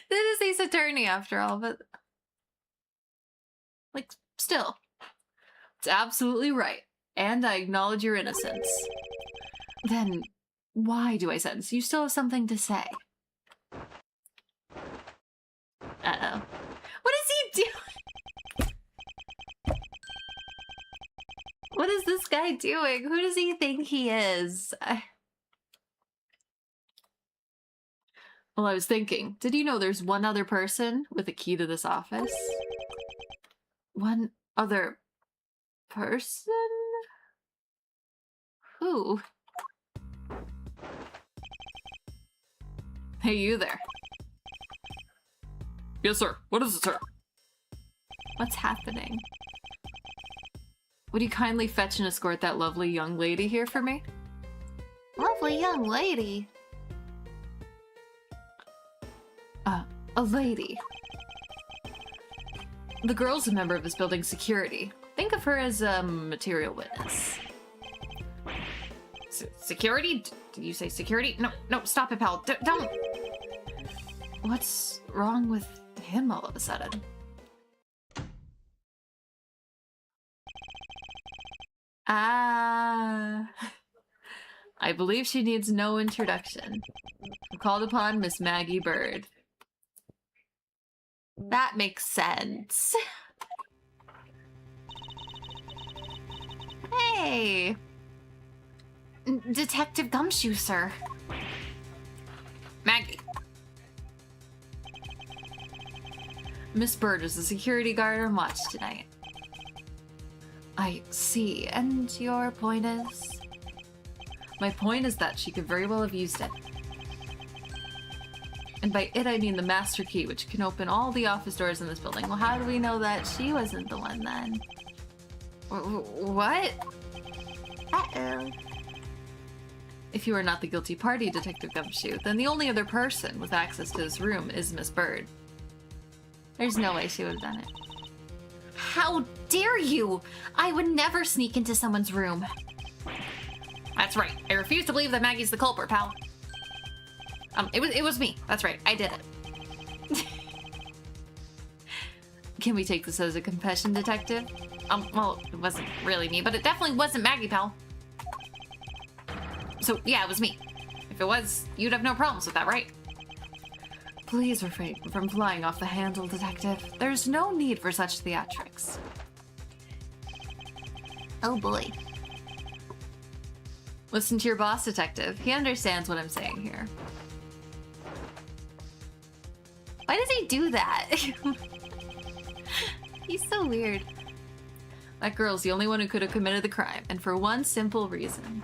This is Ace Attorney after all, but like still. It's absolutely right. And I acknowledge your innocence. Then why do I sense you still have something to say? Uh-oh. What is he doing? What is this guy doing? Who does he think he is? Well, I was thinking, did you know there's one other person with a key to this office? One other person? Who? Hey, you there. Yes, sir. What is it, sir? What's happening? Would you kindly fetch and escort that lovely young lady here for me? Lovely young lady? A lady. The girl's a member of this building's security. Think of her as a material witness. Security? Did you say security? No, stop it, pal. Don't. What's wrong with him all of a sudden? I believe she needs no introduction. I'm called upon Miss Maggie Bird. That makes sense. Hey! Detective Gumshoe, sir. Maggie. Miss Bird is a security guard on watch tonight. I see. And your point is? My point is that she could very well have used it. And by it, I mean the master key, which can open all the office doors in this building. Well, how do we know that she wasn't the one then? What? Uh-oh. If you are not the guilty party, Detective Gumshoe, then the only other person with access to this room is Miss Bird. There's no way she would have done it. How dare you! I would never sneak into someone's room. That's right. I refuse to believe that Maggie's the culprit, pal. It was me. That's right. I did it. Can we take this as a confession, Detective? Well, it wasn't really me, but it definitely wasn't Maggie, pal. So, yeah, it was me. If it was, you'd have no problems with that, right? Please refrain from flying off the handle, Detective. There's no need for such theatrics. Oh boy. Listen to your boss, detective. He understands what I'm saying here. Why does he do that? He's so weird. That girl's the only one who could have committed the crime, and for one simple reason.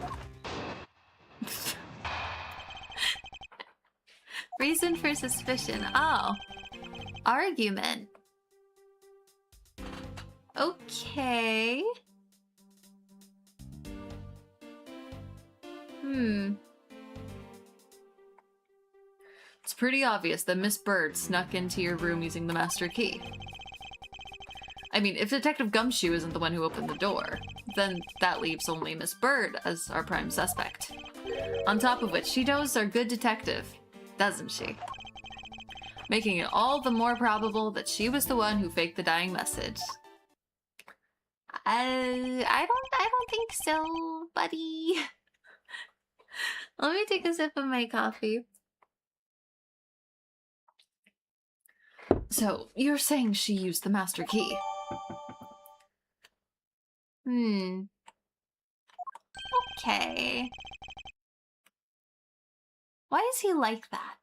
Reason for suspicion. Oh. Argument. Okay. It's pretty obvious that Miss Bird snuck into your room using the master key. I mean, if Detective Gumshoe isn't the one who opened the door, then that leaves only Miss Bird as our prime suspect. On top of which, she knows our good detective, doesn't she? Making it all the more probable that she was the one who faked the dying message. I don't think so, buddy. Let me take a sip of my coffee. So, you're saying she used the master key? Okay. Why is he like that?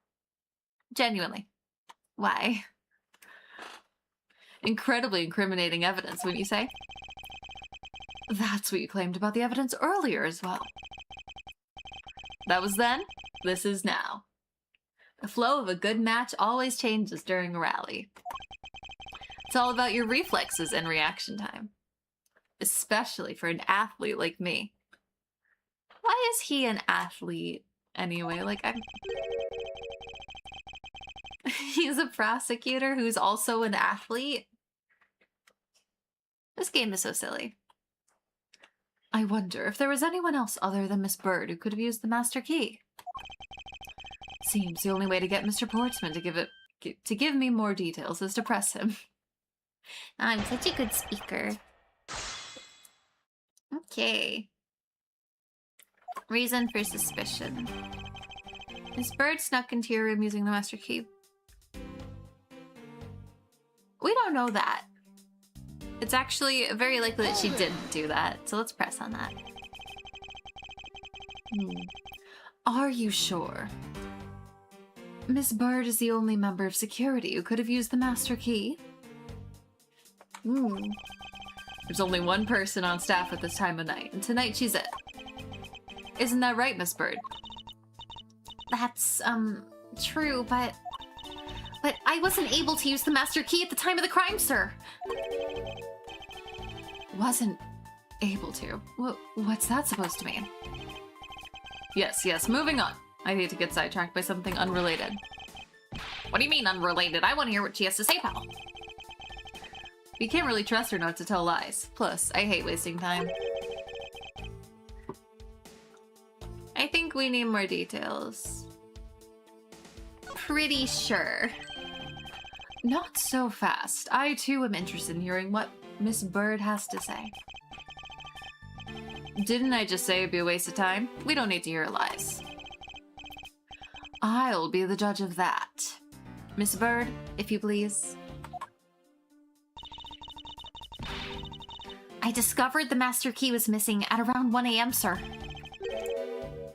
Genuinely. Why? Incredibly incriminating evidence, wouldn't you say? That's what you claimed about the evidence earlier as well. That was then, this is now. The flow of a good match always changes during a rally. It's all about your reflexes and reaction time. Especially for an athlete like me. Why is he an athlete anyway? Like, he's a prosecutor who's also an athlete? This game is so silly. I wonder if there was anyone else other than Miss Bird who could have used the master key. Seems the only way to get Mr. Portsman to give me more details is to press him. I'm such a good speaker. Okay. Reason for suspicion. Miss Bird snuck into your room using the master key. We don't know that. It's actually very likely that she didn't do that, so let's press on that. Are you sure? Miss Bird is the only member of security who could have used the master key. There's only one person on staff at this time of night, and tonight she's it. Isn't that right, Miss Bird? That's, true, but I wasn't able to use the master key at the time of the crime, sir. Wasn't able to? What's that supposed to mean? Yes, moving on. I hate to get sidetracked by something unrelated. What do you mean unrelated? I want to hear what she has to say, pal. You can't really trust her not to tell lies. Plus, I hate wasting time. I think we need more details. Pretty sure. Not so fast. I too am interested in hearing what Miss Bird has to say. Didn't I just say it'd be a waste of time? We don't need to hear lies. I'll be the judge of that. Miss Bird, if you please. I discovered the master key was missing at around 1 a.m., sir.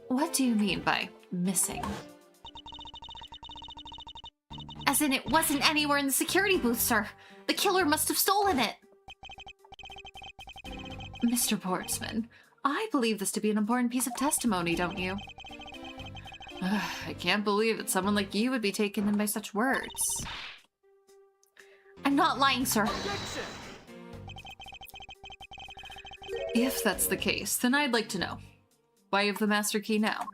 What do you mean by missing? As in, it wasn't anywhere in the security booth, sir. The killer must have stolen it. Mr. Portsman, I believe this to be an important piece of testimony, don't you? I can't believe that someone like you would be taken in by such words. I'm not lying, sir. Objection! If that's the case, then I'd like to know. Why you have the master key now?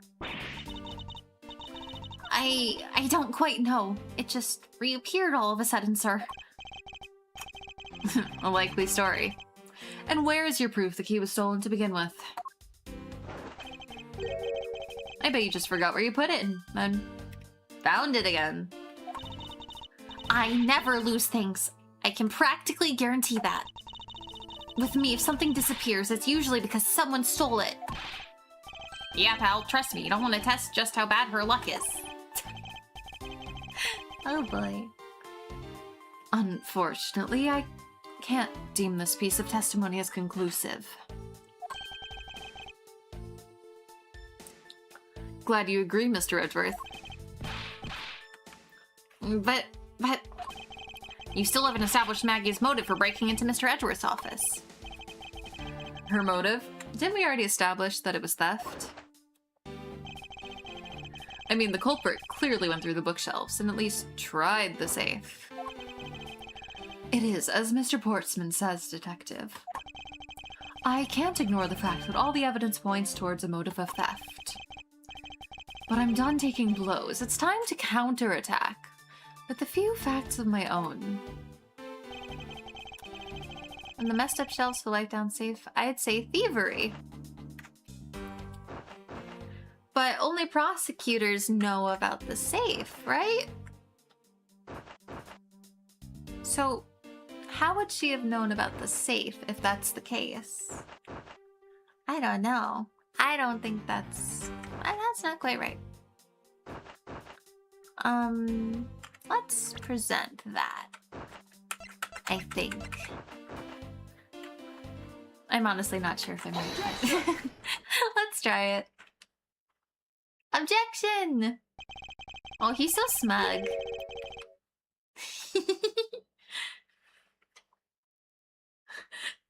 I don't quite know. It just reappeared all of a sudden, sir. A likely story. And where is your proof the key was stolen to begin with? I bet you just forgot where you put it and found it again. I never lose things. I can practically guarantee that. With me, if something disappears, it's usually because someone stole it. Yeah, pal, trust me, you don't want to test just how bad her luck is. Oh boy. Unfortunately, I can't deem this piece of testimony as conclusive. glad you agree, Mr. Edgeworth. But... You still haven't established Maggie's motive for breaking into Mr. Edgeworth's office. Her motive? Didn't we already establish that it was theft? I mean, the culprit clearly went through the bookshelves and at least tried the safe. It is, as Mr. Portsman says, Detective. I can't ignore the fact that all the evidence points towards a motive of theft. But I'm done taking blows. It's time to counterattack with a few facts of my own. And the messed up shelves for life down safe, I'd say thievery. But only prosecutors know about the safe, right? So, how would she have known about the safe if that's the case? I don't know. I don't think that's not quite right. Let's present that. I think. I'm honestly not sure if I'm right. Let's try it. Objection! Oh, he's so smug.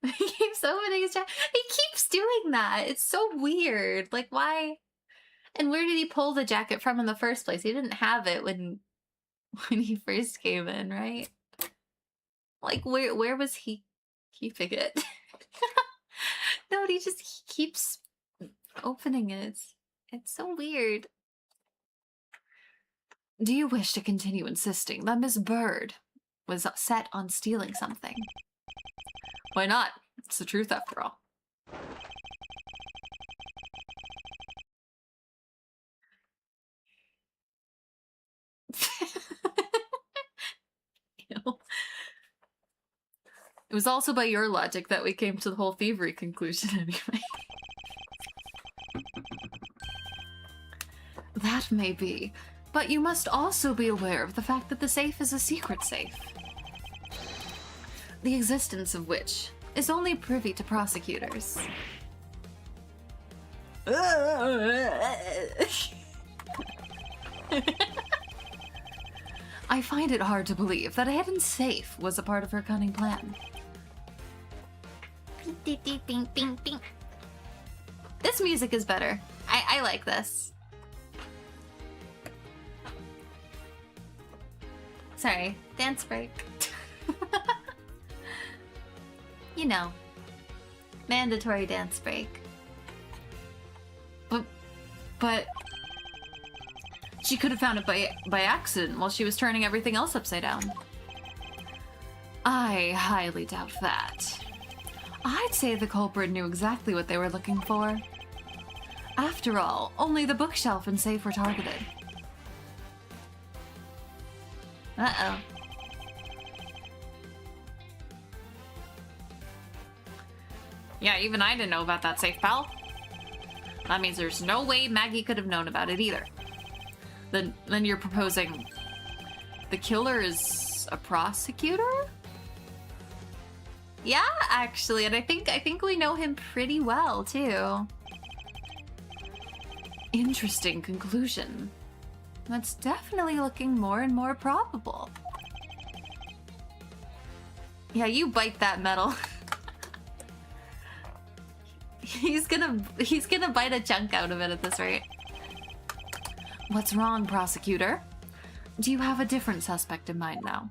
He keeps opening his jacket. He keeps doing that. It's so weird. Like, why? And where did he pull the jacket from in the first place? He didn't have it when he first came in, right? Like, where was he keeping it? No, he keeps opening it. It's so weird. Do you wish to continue insisting that Miss Bird was set on stealing something? Why not? It's the truth after all. Ew. It was also by your logic that we came to the whole thievery conclusion anyway. That may be, but you must also be aware of the fact that the safe is a secret safe. The existence of which is only privy to prosecutors. I find it hard to believe that a hidden safe was a part of her cunning plan. This music is better. I like this. Sorry, dance break. You know, mandatory dance break. But she could have found it by accident while she was turning everything else upside down. I highly doubt that. I'd say the culprit knew exactly what they were looking for. After all, only the bookshelf and safe were targeted. Uh-oh. Yeah, even I didn't know about that safe, pal. That means there's no way Maggie could have known about it either. Then you're proposing the killer is a prosecutor? Yeah, actually, and I think we know him pretty well too. Interesting conclusion. That's definitely looking more and more probable. Yeah, you bite that metal. He's gonna bite a chunk out of it at this rate. What's wrong, prosecutor? Do you have a different suspect in mind now?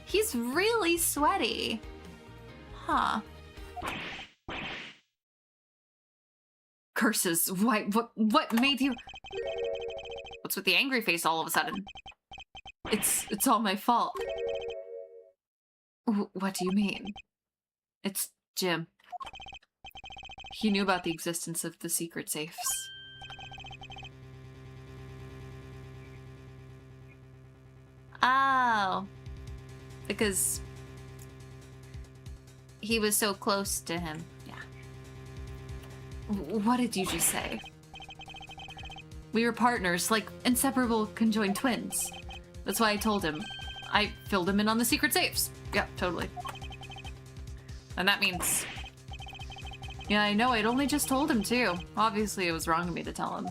He's really sweaty. Huh. Curses, why, what made you... What's with the angry face all of a sudden? It's all my fault. What do you mean? It's Jim. He knew about the existence of the secret safes. Oh. Because he was so close to him. Yeah. What did you just say? We were partners, like inseparable conjoined twins. That's why I told him. I filled him in on the secret safes. Yeah, totally. And that means Yeah, I know, I'd only just told him too. Obviously it was wrong of me to tell him.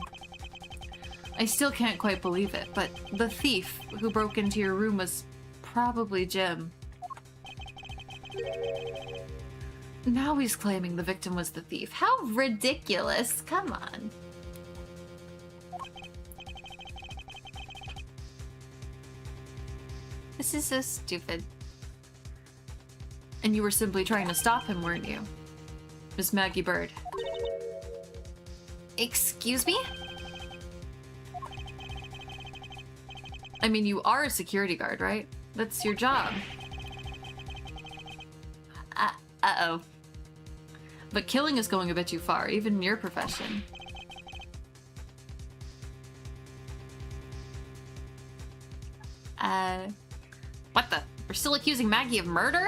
I still can't quite believe it, but the thief who broke into your room was probably Jim. Now he's claiming the victim was the thief. How ridiculous. Come on. This is so stupid. And you were simply trying to stop him, weren't you? Miss Maggie Bird. Excuse me? I mean, you are a security guard, right? That's your job. Uh-oh. But killing is going a bit too far, even in your profession. What the? We're still accusing Maggie of murder?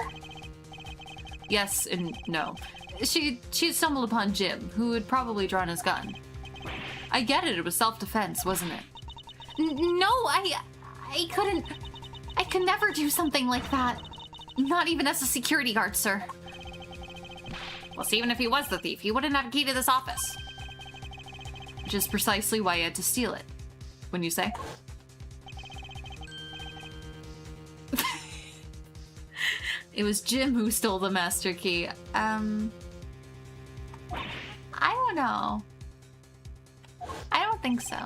Yes and no. She stumbled upon Jim, who had probably drawn his gun. I get it was self-defense, wasn't it? No, I couldn't. I could never do something like that. Not even as a security guard, sir. Well, see, even if he was the thief, he wouldn't have a key to this office. Which is precisely why he had to steal it. Wouldn't you say? It was Jim who stole the master key. I don't know. I don't think so.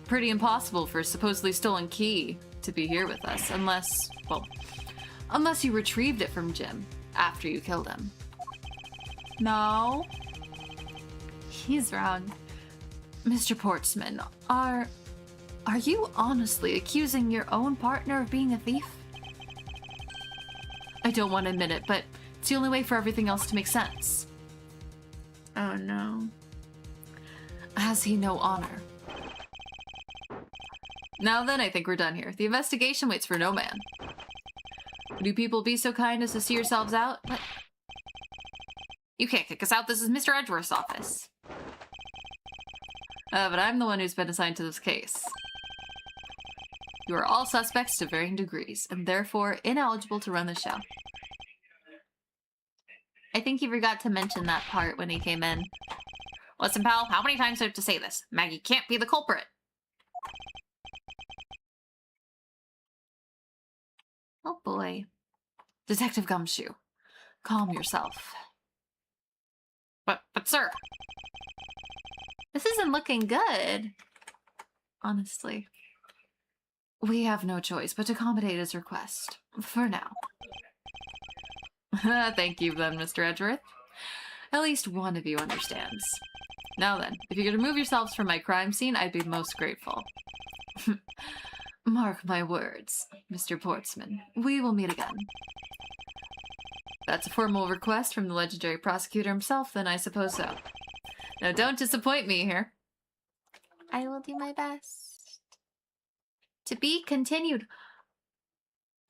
Pretty impossible for a supposedly stolen key to be here with us, unless, well, unless you retrieved it from Jim after you killed him. No. He's wrong. Mr. Portsman, are you honestly accusing your own partner of being a thief? I don't want to admit it, but it's the only way for everything else to make sense. Oh no. Has he no honor? Now then, I think we're done here. The investigation waits for no man. Would you people be so kind as to see yourselves out? What? You can't kick us out. This is Mr. Edgeworth's office. But I'm the one who's been assigned to this case. You are all suspects to varying degrees, and therefore ineligible to run the show. I think he forgot to mention that part when he came in. Listen, pal, how many times do I have to say this? Maggie can't be the culprit. Oh boy. Detective Gumshoe, calm yourself. But sir. This isn't looking good. Honestly. We have no choice but to accommodate his request. For now. Thank you then, Mr. Edgeworth. At least one of you understands. Now then, if you could remove yourselves from my crime scene, I'd be most grateful. Mark my words, Mr. Portsman. We will meet again. That's a formal request from the legendary prosecutor himself, then I suppose so. Now don't disappoint me here. I will do my best. To be continued.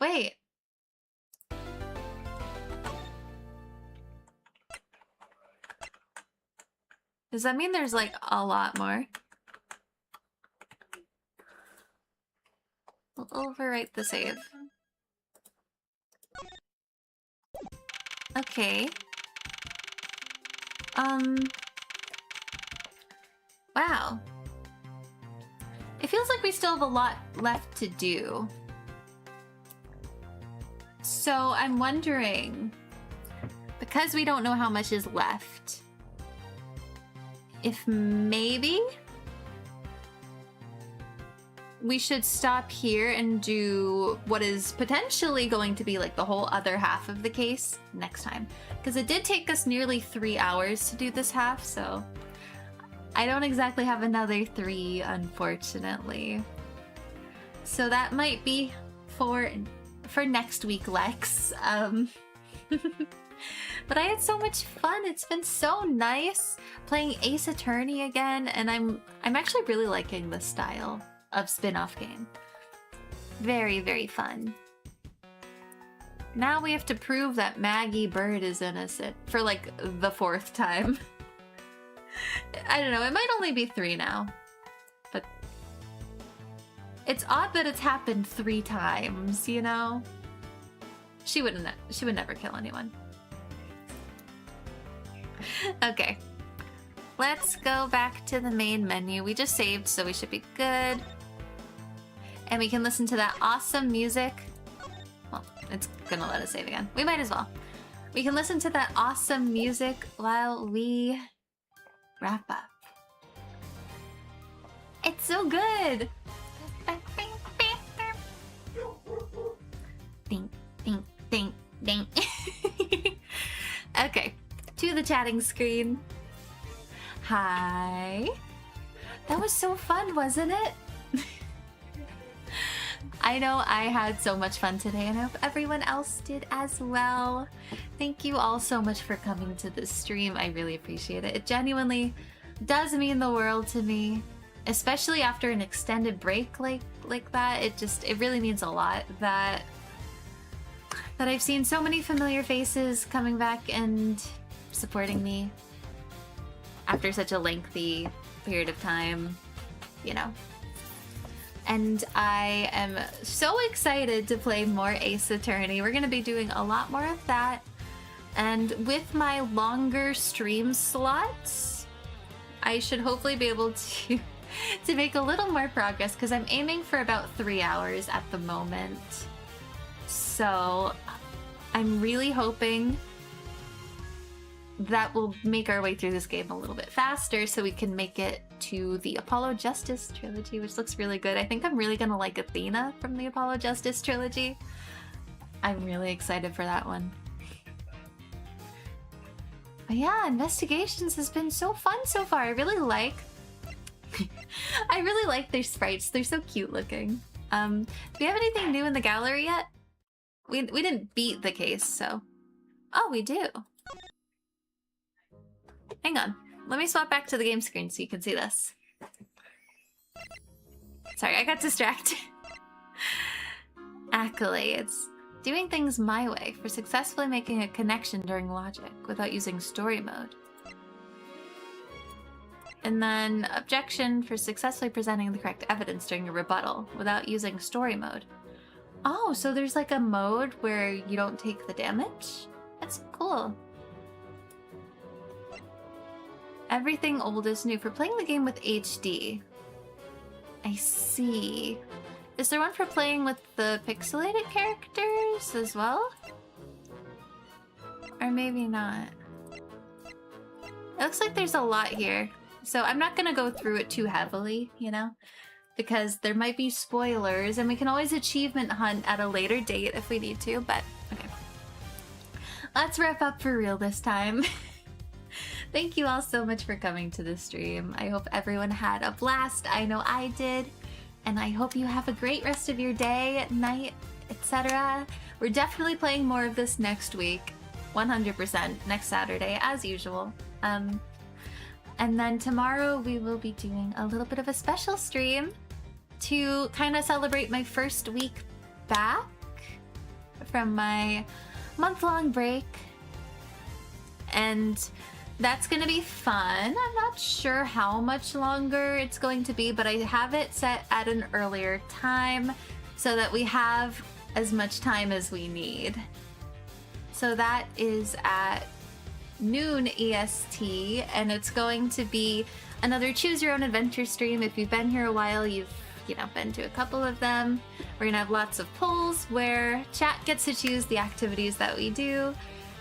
Wait. Does that mean there's like a lot more? We'll overwrite the save. Okay. Wow. It feels like we still have a lot left to do. So I'm wondering, because we don't know how much is left, if maybe we should stop here and do what is potentially going to be like the whole other half of the case next time. Because it did take us nearly 3 hours to do this half, so I don't exactly have another 3, unfortunately. So that might be for next week, Lex. But I had so much fun. It's been so nice playing Ace Attorney again, and I'm actually really liking this style of spin-off game. Very, very fun. Now we have to prove that Maggie Bird is innocent for like the 4th time. I don't know, it might only be 3 now. But it's odd that it's happened 3 times, you know? She would never kill anyone. Okay. Let's go back to the main menu. We just saved, so we should be good. And we can listen to that awesome music. Well, it's gonna let us save again. We might as well. We can listen to that awesome music while we wrap up. It's so good! Ding, ding, ding, ding. Okay, to the chatting screen. Hi. That was so fun, wasn't it? I know I had so much fun today, and I hope everyone else did as well. Thank you all so much for coming to this stream. I really appreciate it. It genuinely does mean the world to me, especially after an extended break like that. It really means a lot that I've seen so many familiar faces coming back and supporting me after such a lengthy period of time, you know. And I am so excited to play more Ace Attorney. We're going to be doing a lot more of that. And with my longer stream slots, I should hopefully be able to make a little more progress, because I'm aiming for about 3 hours at the moment. So I'm really hoping that we'll make our way through this game a little bit faster so we can make it to the Apollo Justice trilogy, which looks really good. I think I'm really gonna like Athena from the Apollo Justice trilogy. I'm really excited for that one. But yeah, Investigations has been so fun so far. I really like their sprites. They're so cute looking. Do we have anything new in the gallery yet? We didn't beat the case, so... Oh, we do. Hang on. Let me swap back to the game screen so you can see this. Sorry, I got distracted. Accolades. Doing things my way for successfully making a connection during logic without using story mode. And then objection for successfully presenting the correct evidence during a rebuttal without using story mode. Oh, so there's like a mode where you don't take the damage? That's cool. Everything old is new for playing the game with HD. I see. Is there one for playing with the pixelated characters as well? Or maybe not. It looks like there's a lot here. So I'm not gonna go through it too heavily, you know? Because there might be spoilers, and we can always achievement hunt at a later date if we need to, but okay. Let's wrap up for real this time. Thank you all so much for coming to the stream. I hope everyone had a blast. I know I did. And I hope you have a great rest of your day, night, etc. We're definitely playing more of this next week. 100% next Saturday, as usual. And then tomorrow we will be doing a little bit of a special stream to kind of celebrate my first week back from my month-long break. And that's gonna be fun. I'm not sure how much longer it's going to be, but I have it set at an earlier time so that we have as much time as we need. So that is at noon EST, and it's going to be another Choose Your Own Adventure stream. If you've been here a while, you've been to a couple of them. We're gonna have lots of polls where chat gets to choose the activities that we do.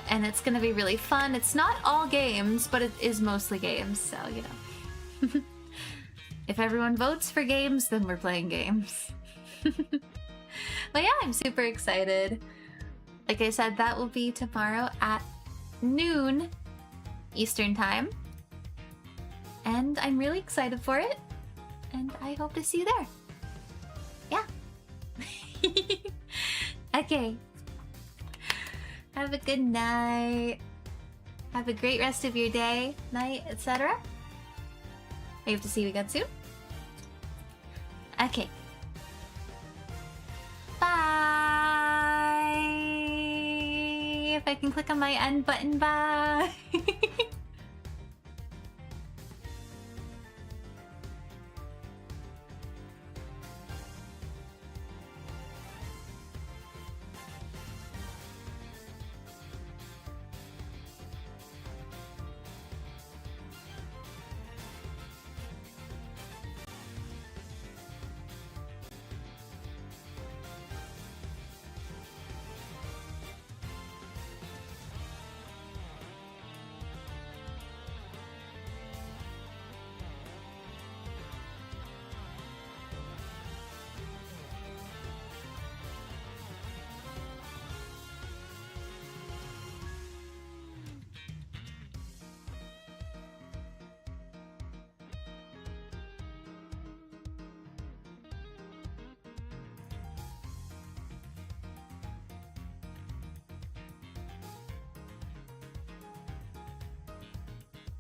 And it's gonna be really fun. It's not all games, but it is mostly games, so, you know. If everyone votes for games, then we're playing games. But yeah, I'm super excited. Like I said, that will be tomorrow at noon Eastern Time. And I'm really excited for it. And I hope to see you there. Yeah. Okay. Have a good night. Have a great rest of your day, night, etc. I hope to see you again soon. Okay. Bye. If I can click on my end button, bye.